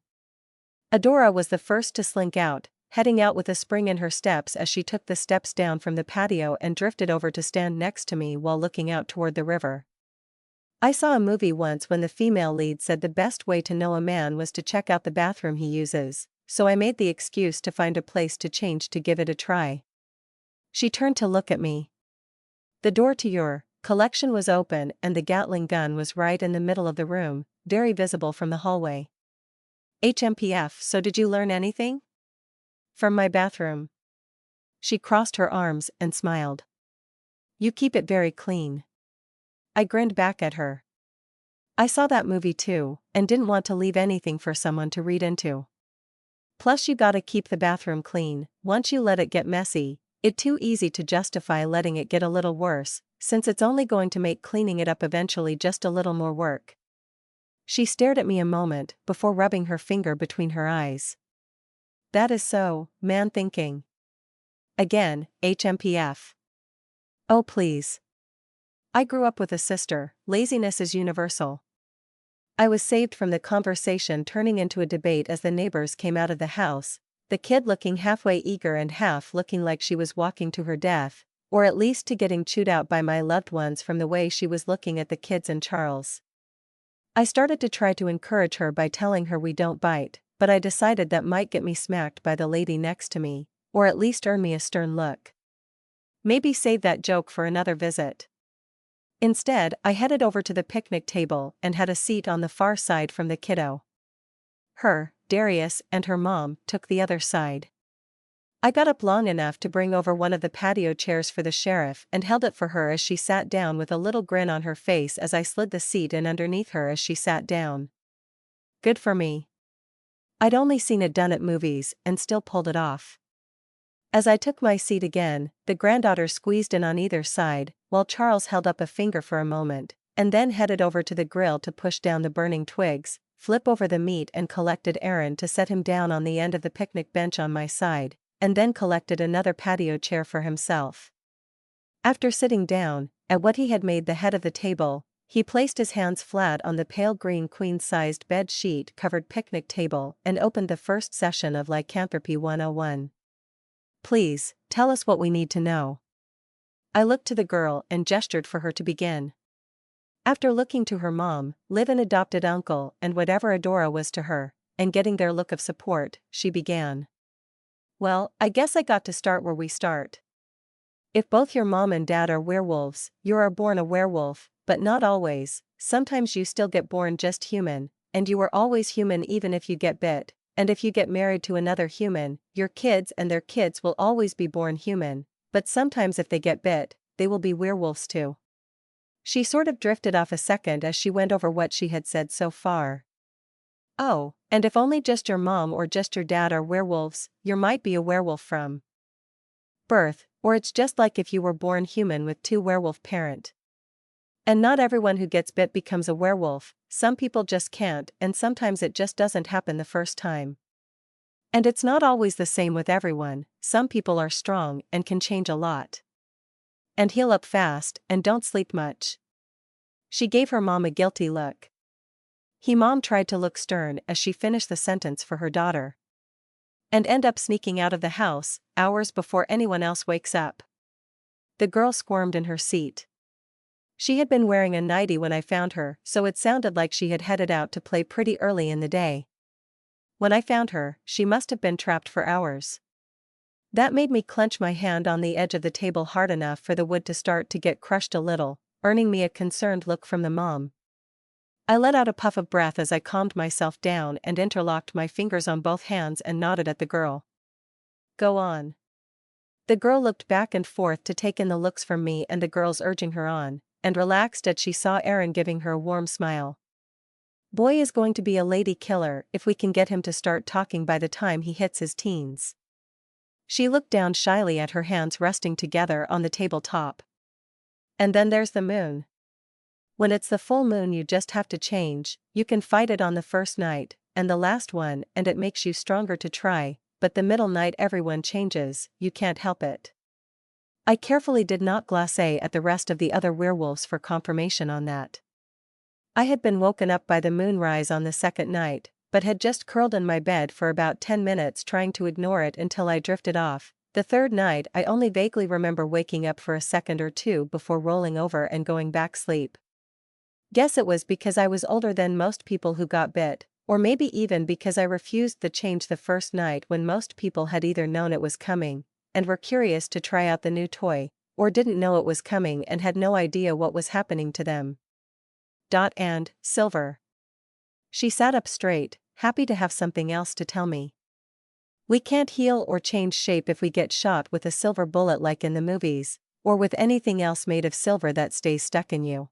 Adora was the first to slink out, heading out with a spring in her steps as she took the steps down from the patio and drifted over to stand next to me while looking out toward the river. I saw a movie once when the female lead said the best way to know a man was to check out the bathroom he uses, so I made the excuse to find a place to change to give it a try. She turned to look at me. The door to your collection was open and the Gatling gun was right in the middle of the room, very visible from the hallway. HMPF, so did you learn anything? From my bathroom. She crossed her arms and smiled. You keep it very clean. I grinned back at her. I saw that movie too, and didn't want to leave anything for someone to read into. Plus you gotta keep the bathroom clean, once you let it get messy, It's too easy to justify letting it get a little worse, since it's only going to make cleaning it up eventually just a little more work. She stared at me a moment before rubbing her finger between her eyes. That is so, man thinking. Again, HMPF. Oh please. I grew up with a sister, laziness is universal. I was saved from the conversation turning into a debate as the neighbors came out of the house, the kid looking halfway eager and half looking like she was walking to her death, or at least to getting chewed out by my loved ones from the way she was looking at the kids and Charles. I started to try to encourage her by telling her we don't bite, but I decided that might get me smacked by the lady next to me, or at least earn me a stern look. Maybe save that joke for another visit. Instead, I headed over to the picnic table and had a seat on the far side from the kiddo. Her, Darius, and her mom took the other side. I got up long enough to bring over one of the patio chairs for the sheriff and held it for her as she sat down with a little grin on her face as I slid the seat in underneath her as she sat down. Good for me. I'd only seen it done at movies and still pulled it off. As I took my seat again, the granddaughter squeezed in on either side, while Charles held up a finger for a moment, and then headed over to the grill to push down the burning twigs, flip over the meat and collected Aaron to set him down on the end of the picnic bench on my side, and then collected another patio chair for himself. After sitting down, at what he had made the head of the table, he placed his hands flat on the pale green queen-sized bed sheet-covered picnic table and opened the first session of Lycanthrope 101. Please, tell us what we need to know. I looked to the girl and gestured for her to begin. After looking to her mom, Liv and adopted uncle and whatever Adora was to her, and getting their look of support, she began. Well, I guess I got to start where we start. If both your mom and dad are werewolves, you are born a werewolf, but not always. Sometimes you still get born just human, and you are always human even if you get bit. And if you get married to another human, your kids and their kids will always be born human, but sometimes if they get bit, they will be werewolves too. She sort of drifted off a second as she went over what she had said so far. Oh, and if only just your mom or just your dad are werewolves, you might be a werewolf from birth, or it's just like if you were born human with two werewolf parents. And not everyone who gets bit becomes a werewolf, some people just can't, and sometimes it just doesn't happen the first time. And it's not always the same with everyone, some people are strong and can change a lot. And heal up fast, and don't sleep much. She gave her mom a guilty look. Mom tried to look stern as she finished the sentence for her daughter. And end up sneaking out of the house, hours before anyone else wakes up. The girl squirmed in her seat. She had been wearing a nightie when I found her, so it sounded like she had headed out to play pretty early in the day. When I found her, she must have been trapped for hours. That made me clench my hand on the edge of the table hard enough for the wood to start to get crushed a little, earning me a concerned look from the mom. I let out a puff of breath as I calmed myself down and interlocked my fingers on both hands and nodded at the girl. Go on. The girl looked back and forth to take in the looks from me and the girls urging her on, and relaxed as she saw Aaron giving her a warm smile. Boy is going to be a lady killer if we can get him to start talking by the time he hits his teens. She looked down shyly at her hands resting together on the tabletop. And then there's the moon. When it's the full moon you just have to change, you can fight it on the first night, and the last one, and it makes you stronger to try, but the middle night everyone changes, you can't help it. I carefully did not glance at the rest of the other werewolves for confirmation on that. I had been woken up by the moonrise on the second night, but had just curled in my bed for about 10 minutes trying to ignore it until I drifted off. The third night I only vaguely remember waking up for a second or two before rolling over and going back sleep. Guess it was because I was older than most people who got bit, or maybe even because I refused the change the first night when most people had either known it was coming, and were curious to try out the new toy, or didn't know it was coming and had no idea what was happening to them. And Silver. She sat up straight, happy to have something else to tell me. We can't heal or change shape if we get shot with a silver bullet like in the movies, or with anything else made of silver that stays stuck in you.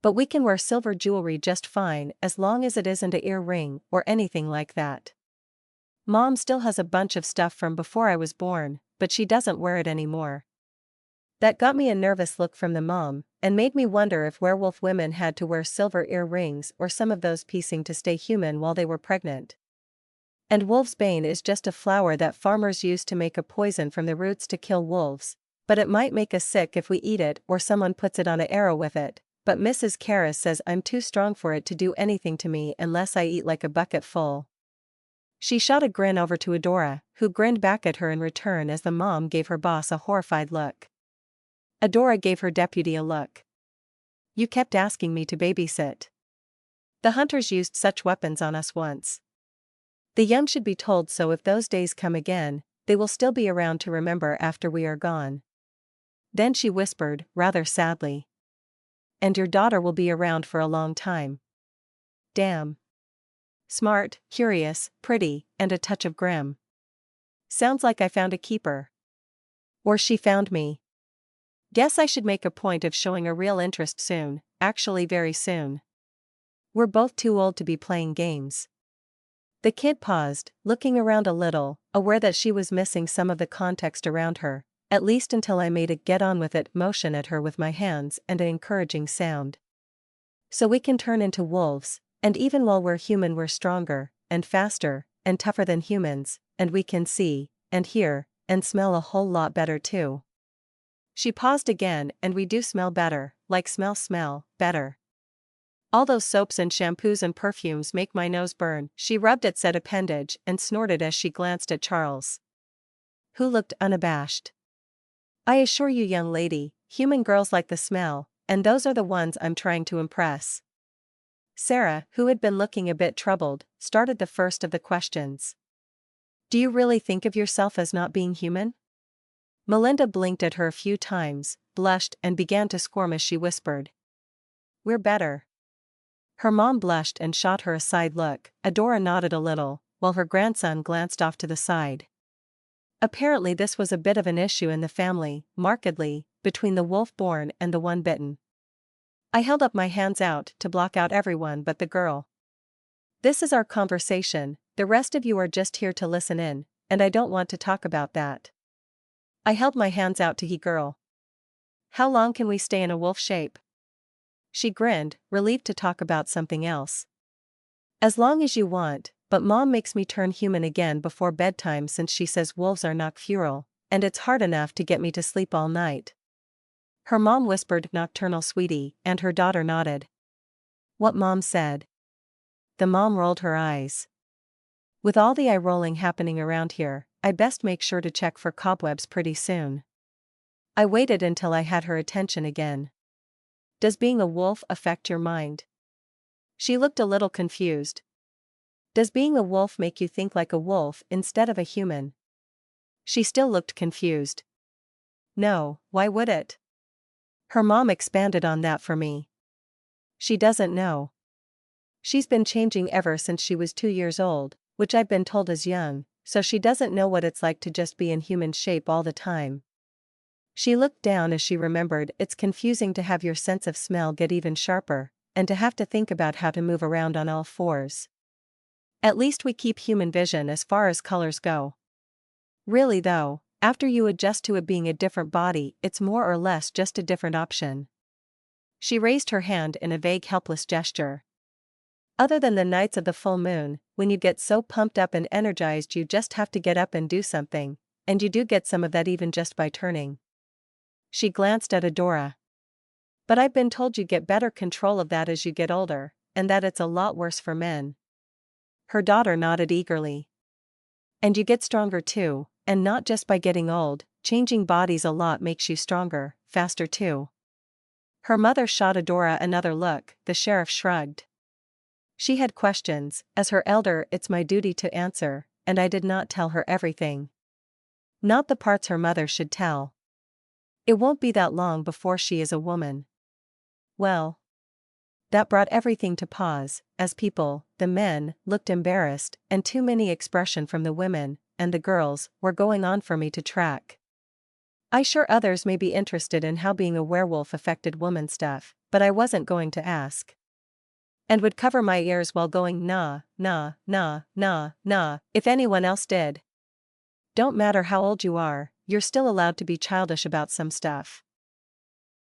But we can wear silver jewelry just fine as long as it isn't an earring or anything like that. Mom still has a bunch of stuff from before I was born, but she doesn't wear it anymore. That got me a nervous look from the mom, and made me wonder if werewolf women had to wear silver earrings or some of those piecing to stay human while they were pregnant. And wolfsbane is just a flower that farmers use to make a poison from the roots to kill wolves, but it might make us sick if we eat it or someone puts it on an arrow with it, but Mrs. Karras says I'm too strong for it to do anything to me unless I eat like a bucket full. She shot a grin over to Adora, who grinned back at her in return as the mom gave her boss a horrified look. Adora gave her deputy a look. You kept asking me to babysit. The hunters used such weapons on us once. The young should be told so if those days come again, they will still be around to remember after we are gone. Then she whispered, rather sadly. And your daughter will be around for a long time. Damn. Smart, curious, pretty, and a touch of grim. Sounds like I found a keeper. Or she found me. Guess I should make a point of showing a real interest soon, actually very soon. We're both too old to be playing games. The kid paused, looking around a little, aware that she was missing some of the context around her, at least until I made a get-on-with-it motion at her with my hands and an encouraging sound. So we can turn into wolves, and even while we're human we're stronger, and faster, and tougher than humans, and we can see, and hear, and smell a whole lot better too. She paused again, and we do smell better, like smell better. All those soaps and shampoos and perfumes make my nose burn, she rubbed at said appendage and snorted as she glanced at Charles, who looked unabashed. I assure you, young lady, human girls like the smell, and those are the ones I'm trying to impress. Sarah, who had been looking a bit troubled, started the first of the questions. Do you really think of yourself as not being human? Melinda blinked at her a few times, blushed and began to squirm as she whispered. We're better. Her mom blushed and shot her a side look. Adora nodded a little, while her grandson glanced off to the side. Apparently this was a bit of an issue in the family, markedly, between the wolf-born and the one bitten. I held up my hands out to block out everyone but the girl. This is our conversation, the rest of you are just here to listen in, and I don't want to talk about that. I held my hands out to he girl. How long can we stay in a wolf shape? She grinned, relieved to talk about something else. As long as you want, but Mom makes me turn human again before bedtime since she says wolves are nocturnal, and it's hard enough to get me to sleep all night. Her mom whispered Nocturnal, sweetie, and her daughter nodded. What Mom said. The mom rolled her eyes. With all the eye-rolling happening around here, I best make sure to check for cobwebs pretty soon. I waited until I had her attention again. Does being a wolf affect your mind? She looked a little confused. Does being a wolf make you think like a wolf instead of a human? She still looked confused. No, why would it? Her mom expanded on that for me. She doesn't know. She's been changing ever since she was 2 years old, which I've been told is young, so she doesn't know what it's like to just be in human shape all the time. She looked down as she remembered it's confusing to have your sense of smell get even sharper, and to have to think about how to move around on all fours. At least we keep human vision as far as colors go. Really though, after you adjust to it being a different body, it's more or less just a different option. She raised her hand in a vague helpless gesture. Other than the nights of the full moon, when you get so pumped up and energized you just have to get up and do something, and you do get some of that even just by turning. She glanced at Adora. But I've been told you get better control of that as you get older, and that it's a lot worse for men. Her daughter nodded eagerly. And you get stronger too, and not just by getting old, changing bodies a lot makes you stronger, faster too. Her mother shot Adora another look. The sheriff shrugged. She had questions, as her elder it's my duty to answer, and I did not tell her everything. Not the parts her mother should tell. It won't be that long before she is a woman. Well. That brought everything to pause, as people, the men, looked embarrassed, and too many expression from the women, and the girls, were going on for me to track. I sure others may be interested in how being a werewolf affected woman stuff, but I wasn't going to ask. And would cover my ears while going nah, nah, nah, nah, nah, if anyone else did. Don't matter how old you are, you're still allowed to be childish about some stuff.